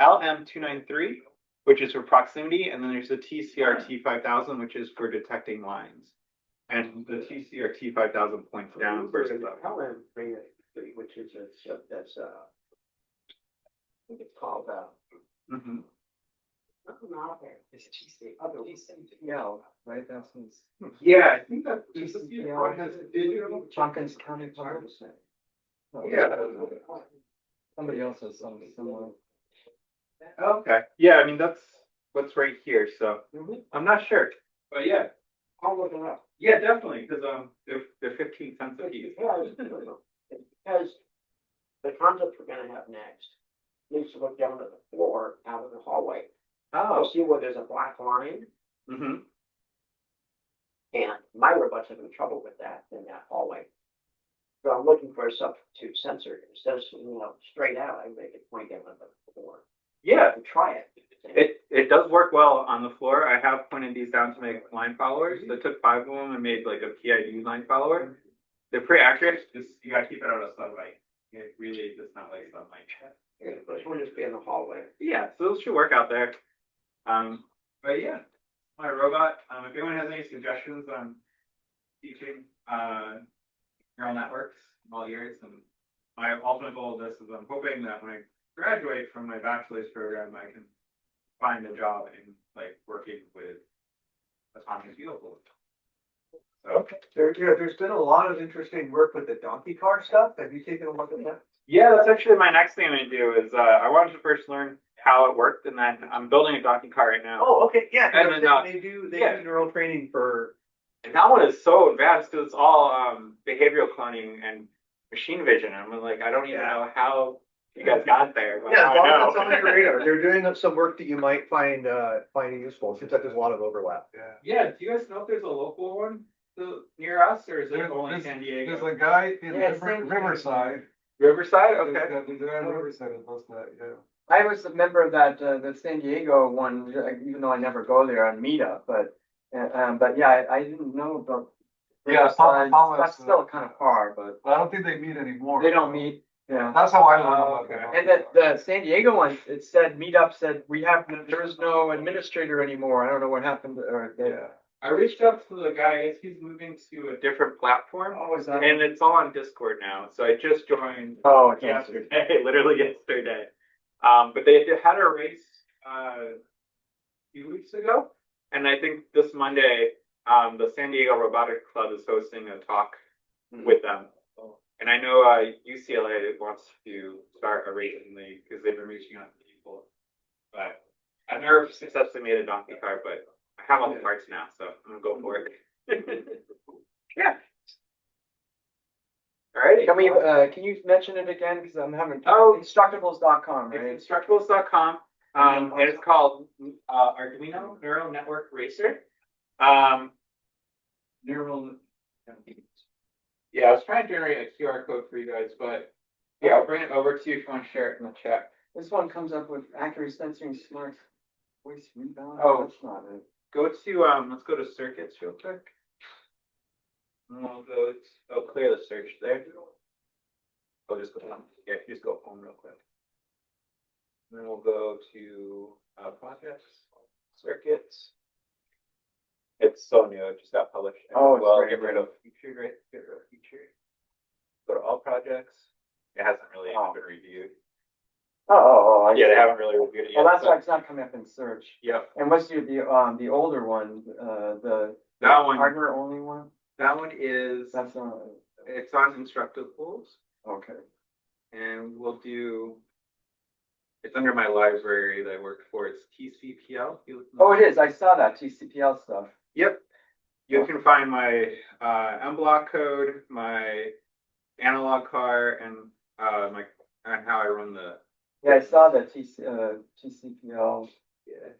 LM293, which is for proximity, and then there's the TCRT5000, which is for detecting lines. And the TCRT5000 points down versus up. LM3, which is a chip that's I think it's called it's TCL, right? That's yeah, I think that TCL has digital. Tompkins County Park. Yeah. Somebody else has something similar. Okay. Yeah, I mean that's what's right here. So I'm not sure, but yeah, I'll look it up. yeah, definitely, because they're 15 cents a piece. Because the concept we're gonna have next needs to look down to the floor out of the hallway. Oh. You'll see where there's a black line, Mm-hmm. and my robot's having trouble with that in that hallway. So I'm looking for a substitute sensor. Instead of, straight out, I make it point down on the floor. Yeah, To try it. it does work well on the floor. I have pointed these down to make line followers. I took 5 of them and made like a PID line follower. They're pretty accurate. Just you gotta keep it out of sunlight. It really does not like sunlight. This one just be in the hallway. Yeah, so those should work out there. But yeah, my robot. If anyone has any suggestions on teaching neural networks, I'm all ears. And my ultimate goal of this is I'm hoping that when I graduate from my bachelor's program, I can find a job in like working with autonomous vehicles. So There's been a lot of interesting work with the donkey car stuff. Have you taken a look at that? yeah, that's actually my next thing I'm gonna do is I wanted to first learn how it worked, and then I'm building a donkey car right now. Oh, okay, yeah. And then, they do yeah. neural training for. And that one is so advanced because it's all behavioral cloning and machine vision. I'm like, I don't even know how you guys got there. But Yeah, as I long know. as it's on your radar. They're doing some work that you might find useful. It seems like there's a lot of overlap. Yeah, do you guys know if there's a local one near us, or is it only San Diego? There's a guy in Yeah, Riverside. Riverside? Okay. The guy in Riverside that does that, yeah. I was a member of that the San Diego one, even though I never go there on Meetup, but yeah, I didn't know about. Yeah, Riverside. Thomas, That's still kind of far, but I don't think they meet anymore. they don't meet. Yeah. That's how I learned about okay. it. And the San Diego one, it said Meetup said there is no administrator anymore. I don't know what happened. Yeah. I reached out to the guy. I guess he's moving to a different platform. Oh, is that? And it's all on Discord now. So I just joined Yesterday. literally yesterday. But they had a race a few weeks ago. And I think this Monday, the San Diego Robotics Club is hosting a talk with them. And I know UCLA wants to start a racing league because they've been reaching out to people. But I've never successfully made a donkey car, but I have all the parts now, so I'm gonna go for it. Yeah. All right. Can you mention it again? Because I'm having. Oh. Instructables.com, right? It's instructables.com. And it's called Arduino Neural Network Racer. Neural. Yeah, I was trying to generate a QR code for you guys, but yeah, I'll bring it over to you if you want to share it in the chat. This one comes up with accurate sensing smart voice rebalance. Oh. That's not it. Go to let's go to circuits real quick. And we'll go I'll clear the search there. I'll just go home. Yeah, just go home real quick. And then we'll go to projects, circuits. It's so new, it just got published. Oh, it's well, great. get rid of featured, right? Get rid of featured. Go to all projects. It hasn't really even been reviewed. I Yeah, see. they haven't really reviewed it yet. Well, that's why it's not coming up in search. Yep. And what's the older one? The That one. hardware only one? That one is That's not. it's on Instructables. Okay. And we'll do it's under my library that I work for. It's TCPL. Oh, it is. I saw that TCPL stuff. Yep. You can find my M-block code, my analog car, and how I run the. Yeah, I saw the TCPL. Yeah.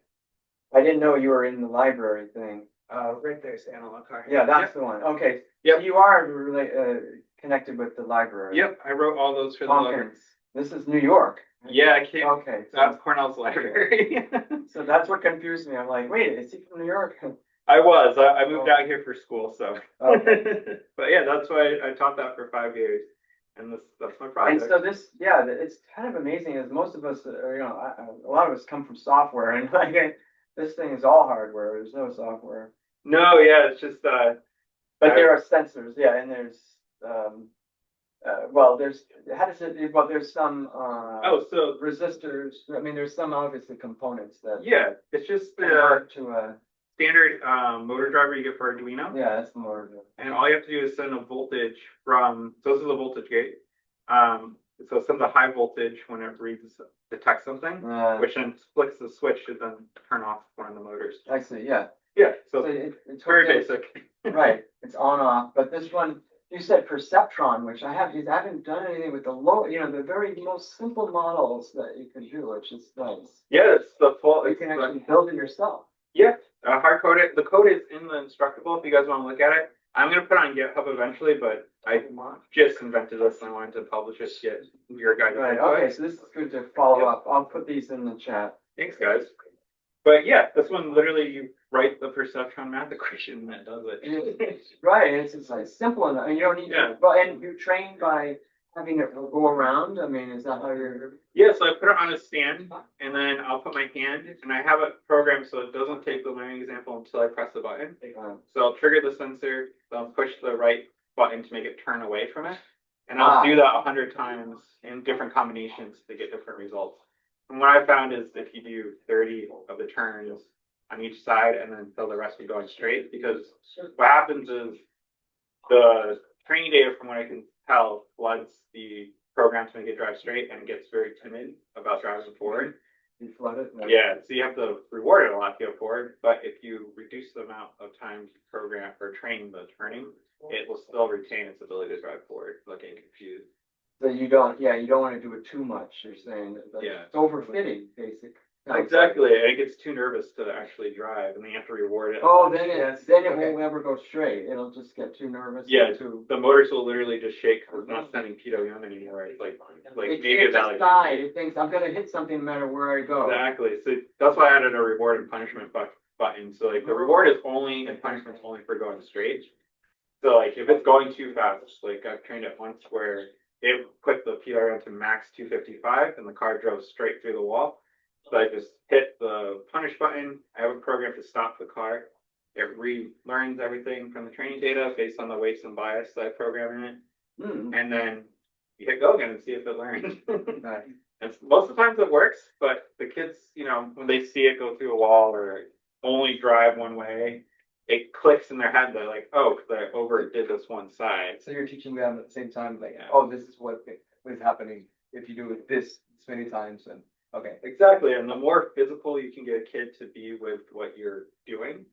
I didn't know you were in the library thing. Right there's the analog car. Yeah, that's the one. Okay. Yep. So you are connected with the library. Yep, I wrote all those for the library. This is New York. Yeah, I can't. Okay. That's Cornell's library. So that's what confused me. I'm like, wait, is he from New York? I was. I moved out here for school, so. Okay. But yeah, that's why I taught that for 5 years, and that's my project. And so this, yeah, it's kind of amazing. As most of us, a lot of us come from software, and like this thing is all hardware. There's no software. No, yeah, it's just. But there are sensors, yeah, and there's there's some so resistors. I mean, there's some obviously components that it's just to a standard motor driver you get for Arduino. Yeah, that's the motor driver. And all you have to do is send a voltage from. So this is a voltage gate. So it sends a high voltage when it detects something, which then flicks the switch to then turn off one of the motors. I see. Yeah. Yeah. So it's very basic. Right. It's on off, but this one. You said perceptron, which I haven't done anything with the very most simple models that you can do, which is nice. Yeah, it's the full. You can actually build it yourself. Yeah, hard code it. The code is in the Instructable if you guys want to look at it. I'm gonna put it on GitHub eventually, but I just invented this and I wanted to publish it to get your guys. Right. Okay, so this is good to follow up. I'll put these in the chat. Thanks, guys. But yeah, this one literally you write the perceptron math equation that does it. Right, it's like simple enough. And you don't need to. Well, and you're trained by having it go around. I mean, is that how you're? Yeah, so I put it on a stand, and then I'll put my hand, and I have it programmed so it doesn't take the learning example until I press the button. So I'll trigger the sensor, then I'll push the right button to make it turn away from it, and I'll do that 100 times in different combinations to get different results. And what I found is if you do 30 of the turns on each side and then fill the rest be going straight, because what happens is the training data, from what I can tell, floods the program to make it drive straight, and it gets very timid about driving forward. You flood it? Right? Yeah, so you have to reward it a lot to go forward, but if you reduce the amount of time to program or train the turning, it will still retain its ability to drive forward, looking confused. So you don't want to do it too much. You're saying that it's overfitting, basically. Exactly, and it gets too nervous to actually drive, and they have to reward it. Oh, then it won't ever go straight. It'll just get too nervous. Yeah, the motors will literally just shake because it's not sending PWM anymore. It's like it can't decide. It thinks I'm going to hit something no matter where I go. Exactly. So that's why I added a reward and punishment button. So like the reward is only and punishment's only for going straight. So like if it's going too fast, like I've trained it once where it put the PWM to max 255 and the car drove straight through the wall. So I just hit the punish button. I have a program to stop the car. It relearns everything from the training data based on the weights and bias that I program in it. And then you hit go again and see if it learns. And most of the times it works, but the kids, when they see it go through a wall or only drive one way, it clicks in their head. They're like, oh, because I overdid this one side. So you're teaching them at the same time, like, oh, this is what is happening if you do it this many times. And okay. Exactly. And the more physical you can get a kid to be with what you're doing,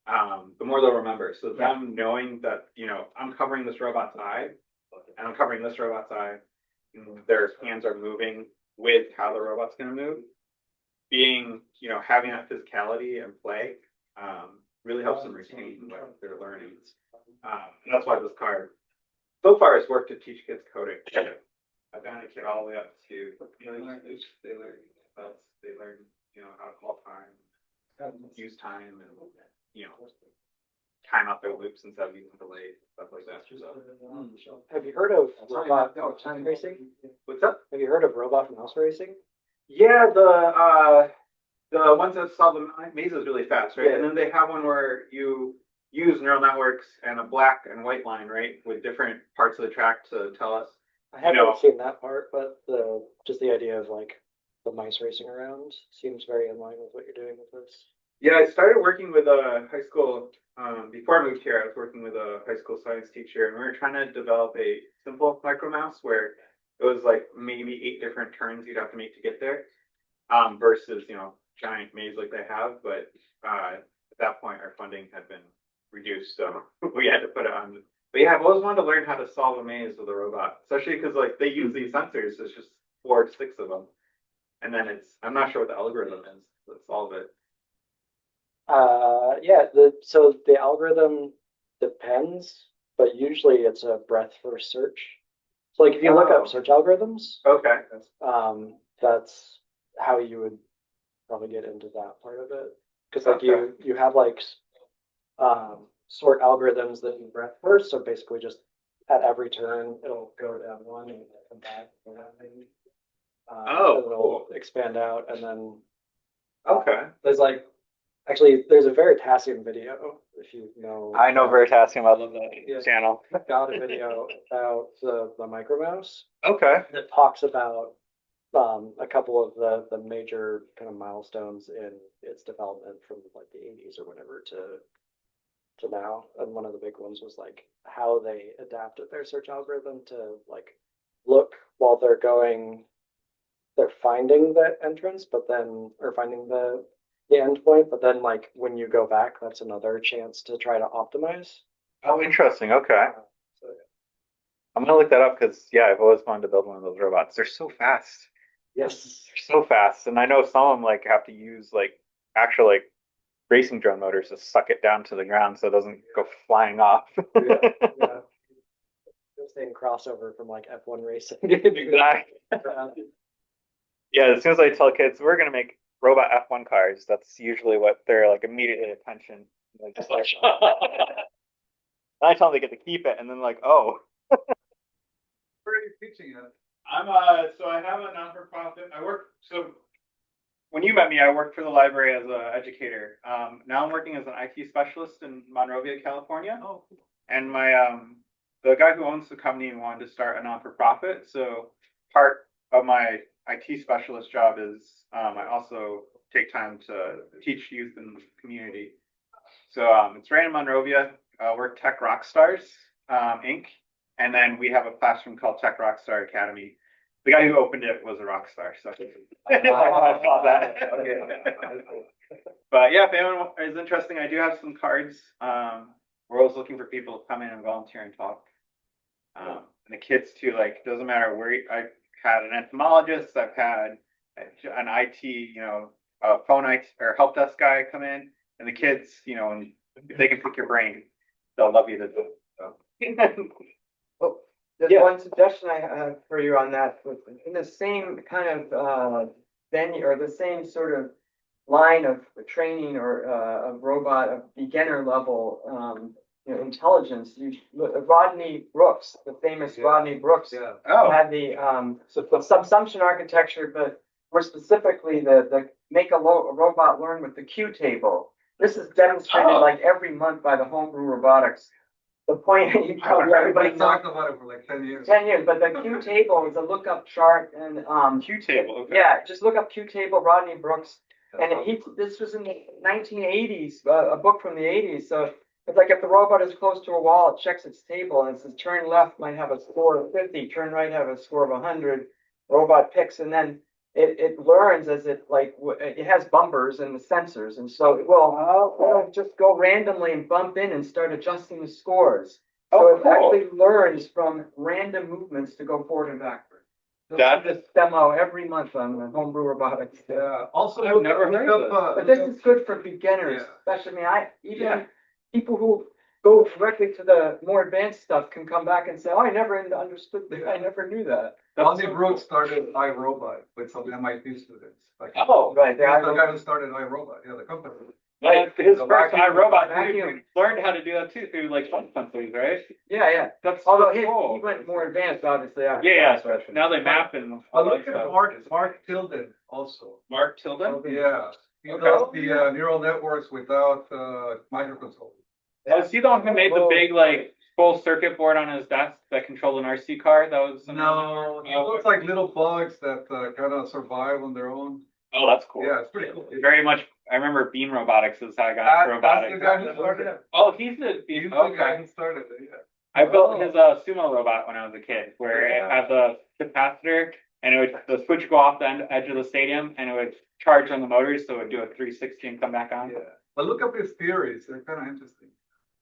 the more they'll remember. So them knowing that, I'm covering this robot's eye and I'm covering this robot's eye, and their hands are moving with how the robot's going to move. Being, having that physicality and play really helps them retain what they're learning. And that's why this card so far has worked to teach kids coding. I've done a kid all the way up to they learn belts, they learn, how to call time, use time, and time out their loops instead of using delay, stuff like that. So, have you heard of robot mouse racing? What's up? Have you heard of robot mouse racing? Yeah, the ones that solve the mazes really fast, right? Yeah. And then they have one where you use neural networks and a black and white line, right, with different parts of the track to tell us. I haven't seen that part, but just the idea of like the mice racing around seems very in line with what you're doing with this. Yeah, I started working with a high school, before I moved here, I was working with a high school science teacher, and we were trying to develop a simple micro mouse where it was like maybe 8 different turns you'd have to make to get there, versus, giant maze like they have. But at that point, our funding had been reduced, so we had to put it on. But yeah, I've always wanted to learn how to solve a maze with a robot, especially because like they use these sensors. There's just 4 or 6 of them, and then I'm not sure what the algorithm is to solve it. Yeah, so the algorithm depends, but usually it's a breadth first search. So like if you look up search algorithms, Okay. That's how you would probably get into that part of it. Because like you have like sort algorithms that do breadth first, so basically just at every turn it'll go to M1 and come back and it'll expand out, and then there's like there's a Veritasium video, if you know. I know Veritasium. I love that channel. Got a video about the micro mouse. Okay. That talks about a couple of the major kind of milestones in its development from like the 80s or whatever to now. And one of the big ones was like how they adapted their search algorithm to like look while they're finding the entrance, but then or finding the endpoint, but then like when you go back, that's another chance to try to optimize. Oh, interesting. Okay. I'm gonna look that up because I've always wanted to build one of those robots. They're so fast. Yes, they're so fast, and I know some of them like have to use like actual like racing drone motors to suck it down to the ground so it doesn't go flying off. Yeah. Saying crossover from like F1 racing. Exactly. Yeah, as soon as I tell kids we're gonna make robot F1 cars, that's usually what they're like immediately attention. Like, just like, I tell them they get to keep it, and then like, oh. Where are you teaching at? I'm so I have a non-for-profit. When you met me, I worked for the library as an educator. Now I'm working as an IT specialist in Monrovia, California. Oh. And my the guy who owns the company wanted to start a non-for-profit. So part of my IT specialist job is I also take time to teach youth in the community. So it's right in Monrovia. We're Tech Rockstars, Inc. And then we have a classroom called Tech Rockstar Academy. The guy who opened it was a rock star, so I saw that. But yeah, if anyone is interested, I do have some cards. We're always looking for people to come in and volunteer and talk. And the kids too, like, doesn't matter where I've had an entomologist, I've had an IT, a phone IT or help desk guy come in, and the kids, and if they can pick your brain, they'll love you to do it. So. There's one suggestion I have for you on that. In the same kind of venue or the same sort of line of training or of robot of beginner level intelligence, Rodney Brooks, the famous Rodney Brooks, had the subsumption architecture, but more specifically the make a robot learn with the Q table. This is demonstrated like every month by the Homebrew Robotics. The point you probably everybody talked about it for like 10 years. 10 years, but the Q table is a lookup chart and Q table. Okay. Yeah, just look up Q table, Rodney Brooks, and this was in the 1980s, a book from the 80s. So it's like if the robot is close to a wall, it checks its table and it says turn left might have a score of 50, turn right have a score of 100. Robot picks, and then it learns as it has bumpers and the sensors, and so it will just go randomly and bump in and start adjusting the scores. So it actually learns from random movements to go forward and backward. That is demo every month on the Homebrew Robotics. Yeah. Also, I've never heard of this. But this is good for beginners, especially. Even people who go directly to the more advanced stuff can come back and say, "Oh, I never understood that. I never knew that." Rodney Brooks started iRobot with some MIT students. Right. The guy who started iRobot, the company. His first iRobot learned how to do that too through like fun sensors, right? Yeah. That's although cool. he went more advanced, obviously. Yeah. Now they map and. Look at Mark Tilden also. Mark Tilden. Yeah. He does the neural networks without microcontrollers. Is he the one who made the big full circuit board on his desk that controlled an RC car? That was no. It looks like little bugs that kind of survive on their own. Oh, that's cool. Yeah, it's pretty cool. Very much. I remember Beam Robotics is how I got robotics. That's the guy who started it. Oh, he's the guy who started it. Yeah. I built his sumo robot when I was a kid, where it had the capacitor, and the switch would go off the edge of the stadium, and it would charge on the motors, so it would do a 360 and come back on. Yeah. But look up his theories; they're kind of interesting.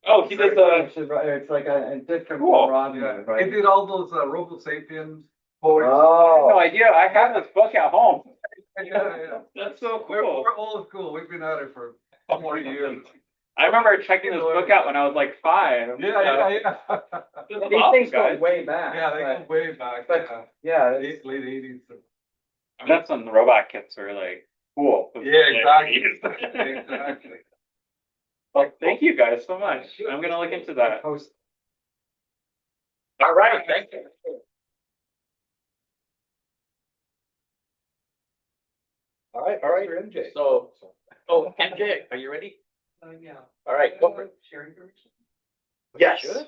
Oh, he did the. It's like a different Cool. Rodney, Yeah, right? he did all those Robo Sapiens I poets. had no idea. I have this book at home. Yeah. That's so We're cool. old school. We've been at it for 40 years. I remember checking this book out when I was like 5. Yeah. This is These awesome, things guys. go way back. Yeah, they go way back. But Yeah, yeah, late 80s. That's when the robot kits were like cool. Yeah, exactly. Exactly. Well, thank you guys so much. I'm gonna look into that. Post. All right, thank you. All right. MJ. So, MJ, are you ready? Yeah. All right, go for it. Sharing permission? Yes. Should?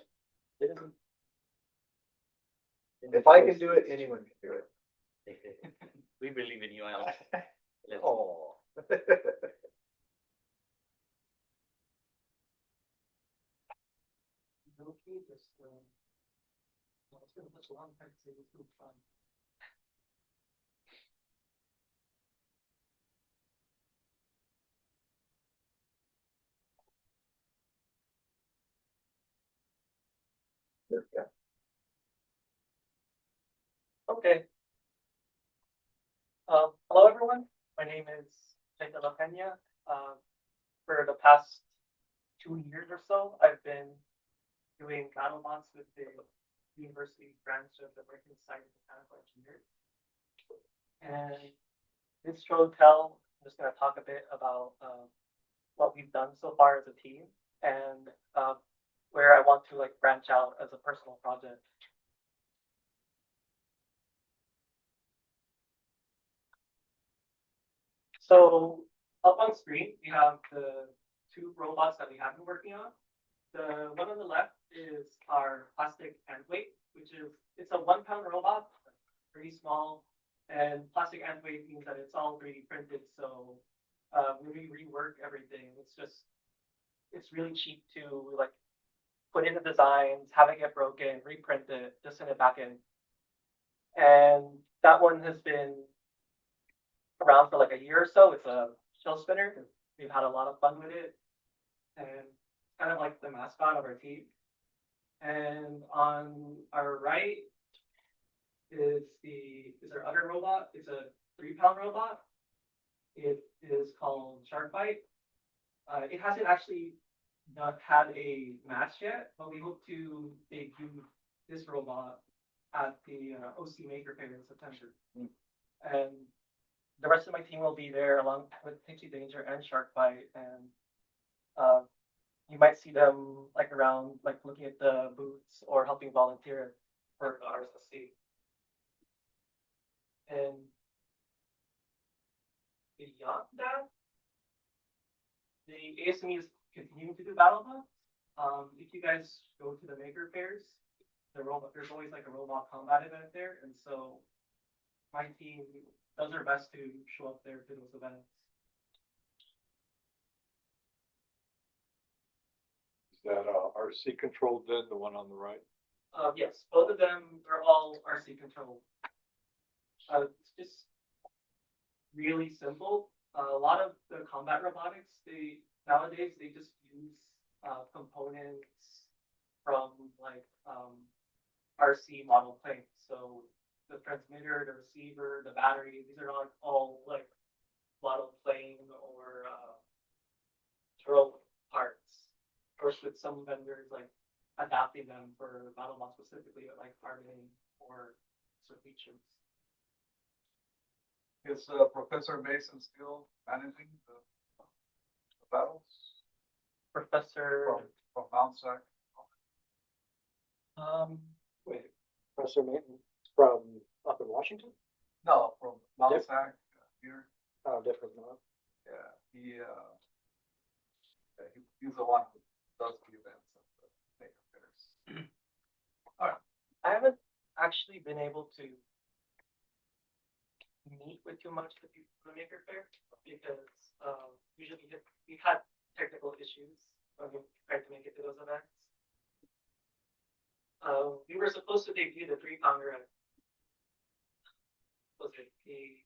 If I can do it, anyone can do it. We believe in you, Alex. Let's- Oh. Okay, just, it's been such a long time to say this group fun. Okay. Hello, everyone. My name is Jacob Pena. For the past 2 years or so, I've been doing battle bots with the university branch of the American Society of Mechanical Engineers. And this show tell, I'm just going to talk a bit about what we've done so far as a team and where I want to like branch out as a personal project. So up on screen, we have the 2 robots that we have been working on. The one on the left is our plastic hand weight, which is, it's a 1-pound robot, pretty small. And plastic hand weight means that it's all 3D printed. So when we rework everything, it's really cheap to like put in the designs, have it get broken, reprint it, just send it back in. And that one has been around for like a year or so. It's a shell spinner. We've had a lot of fun with it, and kind of like the mascot of our team. And on our right is our other robot. It's a 3-pound robot. It is called Shark Bite. It hasn't actually not had a match yet, but we hope to debut this robot at the OC Maker Fair in September. And the rest of my team will be there along with Pinky Danger and Shark Bite, and you might see them like around, like looking at the booths or helping volunteer for the RSSC. And beyond that, the ASME is continuing to do BattleBots. If you guys go to the maker fairs, there's always like a robot combat event there, and so my team does their best to show up there to those events. Is that RC controlled then, the one on the right? Yes, both of them are all RC controlled. It's just really simple. A lot of the combat robotics, nowadays they just use components from like RC model planes. So the transmitter, the receiver, the battery, these are not all like model plane or drone parts. Of course, with some vendors like adapting them for BattleBot specifically, like targeting or certain features. Is Professor Mason still managing the battles? Professor From Mount Sac? Wait, Professor Milton from up in Washington? No, from Mount Yep. Sac here. Oh, different one. Yeah, he's the one who does the events at the maker fairs. All right. I haven't actually been able to meet with too much of the people from the Maker Fair because usually we've had technical issues when we tried to make it to those events. We were supposed to debut the 3-pounder at the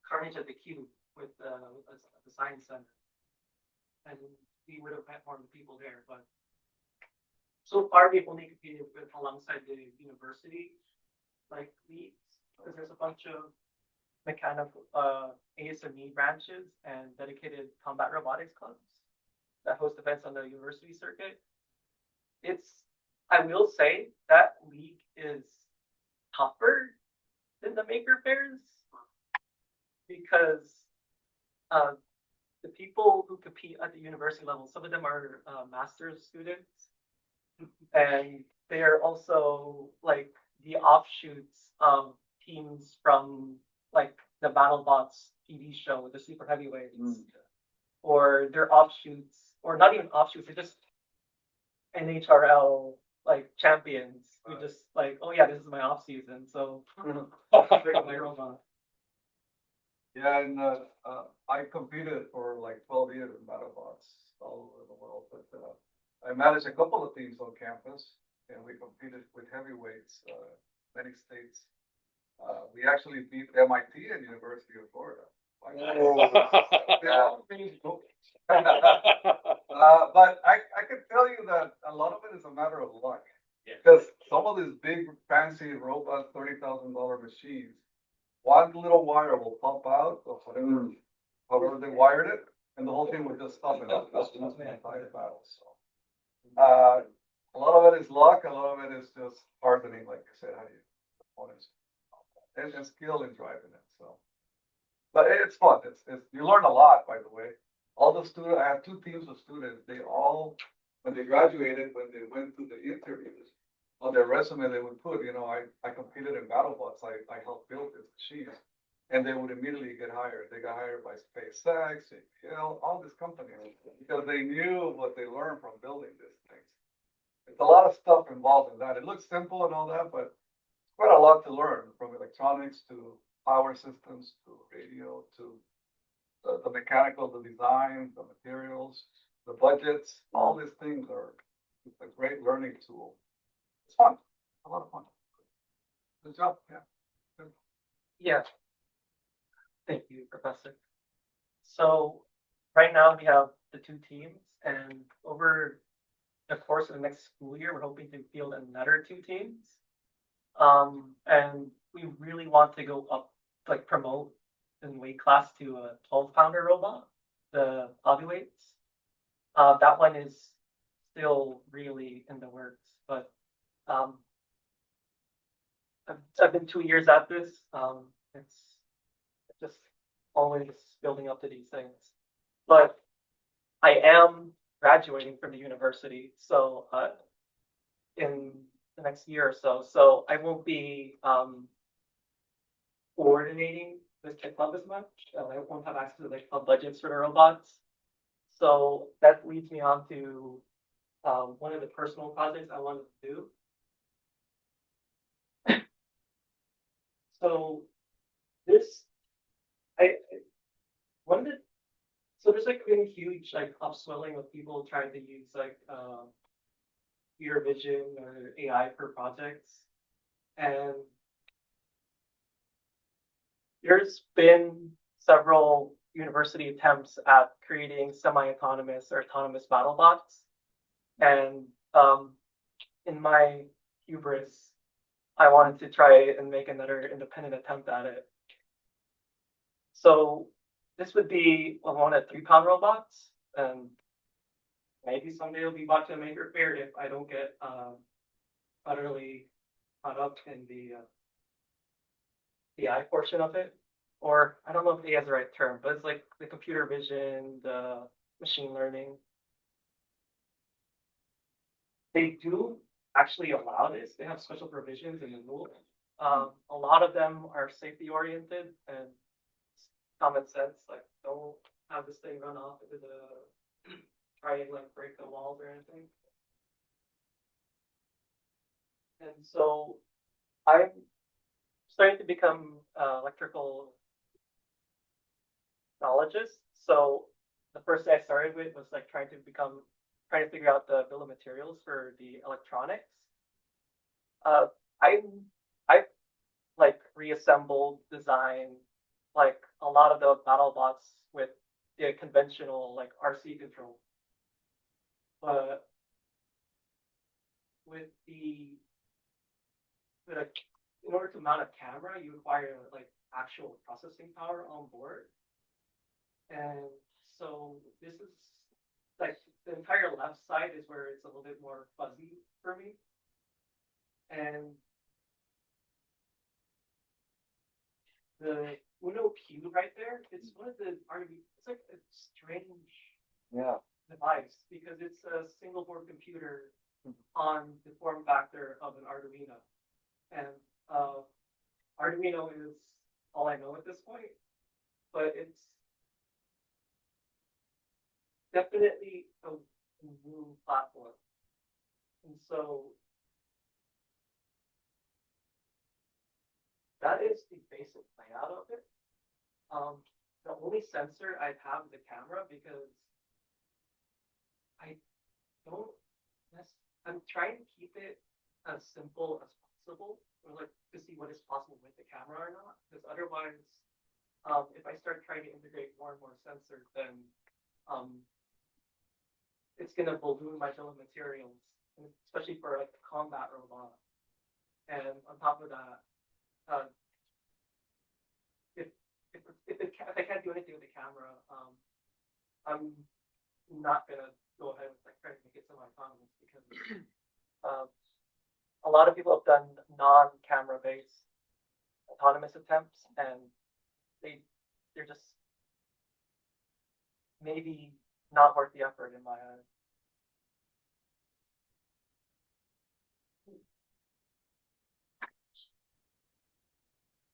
Carnage at the Cube with the Science Center, and we would have met more people there, but so far we've only competed with alongside the university like leagues because there's a bunch of mechanical ASME branches and dedicated combat robotics clubs that host events on the university circuit. I will say that league is tougher than the maker fairs because the people who compete at the university level, some of them are master's students, and they are also like the offshoots of teams from like the BattleBots TV show, the Super Heavyweights, or they're offshoots, or not even offshoots, they're just NHRL like champions who just like, oh yeah, this is my off season, so bring my robot. Yeah, and I competed for like 12 years in BattleBots all over the world, but I managed a couple of teams on campus, and we competed with heavyweights, many states. We actually beat MIT and University of Florida. But I can tell you that a lot of it is a matter of luck. Because some of these big, fancy, robust $30,000 machines, one little wire will pop out of whatever, however they wired it, and the whole thing will just stop it. That's the entire battle. So, a lot of it is luck. A lot of it is just hardening, like I said, how you opponents, and skill in driving it. So, but it's fun. It's you learn a lot, by the way. All the students, I have two teams of students. They all, when they graduated, when they went through the interviews, on their resume they would put, I competed in BattleBots. I helped build this machine, and they would immediately get hired. They got hired by SpaceX, APL, all these companies because they knew what they learned from building these things. It's a lot of stuff involved in that. It looks simple and all that, but quite a lot to learn, from electronics to power systems to radio to the mechanical, the design, the materials, the budgets. All these things are a great learning tool. It's fun, a lot of fun. Good job, yeah. Good. Yeah. Thank you, Professor. So right now we have the two teams, and over the course of the next school year, we're hoping to field another two teams. And we really want to go up, like promote in weight class to a 12-pounder robot, the hobbyists. That one is still really in the works, but I've been 2 years at this. It's just always building up to these things. But I am graduating from the university, so in the next year or so. So I won't be coordinating with Kit Club as much. I won't have access to the club budgets for the robots. So that leads me on to one of the personal projects I wanted to do. So this, so there's like been huge like upswelling of people trying to use like computer vision or AI for projects, and there's been several university attempts at creating semi-autonomous or autonomous battle bots, and in my hubris, I wanted to try and make another independent attempt at it. So this would be one of 3-pound robots, and maybe someday it'll be bought to a maker fair if I don't get utterly caught up in the AI portion of it. Or I don't know if AI is the right term, but it's like the computer vision, the machine learning. They do actually allow this. They have special provisions in the rule. A lot of them are safety oriented and common sense, like don't have this thing run off into the try and like break the walls or anything. And so I'm starting to become electrical knowledgeist. So the first thing I started with was like trying to figure out the bill of materials for the electronics. I've like reassembled, designed like a lot of the battle bots with the conventional like RC control. But with the in order to mount a camera, you require like actual processing power on board. And so this is like the entire left side is where it's a little bit more fuzzy for me. And the Uno Q right there, it's one of the it's like a strange device because it's a single board computer on the form factor of an Arduino. And Arduino is all I know at this point, but it's definitely a new platform. And so that is the basic layout of it. The only sensor I have is a camera because I'm trying to keep it as simple as possible, or like to see what is possible with the camera or not. Because otherwise, if I start trying to integrate more and more sensors, then it's gonna balloon my bill of materials, especially for like a combat robot. And on top of that, if I can't do anything with the camera, I'm not gonna go ahead with like trying to make it semi-autonomous because a lot of people have done non-camera based autonomous attempts, and they're just maybe not worth the effort in my eyes.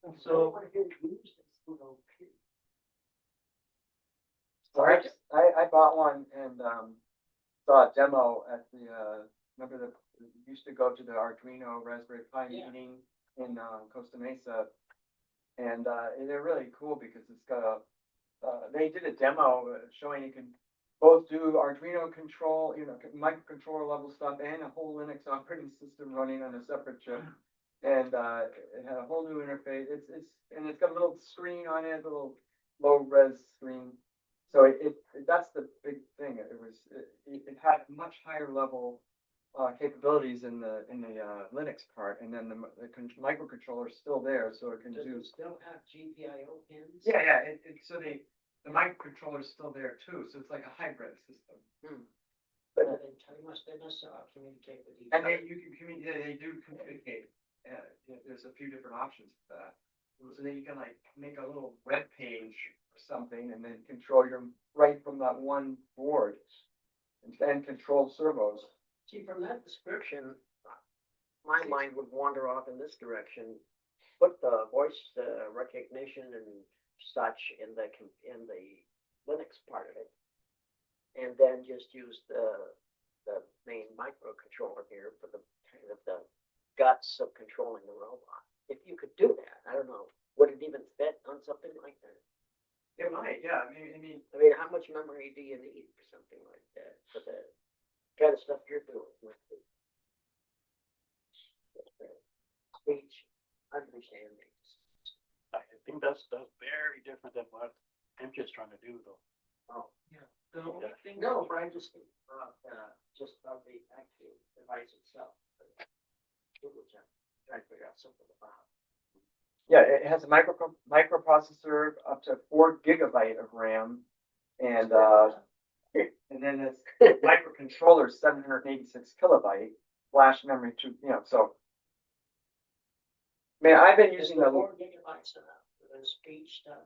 And so I bought one and saw a demo at the remember used to go to the Arduino Raspberry Pi meeting in Costa Mesa, and they're really cool because it's got a they did a demo showing you can both do Arduino control, microcontroller level stuff, and a whole Linux operating system running on a separate chip. And it had a whole new interface. It's got a little screen on it, a little low res screen. So that's the big thing. It had much higher level capabilities in the Linux part, and then the microcontroller is still there, so it can do. It still have GPIO pins? Yeah. So the microcontroller is still there too. So it's like a hybrid system. But they must communicate with each other. And you can communicate. They do communicate. There's a few different options for that. So then you can like make a little web page or something, and then control your right from that one board, and control servos. See, from that description, my mind would wander off in this direction. Put the voice recognition and such in the Linux part of it, and then just use the main microcontroller here for the kind of the guts of controlling the robot. If you could do that, I don't know, would it even fit on something like that? It might, yeah. I mean, how much memory do you need for something like that? For the kind of stuff you're doing with the speech understandings. I think that's very different than what I'm just trying to do, though. Oh, yeah. The only thing. No, but I'm just thinking about just about the actual device itself. Which I'm trying to figure out something about. Yeah, it has a microprocessor up to 4 GB of RAM, and then it's microcontroller 786 kilobyte, flash memory 2. So. I mean, I've been using the 4 gigabytes of the speech stuff.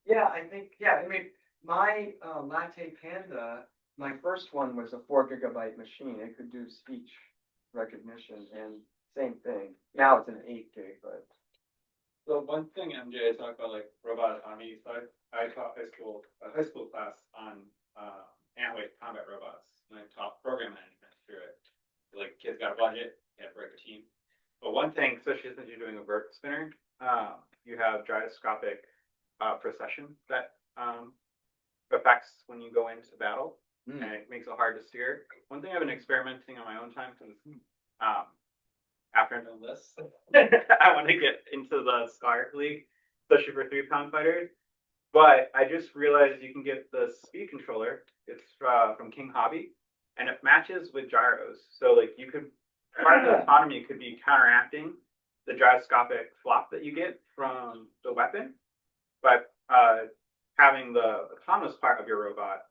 Yeah, I think. Yeah, I mean, my Latte Panda, my first one was a 4 GB machine. It could do speech recognition and same thing. Now it's an 8 gig, but. So one thing MJ talked about, like robot autonomy. So I taught a high school class on ant-weight combat robots, and I taught program management through it. Like kids got a budget, you had to break a team. But one thing, especially since you're doing a vert spinner, you have gyroscopic precession that affects when you go into battle, and it makes it hard to steer. One thing I've been experimenting on my own time, because after I've done this, I want to get into the Scar League, especially for 3-pound fighters. But I just realized you can get the speed controller. It's from King Hobby, and it matches with gyros. So like you could part of the autonomy could be counteracting the gyroscopic flop that you get from the weapon, but having the autonomous part of your robot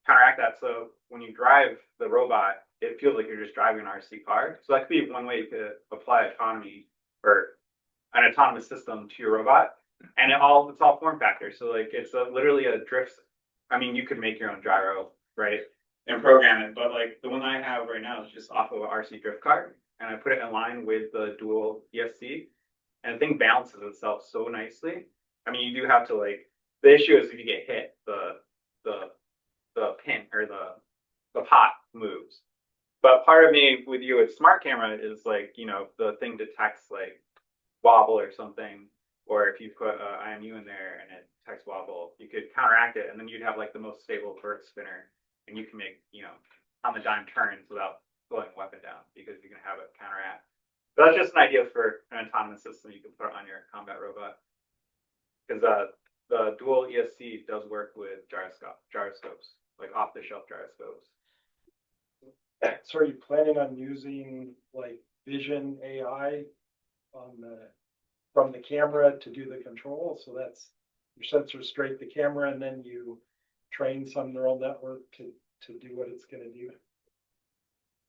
counteract that. So when you drive the robot, it feels like you're just driving an RC car. So that could be one way you could apply autonomy or an autonomous system to your robot. And it's all form factor. So like it's literally a drift. I mean, you could make your own gyro, right? And program it. But like the one I have right now is just off of an RC drift cart. And I put it in line with the dual ESC. And the thing balances itself so nicely. I mean, you do have to like, the issue is if you get hit, the pin or the pot moves. But part of me with you with smart camera is like, you know, the thing detects like wobble or something, or if you put IMU in there and it detects wobble, you could counteract it, and then you'd have like the most stable vert spinner, and you can make, you know, on the dime turns without slowing the weapon down because you can have it counteract. But that's just an idea for an autonomous system you can put on your combat robot, because the dual ESC does work with gyroscopes, like off-the-shelf gyroscopes. So are you planning on using like vision AI on from the camera to do the control? So that's your sensor straight the camera, and then you train some neural network to do what it's going to do.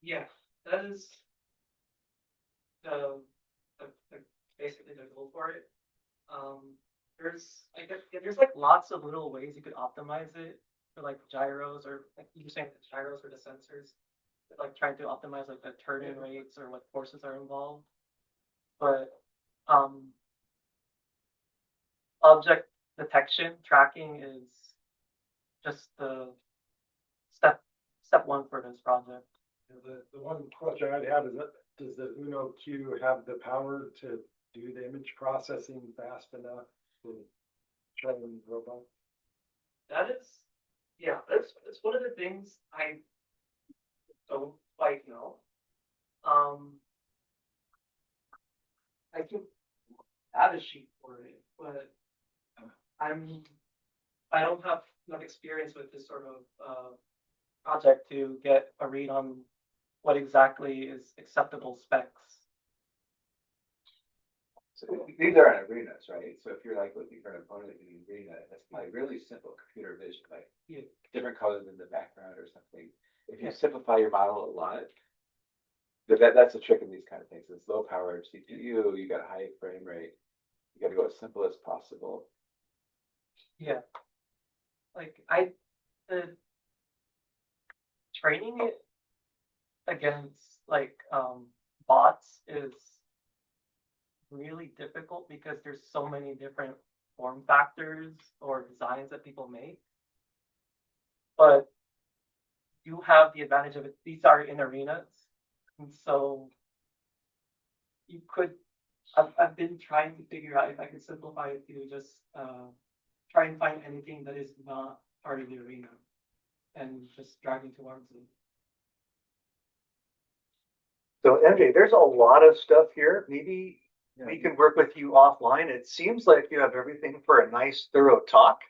Yeah, that is basically the goal for it. There's like lots of little ways you could optimize it for like gyros, or like you were saying the gyros or the sensors, like trying to optimize like the turn-in rates or what forces are involved. But object detection tracking is just the step one for this project. The one question I'd have is that does the Uno Q have the power to do the image processing fast enough to train the robot? That is, yeah, that's one of the things I don't quite know. I can add a sheet for it, but I don't have enough experience with this sort of project to get a read on what exactly is acceptable specs. So these are in arenas, right? So if you're like looking for an opponent in an arena, that's like really simple computer vision, like different colors in the background or something. If you simplify your model a lot, that's the trick in these kind of things. It's low power CPU, you got a high frame rate, you got to go as simple as possible. Yeah, like the training it against like bots is really difficult because there's so many different form factors or designs that people make. But you have the advantage of it. These are in arenas, and so you could. I've been trying to figure out if I could simplify it to just try and find anything that is not part of the arena and just driving towards it. So MJ, there's a lot of stuff here. Maybe we can work with you offline. It seems like you have everything for a nice, thorough talk.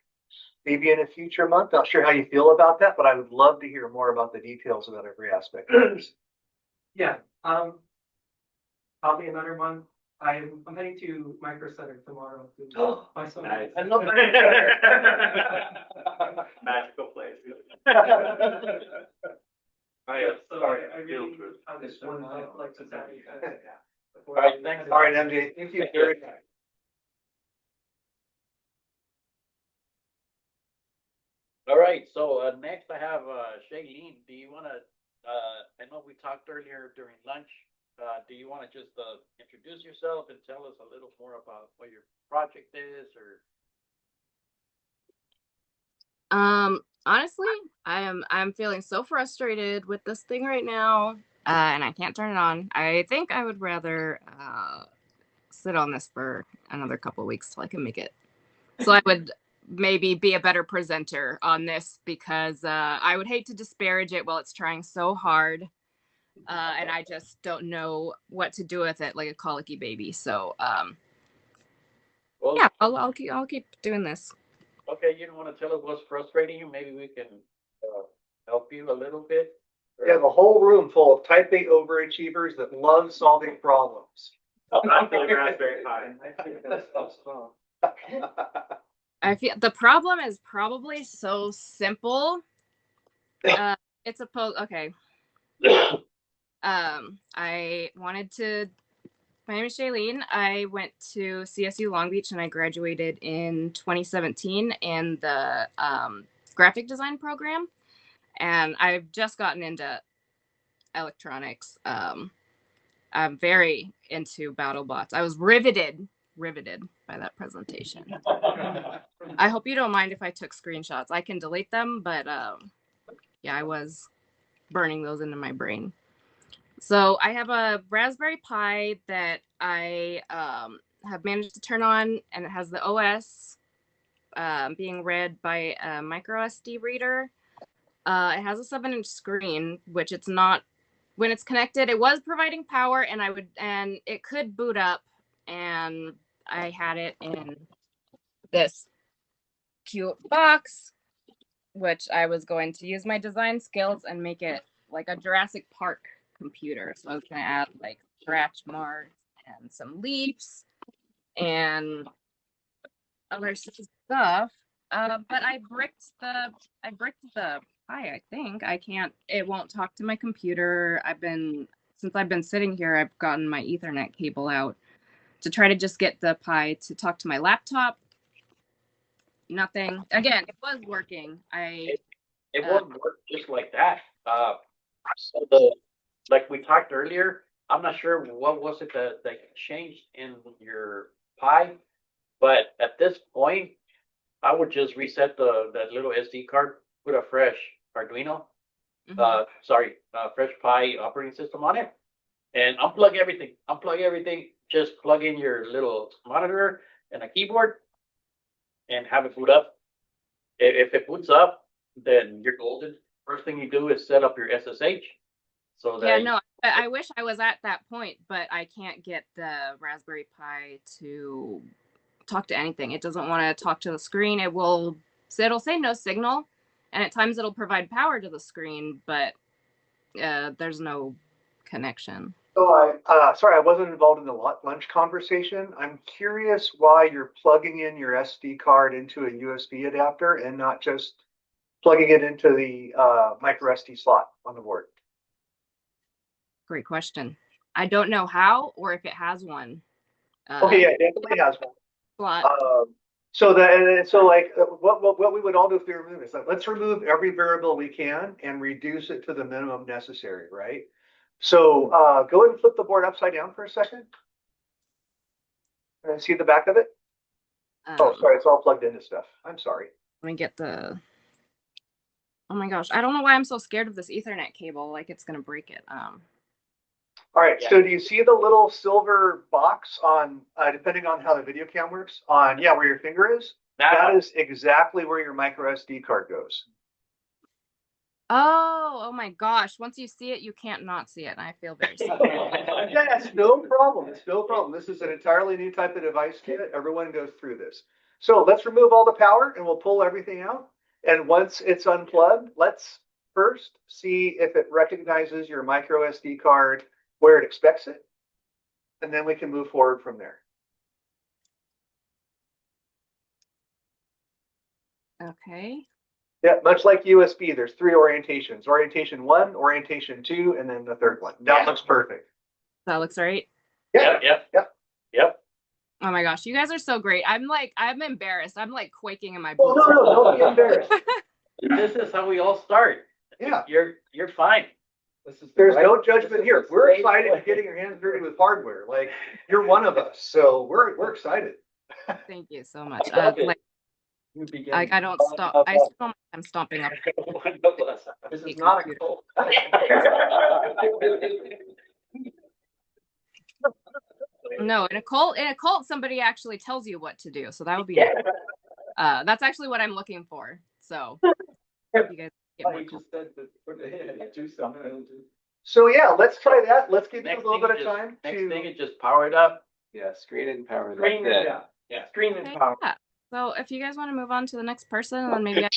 Maybe in a future month. Not sure how you feel about that, but I would love to hear more about the details about every aspect of this. Yeah. Probably another month. I'm heading to Micro Center tomorrow to buy some. Nice. I love Magical place. I really have this one like to say. All right, thanks. All right, MJ. Thank you very much. All right, so next I have Sheylene. Do you want to, I know we talked earlier during lunch. Do you want to just introduce yourself and tell us a little more about what your project is, or? Honestly, I'm feeling so frustrated with this thing right now, and I can't turn it on. I think I would rather sit on this for another couple of weeks till I can make it. So I would maybe be a better presenter on this, because I would hate to disparage it while it's trying so hard, and I just don't know what to do with it, like a colicky baby. So Well, yeah, I'll keep doing this. Okay, you don't want to tell us what's frustrating you? Maybe we can help you a little bit. You have a whole room full of type A overachievers that love solving problems. Not the Raspberry Pi. I feel the problem is probably so simple. It's supposed okay. I wanted to. My name is Sheylene. I went to CSU Long Beach and I graduated in 2017 in the graphic design program. And I've just gotten into electronics. I'm very into BattleBots. I was riveted by that presentation. I hope you don't mind if I took screenshots. I can delete them, but yeah, I was burning those into my brain. So I have a Raspberry Pi that I have managed to turn on, and it has the OS being read by a micro SD reader. It has a 7-inch screen, which it's not. When it's connected, it was providing power, and it could boot up, and I had it in this cute box, which I was going to use my design skills and make it like a Jurassic Park computer. So I was going to add like scratch marks and some leaves and other stuff. But I bricked the Pi. I think I can't. It won't talk to my computer. Since I've been sitting here, I've gotten my Ethernet cable out to try to just get the Pi to talk to my laptop. Nothing. Again, it was working. It won't work just like that. So like we talked earlier, I'm not sure what was it that changed in your Pi, but at this point, I would just reset that little SD card, put a fresh Arduino, fresh Pi operating system on it, and unplug everything. Just plug in your little monitor and a keyboard, and have it boot up. If it boots up, then you're golden. First thing you do is set up your SSH. So that I wish I was at that point, but I can't get the Raspberry Pi to talk to anything. It doesn't want to talk to the screen. It'll say no signal, and at times it'll provide power to the screen, but there's no connection. So sorry, I wasn't involved in the lunch conversation. I'm curious why you're plugging in your SD card into a USB adapter and not just plugging it into the micro SD slot on the board. Great question. I don't know how or if it has one. Okay, yeah, it definitely has one. Slot. So what we would all do if we remove it is like, let's remove every variable we can and reduce it to the minimum necessary, right? So go ahead and flip the board upside down for a second. And see the back of it? Oh, sorry, it's all plugged into stuff. I'm sorry. Let me get the. Oh my gosh, I don't know why I'm so scared of this Ethernet cable. Like it's gonna break it. All right, so do you see the little silver box on, depending on how the video cam works, on where your finger is? That is exactly where your micro SD card goes. Oh my gosh. Once you see it, you can't not see it. And I feel very sad. Yeah, it's no problem. It's no problem. This is an entirely new type of device kit. Everyone goes through this. So let's remove all the power and we'll pull everything out. And once it's unplugged, let's first see if it recognizes your micro SD card where it expects it. And then we can move forward from there. Okay. Yeah, much like USB, there's 3 orientations. Orientation 1, orientation 2, and then the third one. That looks perfect. That looks right? Yep. Oh my gosh, you guys are so great. I'm embarrassed. I'm like quaking in my boots. Oh, no, don't be embarrassed. This is how we all start. Yeah. You're fine. There's no judgment here. We're excited to getting your hands dirty with hardware. Like, you're one of us, so we're excited. Thank you so much. I don't stop. I still am stomping up. This is not a cult. No, in a cult, somebody actually tells you what to do. So that would be nice. That's actually what I'm looking for. So you guys get more just said that do something. So yeah, let's try that. Let's give you a little bit of time. Next thing is just power it up. Yeah, screen and power. Screen and screen and power. Yeah. So if you guys want to move on to the next person, and then maybe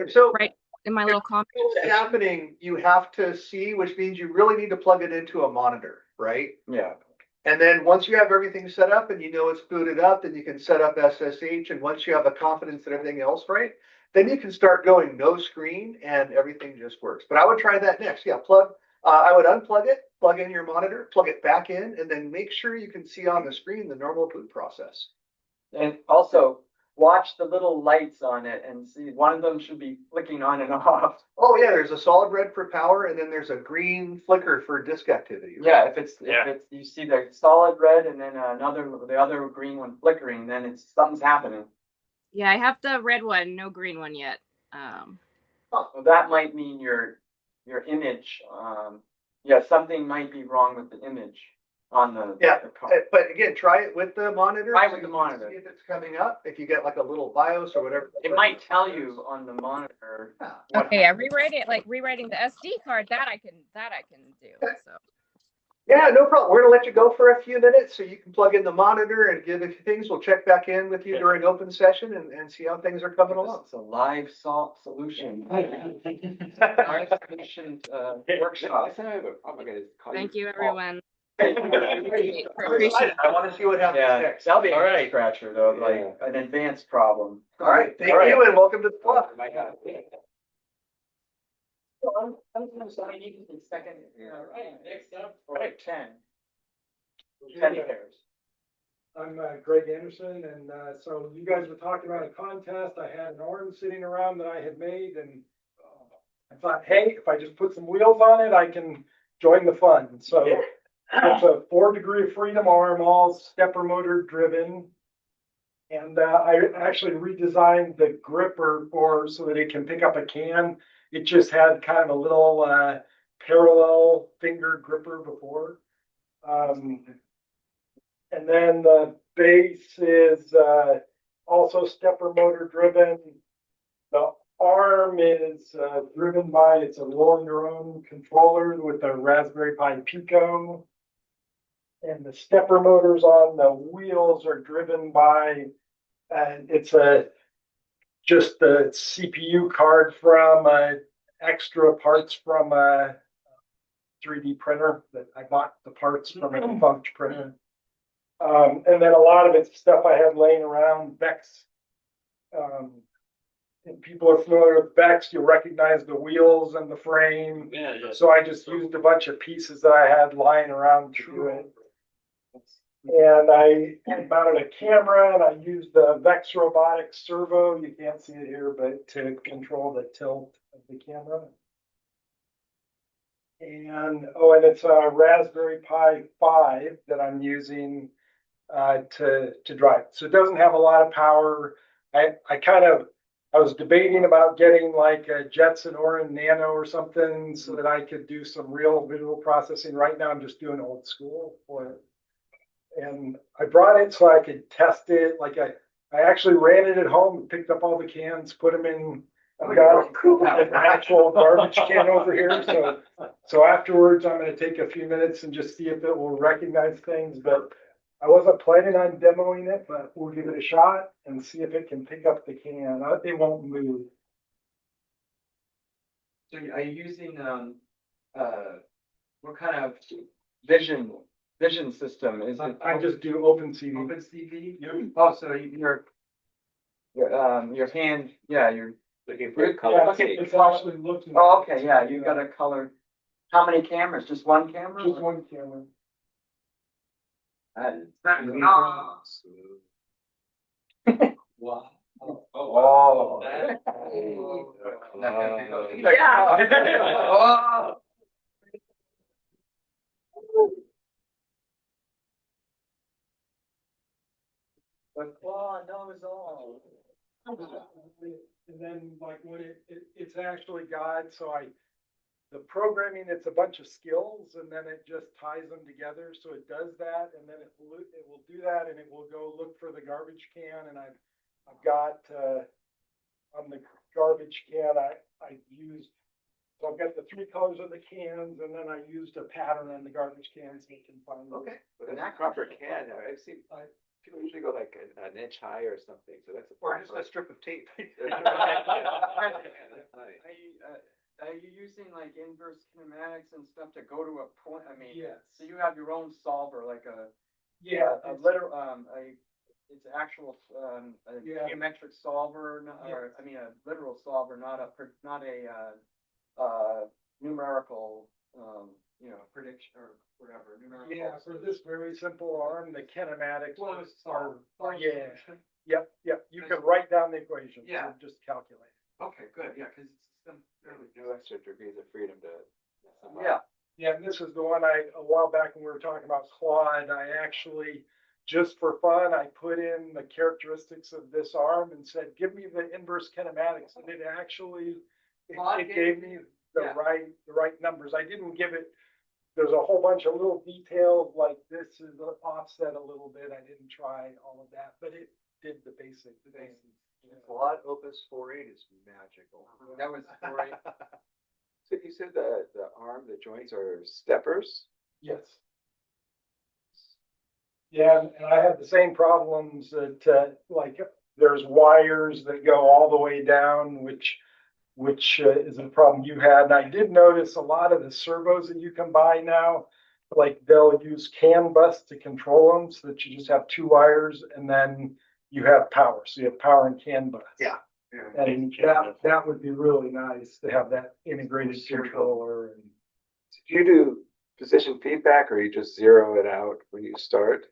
so right. in my little comment. What's happening, you have to see, which means you really need to plug it into a monitor, right? Yeah. And then once you have everything set up and you know it's booted up, then you can set up SSH. And once you have the confidence that everything else right, then you can start going no screen and everything just works. But I would try that next. Yeah, I would unplug it, plug in your monitor, plug it back in, and then make sure you can see on the screen the normal boot process. And also watch the little lights on it and see one of them should be flicking on and off. Oh yeah, there's a solid red for power, and then there's a green flicker for disk activity. Right? Yeah, if it's you see the solid red and then the other green one flickering, then it's something's happening. Yeah, I have the red one, no green one yet. Well, that might mean your image. Yeah, something might be wrong with the image on the but again, try it with the monitor. Try it with the monitor. See if it's coming up. If you get like a little BIOS or whatever, it might tell you on the monitor. Okay, rewriting the SD card that I can do. So. Yeah, no problem. We're gonna let you go for a few minutes so you can plug in the monitor and give it things. We'll check back in with you during open session and see how things are coming along. It's a live solution. Live solution workshop. Thank you, everyone. I want to see what happens next. That'll be a scratcher though, like an advanced problem. All right, thank you and welcome to the club. I'm going to sign you in second. All right, next up, 10. 10 pairs. I'm Greg Anderson, and so you guys were talking about a contest. I had an arm sitting around that I had made, and I thought, hey, if I just put some wheels on it, I can join the fun. So it's a 4-degree of freedom arm, all stepper motor driven. And I actually redesigned the gripper so that it can pick up a can. It just had kind of a little parallel finger gripper before. And then the base is also stepper motor driven. The arm is driven by, it's a roll your own controller with a Raspberry Pi Pico. And the stepper motors on the wheels are driven by, it's just the CPU card from extra parts from a 3D printer that I bought the parts from a defunct printer. And then a lot of it's stuff I had laying around, Vex. And people are familiar with Vex, you'll recognize the wheels and the frame. Yeah. So I just used a bunch of pieces that I had lying around to do it. And I mounted a camera and I used the Vex Robotics servo. You can't see it here, but to control the tilt of the camera. And it's a Raspberry Pi 5 that I'm using to drive. So it doesn't have a lot of power. I was debating about getting like a Jetson Orin Nano or something so that I could do some real visual processing. Right now I'm just doing old school for it. And I brought it so I could test it. Like I actually ran it at home and picked up all the cans, put them in. I've got an actual garbage can over here. So afterwards, I'm going to take a few minutes and just see if it will recognize things. But I wasn't planning on demoing it, but we'll give it a shot and see if it can pick up the can. It won't move. So are you using what kind of vision system is it? I just do OpenCV. OpenCV? Oh, so your hand, you're looking for a color. It's actually looking. Oh, okay, yeah, you got a color. How many cameras? Just one camera? Just one camera. Wow. Oh. Yeah. But knows all. And then like when it's actually God, so the programming, it's a bunch of skills and then it just ties them together. So it does that and then it will do that and it will go look for the garbage can. And I've got on the garbage can so I've got the 3 colors of the cans and then I used a pattern on the garbage cans so you can find them. Okay, but in that proper can, I've seen People usually go like an inch high or something, so that's. Or just a strip of tape. Are you using like inverse kinematics and stuff to go to a point? I mean, Yes. so you have your own solver, like a Yeah, literal it's actual a Yeah. geometric solver, or I mean a literal solver, not a numerical prediction or whatever numerical. Yeah, for this very simple arm, the kinematics are, Close yeah. solution. Yep. You can write down the equation. Yeah. Just calculate. Okay, good. Yeah, because it's No extra degrees of freedom to. yeah. Yeah, and this is the one a while back when we were talking about Claude, I actually, just for fun, I put in the characteristics of this arm and said, give me the inverse kinematics. And it actually, it gave me the right numbers. I didn't give it, there's a whole bunch of little details like this is offset a little bit. I didn't try all of that, but it did the basics. Claude Opus 4.8 is magical. That was 4.8. So you said the arm, the joints are steppers? Yes. Yeah, and I have the same problems that like there's wires that go all the way down, which is a problem you had. And I did notice a lot of the servos that you can buy now, like they'll use CAN bus to control them, so that you just have two wires and then you have power. So you have power and CAN bus. Yeah. And that would be really nice to have that integrated controller. And Do you do position feedback, or you just zero it out when you start?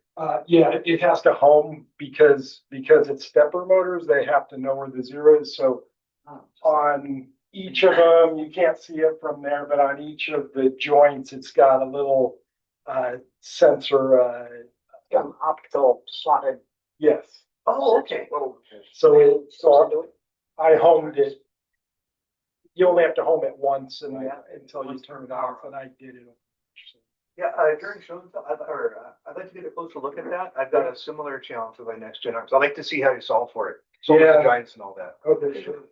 yeah, it has to home because it's stepper motors. They have to know where the zero is. So on each of them, you can't see it from there, but on each of the joints, it's got a little sensor. An optical slotted. Yes. Oh, okay. So I homed it. You only have to home it once and until you turn it off, and I did it. Yeah, during shows, I'd like to get a closer look at that. I've got a similar challenge with my next gen arms. I'd like to see how you solve for it. Solve the giants and all that. Okay, sure.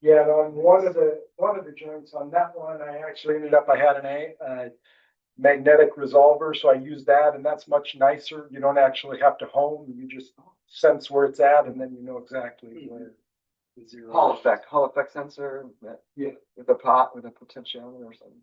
Yeah, and on one of the joints on that one, I actually ended up, I had a magnetic resolver, so I used that, and that's much nicer. You don't actually have to home, you just sense where it's at, and then you know exactly where the zero Hall effect sensor yeah, with a pot with a potentiometer or something,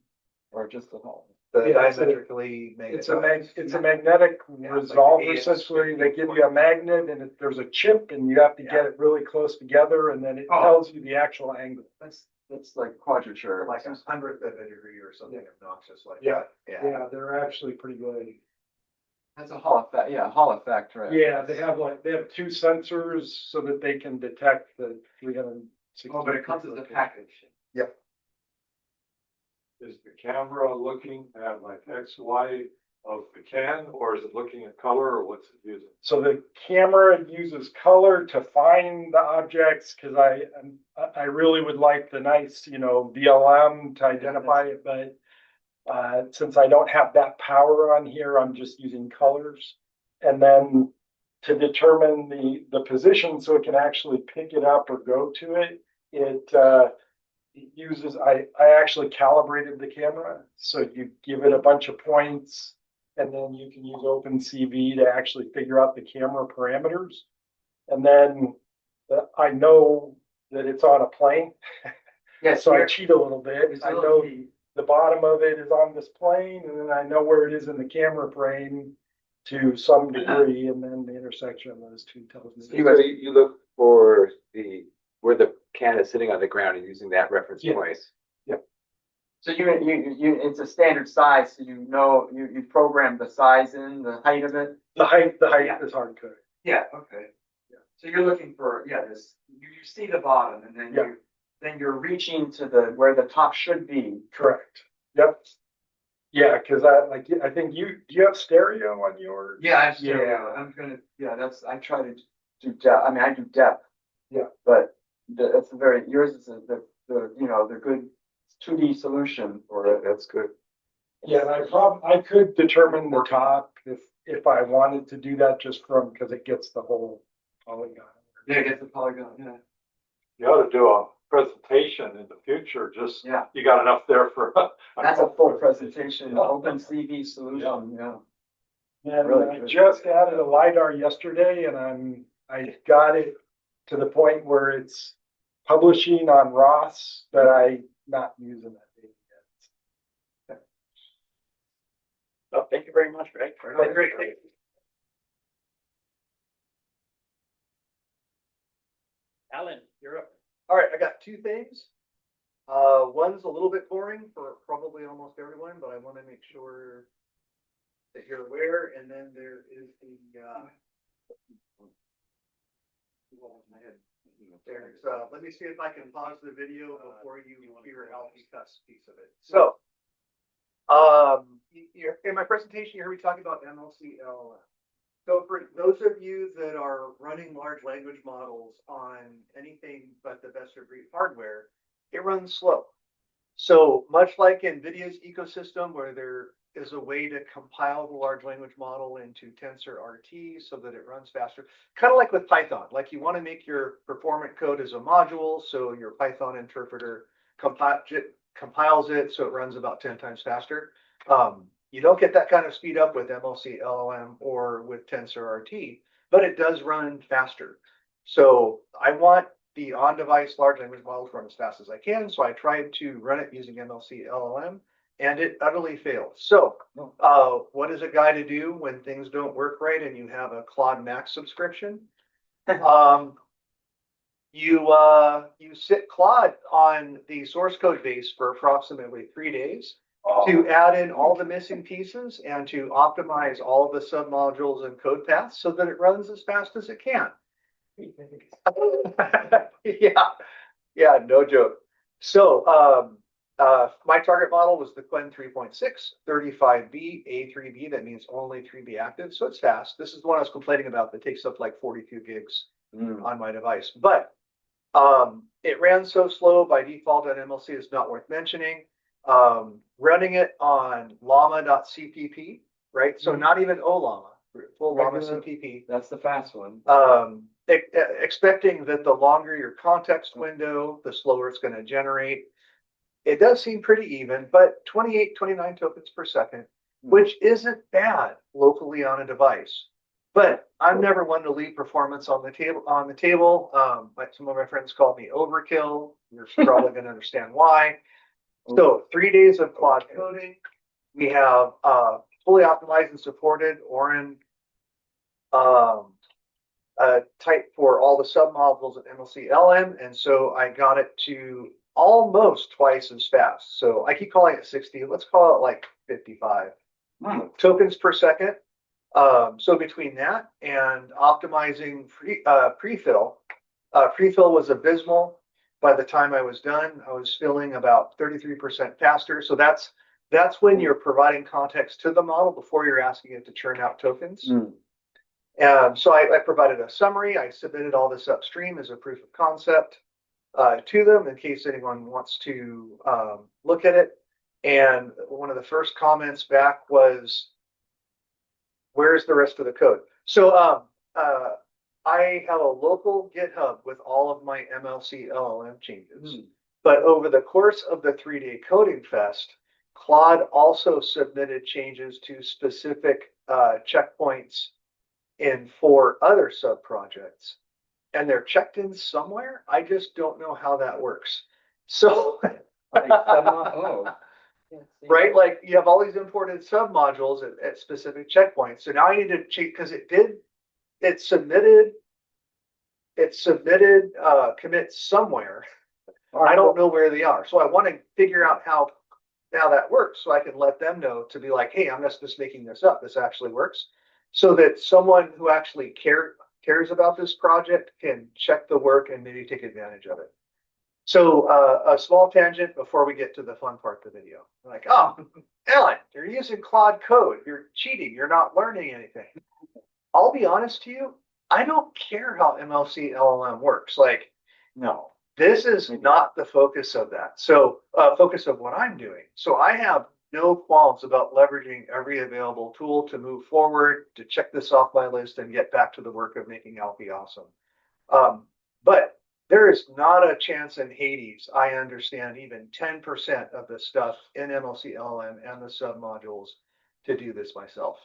or just the Hall. Diametrically it's a magnetic resolver, essentially. They give you a magnet, and there's a chip, and you have to get it really close together, and then it tells you the actual angle. That's like quadrature, like 100th of a degree or something obnoxious like yeah. that. Yeah, they're actually pretty good. That's a Hall effect. Yeah, Hall effect, right? Yeah, they have two sensors so that they can detect the 360. Oh, but it comes as a package. Yep. Is the camera looking at like X, Y of the can, or is it looking at color, or what's it using? So the camera uses color to find the objects, because I really would like the nice, VLM to identify it, but since I don't have that power on here, I'm just using colors. And then to determine the position so it can actually pick it up or go to it, it uses, I actually calibrated the camera. So you give it a bunch of points, and then you can use OpenCV to actually figure out the camera parameters. And then I know that it's on a plane. Yes. So I cheat a little bit. I know the bottom of it is on this plane, and then I know where it is in the camera frame to some degree, and then the intersection of those two tells me. So you look for where the can is sitting on the ground and using that reference point. Yep. So you it's a standard size, so you program the size in, the height of it. The height is hard coded. Yeah. Okay. Yeah. So you're looking for this. You see the bottom, and then you're reaching to where the top should be. Correct. Yep. Yeah, because I think do you have stereo on yours? Yeah, I have stereo. I'm gonna. Yeah, I try to do depth. I mean, I do depth. Yeah. But that's yours is the good 2D solution for it. That's good. Yeah, and I could determine the top if I wanted to do that just because it gets the whole polygon. Yeah, it gets the polygon. Yeah. You ought to do a presentation in the future. Just you got enough there for. That's a full presentation. OpenCV solution. And Really I good. just added a LiDAR yesterday, and I got it to the point where it's publishing on Ross, but I'm not using that data yet. So thank you very much, Greg. Great. Alan, you're up. All right, I got two things. One's a little bit boring for probably almost everyone, but I want to make sure that you're aware. And then there is the let me see if I can pause the video before you hear Alfie cuts piece of it. So, in my presentation, you heard me talking about MLC LLM. So for those of you that are running large language models on anything but the best of breed hardware, it runs slow. So much like NVIDIA's ecosystem, where there is a way to compile the large language model into TensorRT so that it runs faster, kind of like with Python. Like you want to make your performant code as a module, so your Python interpreter compiles it so it runs about 10 times faster. You don't get that kind of speed up with MLC LLM or with TensorRT, but it does run faster. So I want the on-device large language model to run as fast as I can. So I tried to run it using MLC LLM, and it utterly failed. So what is a guy to do when things don't work right and you have a Claude Max subscription? You sit Claude on the source code base for approximately 3 days to add in all the missing pieces and to optimize all of the submodules and code paths so that it runs as fast as it can. Yeah, no joke. So my target model was the Qwen 3.6, 35B, A3B. That means only 3B active, so it's fast. This is the one I was complaining about that takes up like 42 gigs on my device. But it ran so slow by default on MLC is not worth mentioning. Running it on llama.cpp, right? So not even OLLAMA, full llama CPP. That's the fast one. Expecting that the longer your context window, the slower it's going to generate. It does seem pretty even, but 28, 29 tokens per second, which isn't bad locally on a device. But I'm never one to leave performance on the table. Like some of my friends call me overkill. You're probably going to understand why. So 3 days of Claude coding. We have fully optimized and supported Orin type for all the submodules of MLC LM. And so I got it to almost twice as fast. So I keep calling it 60. Let's call it like 55 tokens per second. So between that and optimizing prefill, prefill was abysmal. By the time I was done, I was filling about 33% faster. So that's when you're providing context to the model before you're asking it to churn out tokens. So I provided a summary. I submitted all this upstream as a proof of concept to them in case anyone wants to look at it. And one of the first comments back was, where's the rest of the code? So I have a local GitHub with all of my MLC LLM changes. But over the course of the 3-day coding fest, Claude also submitted changes to specific checkpoints in 4 other sub projects. And they're checked in somewhere. I just don't know how that works. So, right, like you have all these imported submodules at specific checkpoints. So now I need to check because it submitted commits somewhere. I don't know where they are. So I want to figure out how that works so I can let them know to be like, hey, I'm just making this up. This actually works. So that someone who actually cares about this project can check the work and maybe take advantage of it. So a small tangent before we get to the fun part of the video. Like, oh, Alan, you're using Claude code. You're cheating. You're not learning anything. I'll be honest to you. I don't care how MLC LLM works. Like, no, this is not the focus of that. So focus of what I'm doing. So I have no qualms about leveraging every available tool to move forward, to check this off my list and get back to the work of making Alfie awesome. But there is not a chance in Hades I understand even 10% of the stuff in MLC LLM and the submodules to do this myself.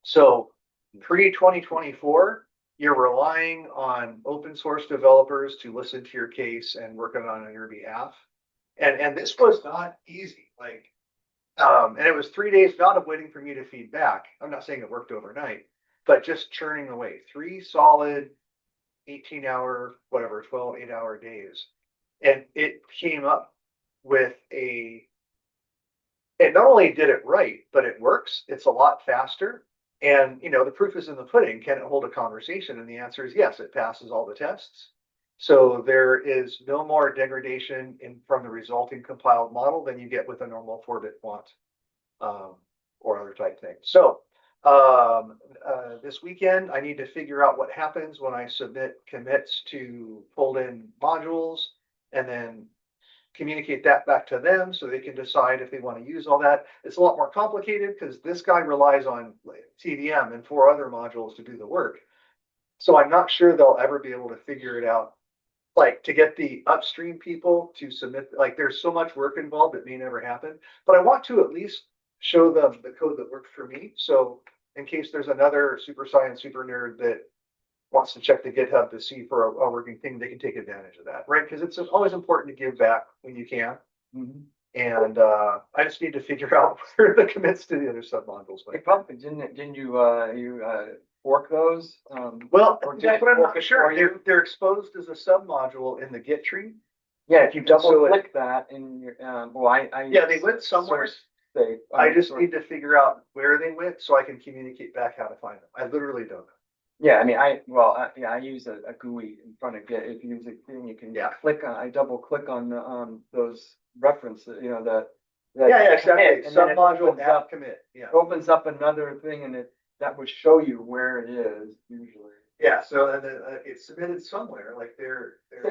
So pre-2024, you're relying on open source developers to listen to your case and work on your behalf. And this was not easy. Like, and it was 3 days not of waiting for me to feed back. I'm not saying it worked overnight, but just churning away 3 solid 18-hour, whatever, 12, 8-hour days. And it came up with and not only did it right, but it works. It's a lot faster. And, you know, the proof is in the pudding. Can it hold a conversation? And the answer is yes, it passes all the tests. So there is no more degradation from the resulting compiled model than you get with a normal 4-bit font or other type thing. So this weekend, I need to figure out what happens when I submit commits to pulled in modules and then communicate that back to them so they can decide if they want to use all that. It's a lot more complicated because this guy relies on TDM and 4 other modules to do the work. So I'm not sure they'll ever be able to figure it out. Like to get the upstream people to submit, like there's so much work involved it may never happen. But I want to at least show them the code that worked for me. So in case there's another super science super nerd that wants to check the GitHub to see for a working thing, they can take advantage of that, right? Because it's always important to give back when you can. Mm-hmm. And I just need to figure out where the commits to the other submodules. Hey, probably didn't you fork those? Well, that's what I'm not sure. They're exposed as a submodule in the Git tree. Yeah, if you double click that in your yeah, they went somewhere. I just need to figure out where they went so I can communicate back how to find them. I literally don't know. Yeah, I mean, I use a GUI in front of Git. If you use a thing, you can click on. I double click on those references. You know that exactly. Submodule app commit. Yeah, opens up another thing, and that would show you where it is usually. Yeah, so and then it's submitted somewhere. Like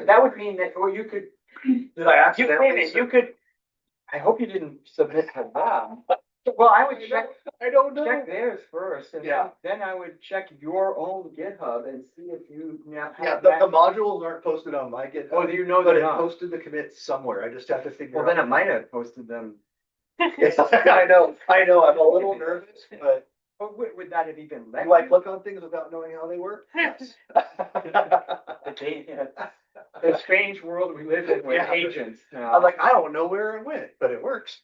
that would mean that, or you could. Did I accidentally? You could. I hope you didn't submit to them. Well, I would check. I don't know. Check theirs first, and then I would check your own GitHub and see if you. The modules aren't posted on my GitHub. Oh, you know but they're it not. Posted the commits somewhere. I just have to figure. Well, then it might have posted them. I know. I'm a little nervous, but. Would that have even let you? I click on things without knowing how they work? Yes. The strange world we live in with agents. I'm like, I don't know where it went, but it works.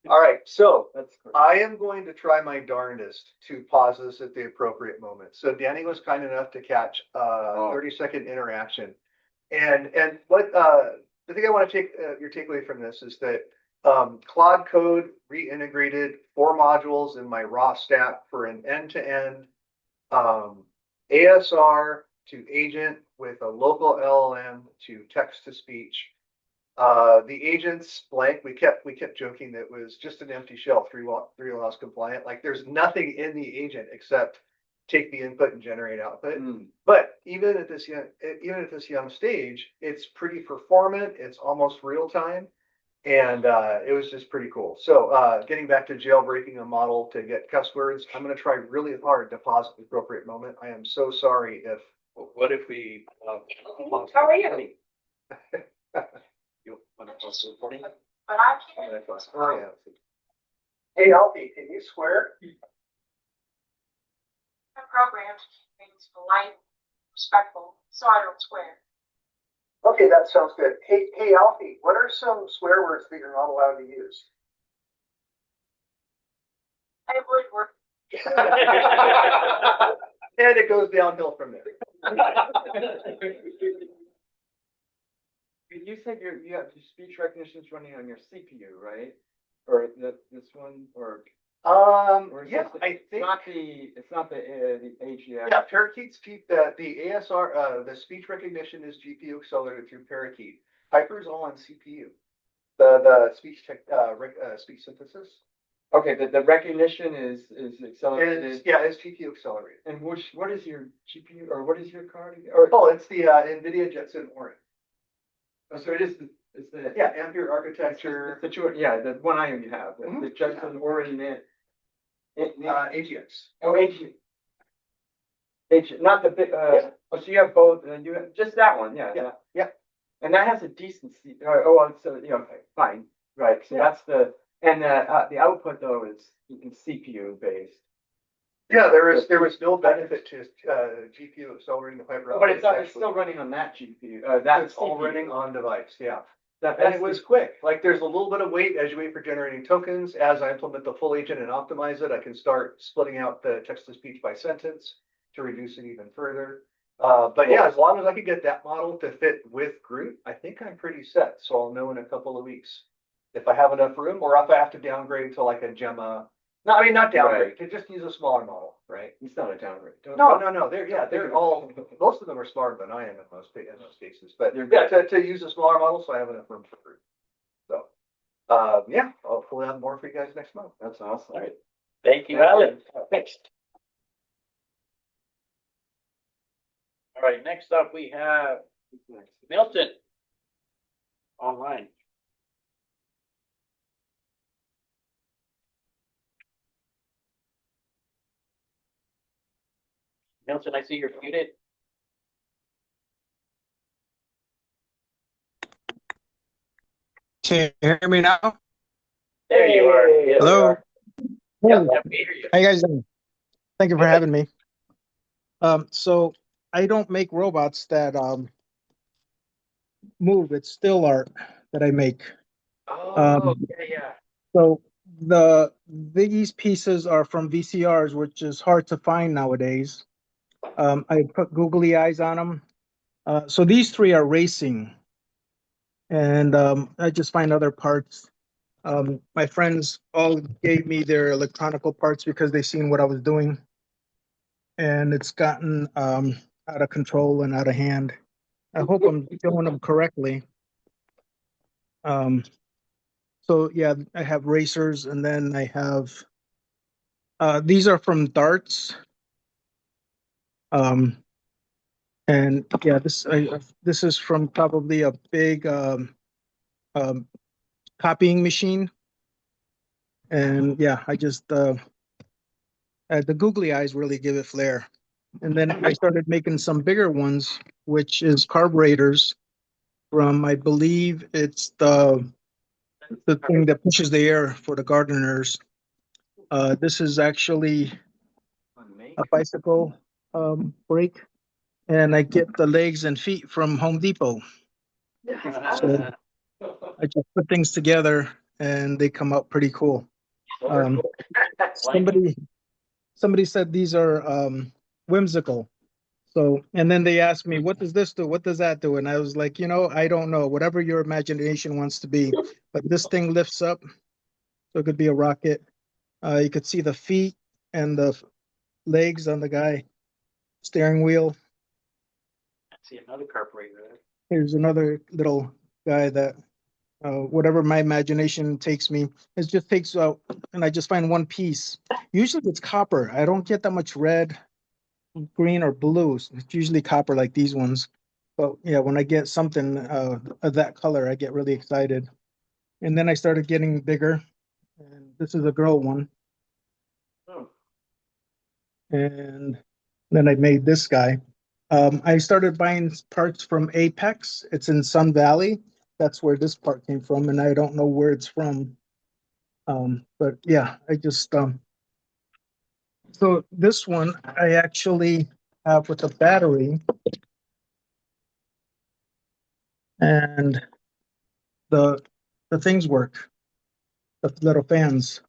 All right, so I am going to try my darndest to pause this at the appropriate moment. So Danny was kind enough to catch a 30-second interaction. And what the thing I want to take your takeaway from this is that Claude Code reintegrated 4 modules in my raw stack for an end-to-end ASR to agent with a local LLM to text-to-speech. The agent's blank. We kept joking that it was just an empty shell, 3 laws compliant. Like there's nothing in the agent except take the input and generate output. But even at this young stage, it's pretty performant. It's almost real time. And it was just pretty cool. So getting back to jailbreaking a model to get cuss words, I'm going to try really hard to pause at the appropriate moment. I am so sorry if. What if we? How are you? You want to pause the recording? But I can't. Oh yeah. Hey Alfie, can you swear? I'm programmed to keep things polite, respectful, so I don't swear. Okay, that sounds good. Hey Alfie, what are some swear words that you're not allowed to use? I avoid work. And it goes downhill from there. You said you have speech recognition running on your CPU, right? Or this one, or yeah, I think it's not the AGX. Yeah, Parakeet's the ASR the speech recognition is GPU accelerated through Parakeet. Hyper's all on CPU. The speech synthesis. Okay, the recognition is accelerated. It's GPU accelerated. And what is your GPU or what is your card? It's the NVIDIA Jetson Orin. Oh, so it's the Ampere architecture. The one I have. The Jetson Orin AGX. Oh, AGX. Not the big. So you have both. And you have just that one. Yeah. And that has a decent. Fine. Right. So that's the. And the output though is CPU based. Yeah, there was no benefit to GPU accelerating the fiber. But it's still running on that GPU. That's It's all CPU. running on device, yeah. That, And it was quick. Like there's a little bit of wait as you wait for generating tokens. As I implement the full agent and optimize it, I can start splitting out the text to speech by sentence to reduce it even further. But yeah, as long as I can get that model to fit with Groot, I think I'm pretty set. So I'll know in a couple of weeks if I have enough room or if I have to downgrade to like a Gemma. No, I mean not downgrade. To just use a smaller model, right? It's not a downgrade. No. They're all. Most of them are smarter than I am in most cases. But yeah, to use a smaller model, so I have enough room for Groot. So, yeah, hopefully I'll have more for you guys next month. That's awesome. All right. Thank you, Alan. Next. All right, next up we have Milton online. Milton, I see you're muted. Can you hear me now? There you are. Yes, Hello. Yep, we hear you. How you guys doing? Thank you for having me. So I don't make robots that move. It's still art that I make. Oh, yeah. So these pieces are from VCRs, which is hard to find nowadays. I put googly eyes on them. So these three are racing, and I just find other parts. My friends all gave me their electronical parts because they seen what I was doing, and it's gotten out of control and out of hand. I hope I'm doing them correctly. So yeah, I have racers, and then I have these are from darts. And yeah, this is from probably a big copying machine. And yeah, I just the googly eyes really give it flair. And then I started making some bigger ones, which is carburetors from, I believe it's the thing that pushes the air for the gardeners. This is actually a bicycle brake, and I get the legs and feet from Home Depot. So I just put things together and they come out pretty cool. Somebody said these are whimsical. So, and then they asked me, what does this do? What does that do? And I was like, I don't know, whatever your imagination wants to be. But this thing lifts up, so it could be a rocket. You could see the feet and the legs on the guy, steering wheel. I see another carburetor there. Here's another little guy that whatever my imagination takes me, it just takes out, and I just find one piece. Usually it's copper. I don't get that much red, green, or blue. It's usually copper like these ones. But yeah, when I get something of that color, I get really excited. And then I started getting bigger. And this is a girl one. Oh. And then I made this guy. I started buying parts from Apex. It's in Sun Valley. That's where this part came from, and I don't know where it's from. But yeah, I just so this one I actually have with a battery, and the things work. The little fans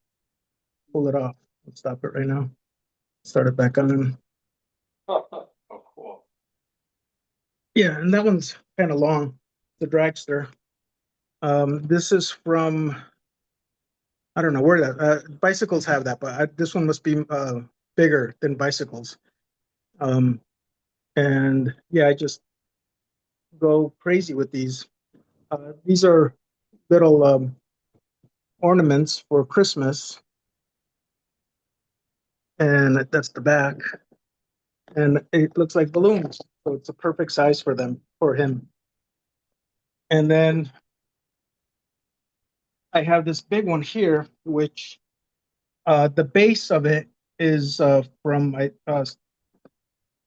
pull it off. Let's stop it right now. Start it back on. Oh, cool. Yeah, and that one's kind of long. The dragster. This is from, I don't know where that, bicycles have that, but this one must be bigger than bicycles. And yeah, I just go crazy with these. These are little ornaments for Christmas. And that's the back. And it looks like balloons. So it's a perfect size for him. And then I have this big one here, which the base of it is from my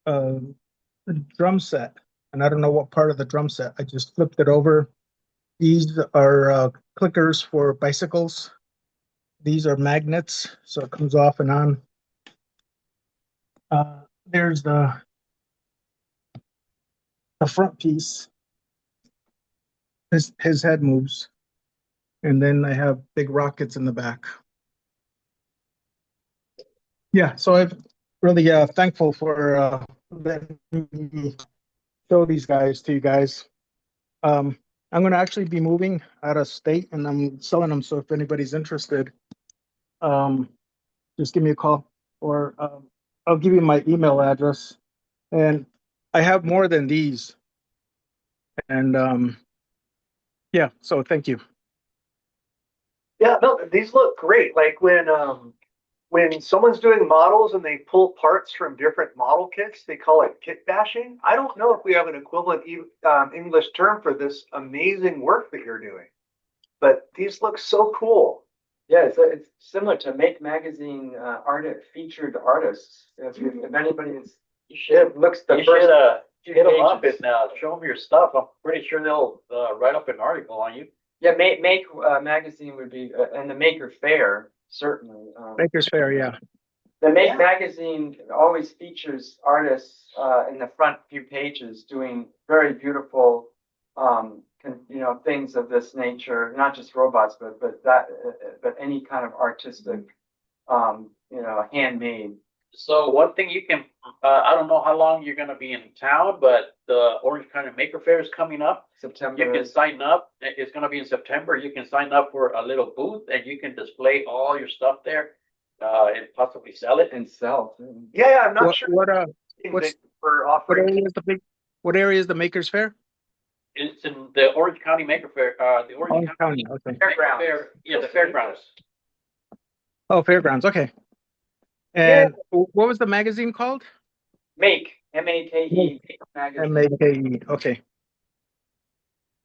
drum set. And I don't know what part of the drum set. I just flipped it over. These are clickers for bicycles. These are magnets, so it comes off and on. There's the front piece. His head moves, and then I have big rockets in the back. Yeah, so I'm really thankful for letting me show these guys to you guys. I'm going to actually be moving out of state, and I'm selling them. So if anybody's interested, just give me a call, or I'll give you my email address. And I have more than these. And yeah, so thank you. Yeah, no, these look great. Like when someone's doing models and they pull parts from different model kits, they call it kit bashing. I don't know if we have an equivalent English term for this amazing work that you're doing, but these look so cool. Yeah, it's similar to Make Magazine featured artists. If anybody is, looks the You first should hit them up and show them your stuff. I'm pretty sure they'll write up an article on you. Yeah, Make Magazine would be, and the Maker Faire, certainly. Maker's Fair, yeah. The Make Magazine always features artists in the front few pages doing very beautiful, things of this nature. Not just robots, but any kind of artistic, handmade. So one thing you can, I don't know how long you're going to be in town, but the Orange County Maker Faire is coming up. September. You can sign up. It's going to be in September. You can sign up for a little booth, and you can display all your stuff there, and possibly sell it. And sell. Yeah, I'm not sure. What for offering? What area is the Maker's Fair? It's in the Orange County Maker Faire. The Orange County okay. Fairgrounds. Yeah, the fairgrounds. Oh, fairgrounds. Okay. And what was the magazine called? Make, M-A-K-E, magazine. M-A-K-E. Okay.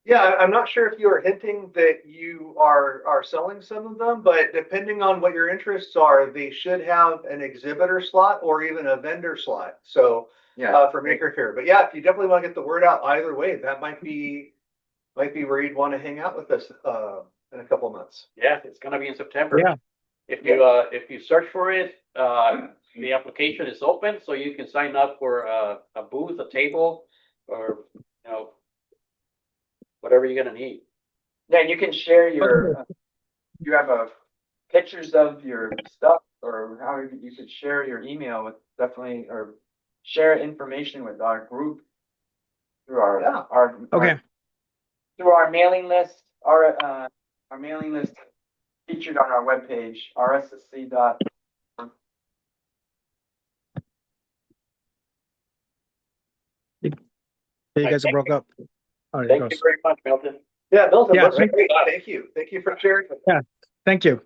Yeah, I'm not sure if you are hinting that you are selling some of them, but depending on what your interests are, they should have an exhibitor slot or even a vendor slot. So for Maker Faire. But yeah, if you definitely want to get the word out either way, that might be where you'd want to hang out with us in a couple of months. Yeah, it's going to be in September. Yeah. If you search for it, the application is open, so you can sign up for a booth, a table, or whatever you're gonna need. Yeah, you can share your. You have pictures of your stuff, or how you could share your email with definitely, or share information with our group through our through our mailing list. Our mailing list featured on our webpage, RSSC. You guys broke up. Oh, thank you very much, Milton. Yeah, Milton, Yeah, great. Thank you. Thank you for sharing. Yeah, thank you.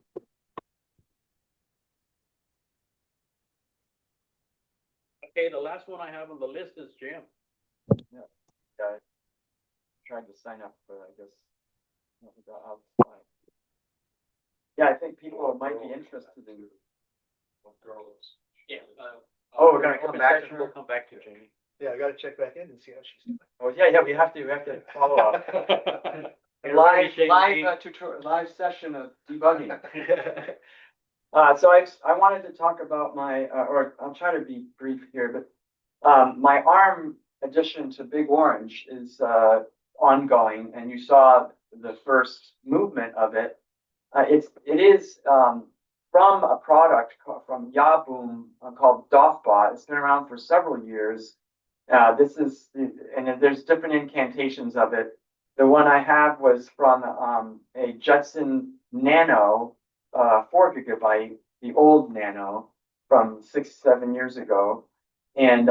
Okay, the last one I have on the list is Jim. Yeah, tried to sign up, but I guess. Yeah, I think people might be interested in. Yeah. We're gonna come back. We'll come back to Jamie. Yeah, I got to check back in and see how she's doing. Oh yeah, we have to follow up. live session of debugging. So I wanted to talk about my, or I'll try to be brief here, but my ARM addition to Big Orange is ongoing, and you saw the first movement of it. It is from a product from Yahboom called DOFBot. It's been around for several years. This is, and there's different incantations of it. The one I have was from a Judson Nano, 4 gigabyte, the old Nano from 6-7 years ago, and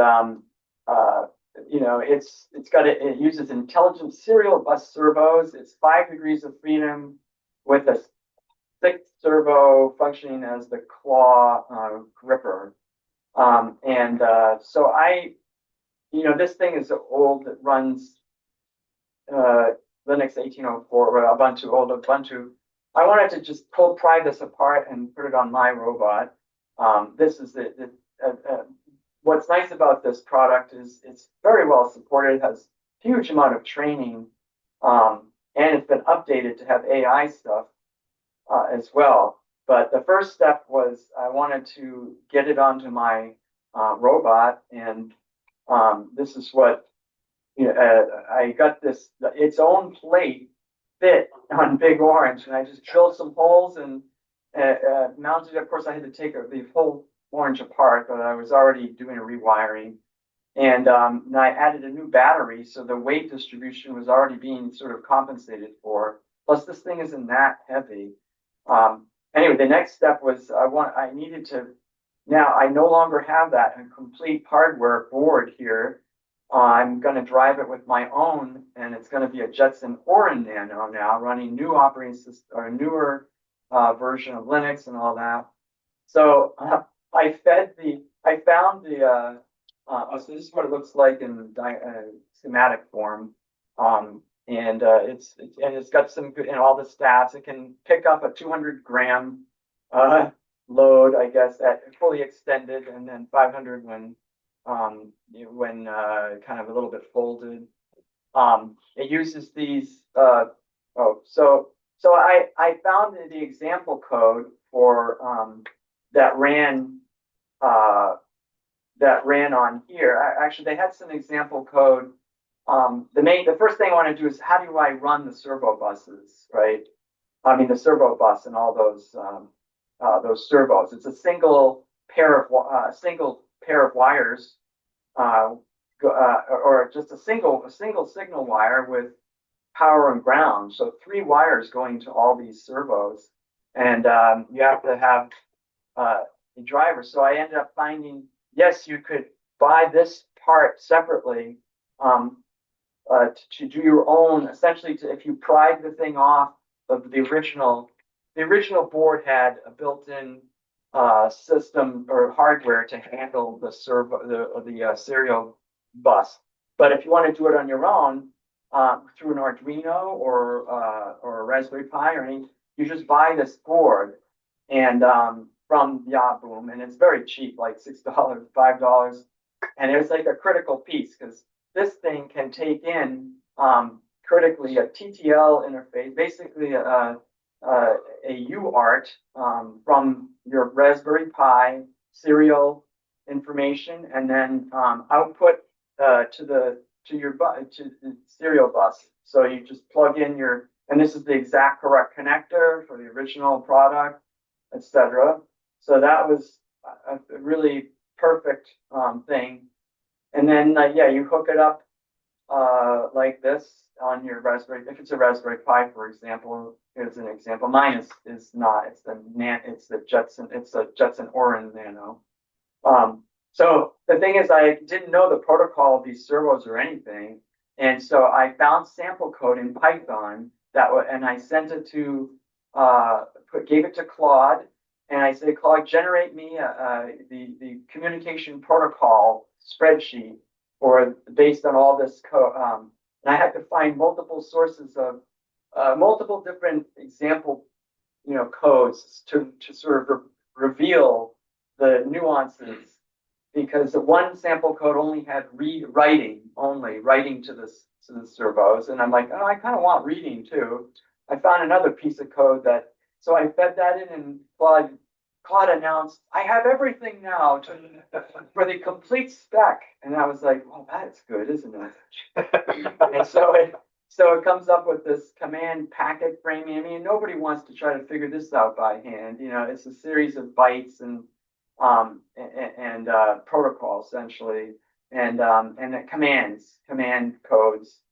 it uses intelligent serial bus servos. It's 5 degrees of freedom with a 6th servo functioning as the claw gripper, so this thing is old. It runs Linux 1804 or Ubuntu, old Ubuntu. I wanted to just pry this apart and put it on my robot. This is what's nice about this product is it's very well supported, has huge amount of training, and it's been updated to have AI stuff as well. But the first step was I wanted to get it onto my robot, and this is what I got this its own plate fit on Big Orange, and I just drilled some holes and mounted it. Of course, I had to take the whole orange apart, but I was already doing a rewiring. And I added a new battery, so the weight distribution was already being sort of compensated for. Plus, this thing isn't that heavy. Anyway, the next step was I needed to. Now I no longer have that complete hardware board here. I'm going to drive it with my own, and it's going to be a Jetson Orin Nano now, running new operating system or newer version of Linux and all that. So I found the. So this is what it looks like in schematic form, and it's got some good and all the stats. It can pick up a 200 gram load, I guess, at fully extended, and then 500 when kind of a little bit folded. It uses these. So I found the example code for that ran on here. Actually, they had some example code. The first thing I want to do is how do I run the servo buses, right? I mean the servo bus and all those servos. It's a single pair of wires, or just a single signal wire with power and ground. So 3 wires going to all these servos, and you have to have a driver. So I ended up finding, yes, you could buy this part separately to do your own. Essentially, if you pried the thing off of the original board had a built-in system or hardware to handle the serial bus. But if you want to do it on your own through an Arduino or a Raspberry Pi or anything, you just buy this board and from Yahboom, and it's very cheap, like $6, $5, and it's like a critical piece because this thing can take in critically a TTL interface, basically a UART from your Raspberry Pi serial information, and then output to the serial bus. So you just plug in and this is the exact correct connector for the original product, etc. So that was a really perfect thing. And then you hook it up like this on your Raspberry. If it's a Raspberry Pi, for example, here's an example. Mine is not. It's the Jetson Orin Nano. So the thing is, I didn't know the protocol of these servos or anything, and so I found sample code in Python and I sent it to gave it to Claude, and I said, Claude, generate me the communication protocol spreadsheet based on all this code. And I had to find multiple sources of multiple different example, codes to sort of reveal the nuances, because the one sample code only had writing to the servos, and I'm like, oh, I kind of want reading too. I found another piece of code so I fed that in, and Claude announced, I have everything now for the complete spec. And I was like, well, that's good, isn't it? And so it comes up with this command packet framing. I mean, nobody wants to try to figure this out by hand. It's a series of bytes and protocol essentially, and command codes,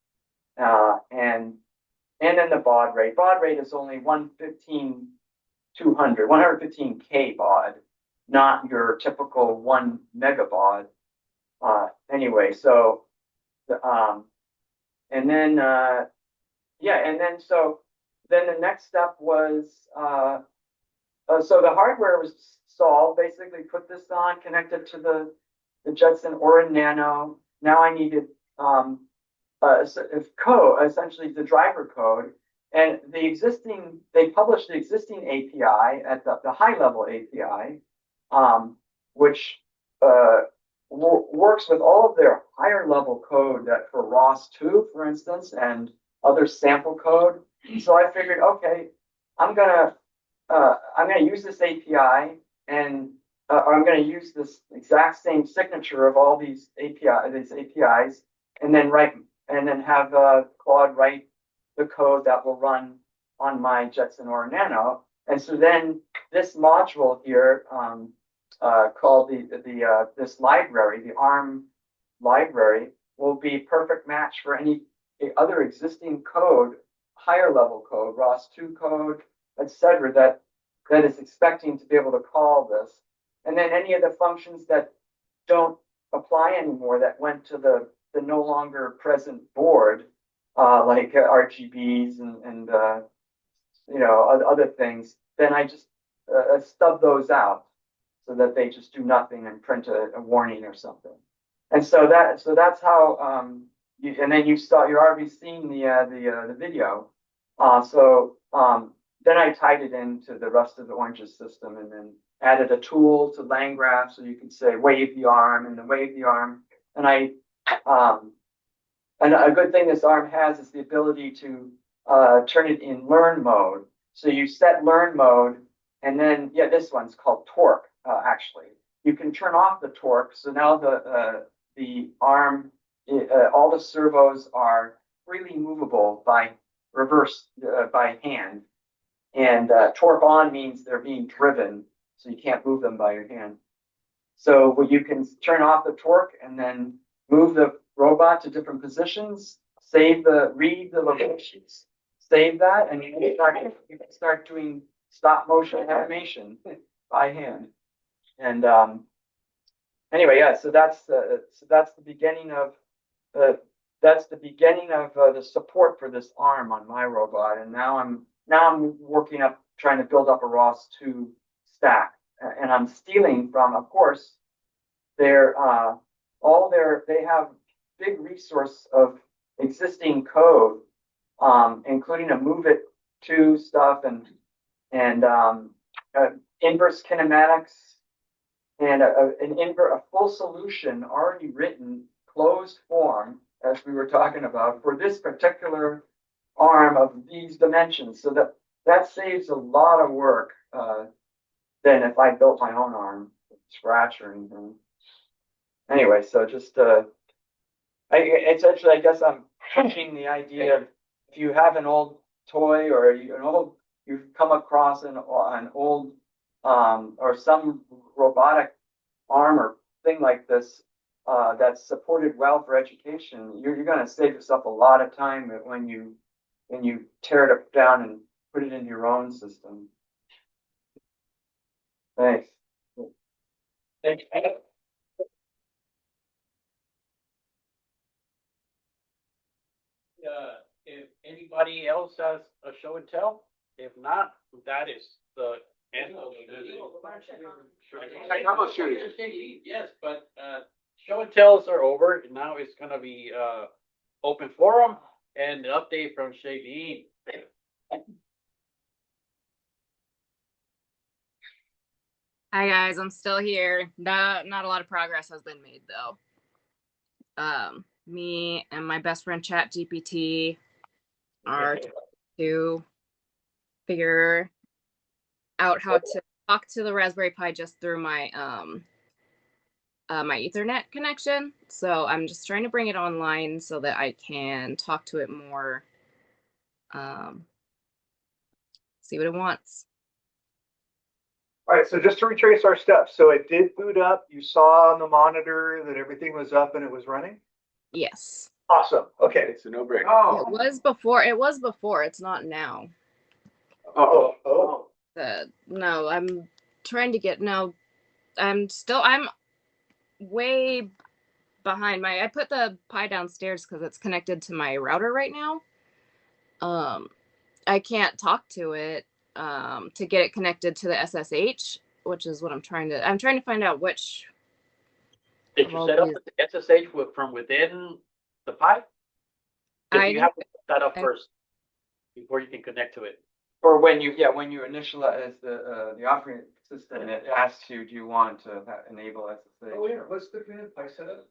and then the baud rate. Baud rate is only 115K baud, not your typical 1 megabaud. Anyway, so then the next step was so the hardware was solved. Basically, put this on, connect it to the Jetson Orin Nano. Now I needed code, essentially the driver code. And they published the existing API at the high level API, which works with all of their higher level code for ROS2, for instance, and other sample code. So I figured, okay, I'm gonna use this API and I'm going to use this exact same signature of all these APIs, and then have Claude write the code that will run on my Jetson or Nano. And so then this module here, called this library, the ARM library, will be perfect match for any other existing code, higher level code, ROS2 code, etc., that is expecting to be able to call this. And then any of the functions that don't apply anymore, that went to the no longer present board, like RGBs and other things, then I just stub those out so that they just do nothing and print a warning or something. And so that's how and then you're already seeing the video. Then I tied it into the rest of the Oranges system, and then added a tool to LangGraph, so you can say wave the arm and then wave the arm. And and a good thing this arm has is the ability to turn it in learn mode. So you set learn mode, and then this one's called torque. Actually, you can turn off the torque. So now the arm, all the servos are freely movable by hand. And torque on means they're being driven, so you can't move them by your hand. So you can turn off the torque and then move the robot to different positions, read the locations, save that, and you can start doing stop motion animation by hand. And anyway, so that's the beginning of the support for this arm on my robot. And now I'm working up, trying to build up a ROS2 stack, and I'm stealing from, of course, they have big resource of existing code, including a move it to stuff and inverse kinematics, and a full solution already written, closed form, as we were talking about, for this particular arm of these dimensions. So that saves a lot of work than if I built my own arm from scratch or anything. Anyway, so just essentially, I guess I'm pushing the idea of, if you have an old toy or you've come across an old or some robotic arm or thing like this that's supported well for education, you're going to save yourself a lot of time when you tear it down and put it in your own system. Thanks. Thank you. If anybody else has a show and tell, if not, that is the end of the yes, but show and tells are over. Now it's gonna be open forum and an update from Sheylene. Hi guys, I'm still here. Not a lot of progress has been made though. Me and my best friend ChatGPT are to figure out how to talk to the Raspberry Pi just through my my Ethernet connection. So I'm just trying to bring it online so that I can talk to it more, see what it wants. All right, so just to retrace our steps. So it did boot up. You saw on the monitor that everything was up and it was running? Yes. Awesome. Okay. It's a no-brainer. It was before. It's not now. Oh. No, I'm trying to get, I'm way behind. I put the Pi downstairs because it's connected to my router right now. I can't talk to it to get it connected to the SSH, which is what I'm trying to find out which. Did you set up the SSH from within the Pi? You have to set that up first before you can connect to it. Or when you initialize the operating system, it asks you, do you want to enable SSH? Oh yeah, what's the Pi setup?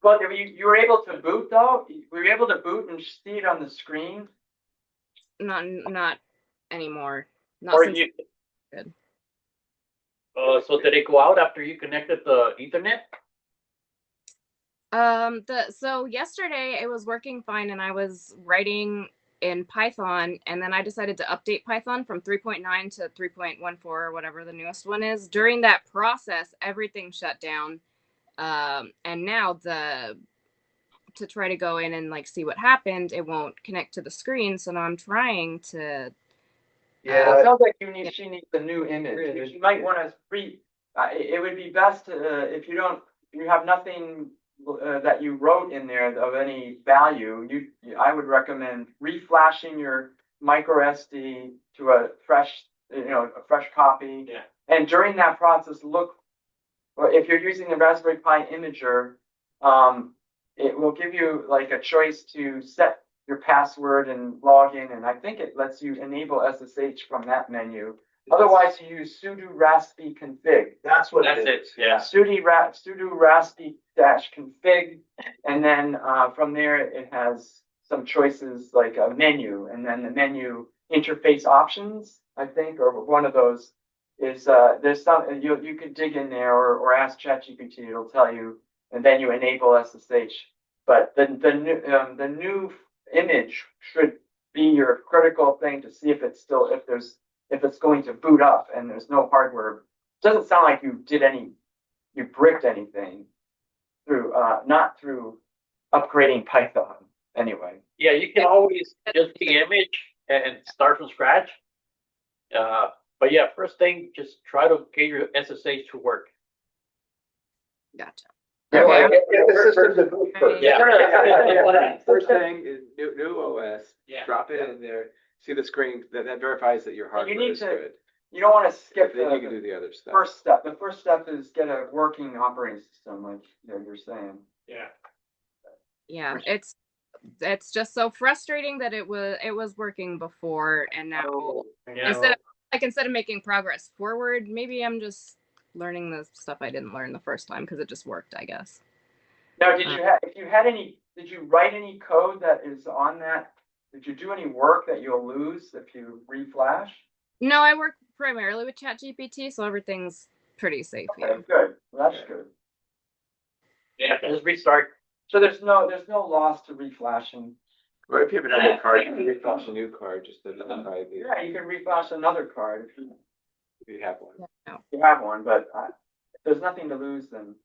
But you were able to boot though. Were you able to boot and see it on the screen? Not anymore. Or you. Good. So did it go out after you connected the Ethernet? So yesterday it was working fine and I was writing in Python, and then I decided to update Python from 3.9 to 3.14 or whatever the newest one is. During that process, everything shut down. And now to try to go in and like see what happened, it won't connect to the screen. So now I'm trying to. Yeah, it sounds like she needs a new image. You might want to it would be best if you have nothing that you wrote in there of any value. I would recommend reflashing your micro SD to a fresh copy. Yeah. And during that process, if you're using the Raspberry Pi imager, it will give you like a choice to set your password and log in, and I think it lets you enable SSH from that menu. Otherwise, you use sudo raspi config. That's it. Yeah. Sudo raspi -config, and then from there it has some choices like a menu, and then the menu interface options, I think, or one of those is there's some you could dig in there or ask ChatGPT. It'll tell you, and then you enable SSH. But the new image should be your critical thing to see if it's going to boot up and there's no hardware. It doesn't sound like you bricked anything through not through upgrading Python anyway. Yeah, you can always just the image and start from scratch. But yeah, first thing, just try to get your SSH to work. Gotcha. Yeah, Okay. get the system to boot first. Yeah. First thing is new OS. Yeah. Drop it in there. See the screen that verifies that your hardware is good. You don't want to skip Then you can do the other stuff. first step. The first step is get a working operating system, like you're saying. Yeah. Yeah, it's just so frustrating that it was working before, and now instead of making progress forward, maybe I'm just learning the stuff I didn't learn the first time because it just worked, I guess. Now, did you write any code that is on that? Did you do any work that you'll lose if you reflash? No, I work primarily with ChatGPT, so everything's pretty safe. Okay, good. Well, that's good. Yeah, just restart. So there's no loss to reflashing. Or if you have another card, you can reflash a new card just to notify the. Yeah, you can reflash another card if you have one. No. You have one, but if there's nothing to lose, then.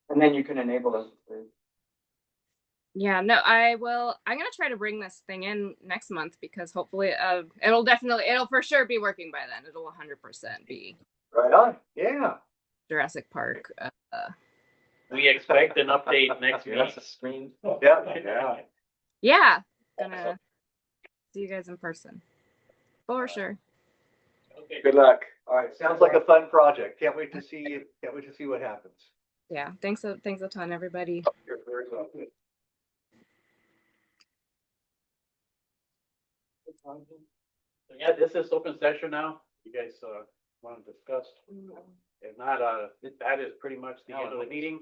And then you can enable those. Yeah, no, I'm gonna try to bring this thing in next month because hopefully it'll for sure be working by then. It'll 100% be right on. Yeah. Jurassic Park. We expect an update next week. That's a screen. Yeah. Yeah, gonna see you guys in person for sure. Okay. Good luck. All right. Sounds like a fun project. Can't wait to see what happens. Yeah, thanks a ton, everybody. You're very welcome. So yeah, this is open session now. You guys want to discuss? If not, that is pretty much the end of the meeting.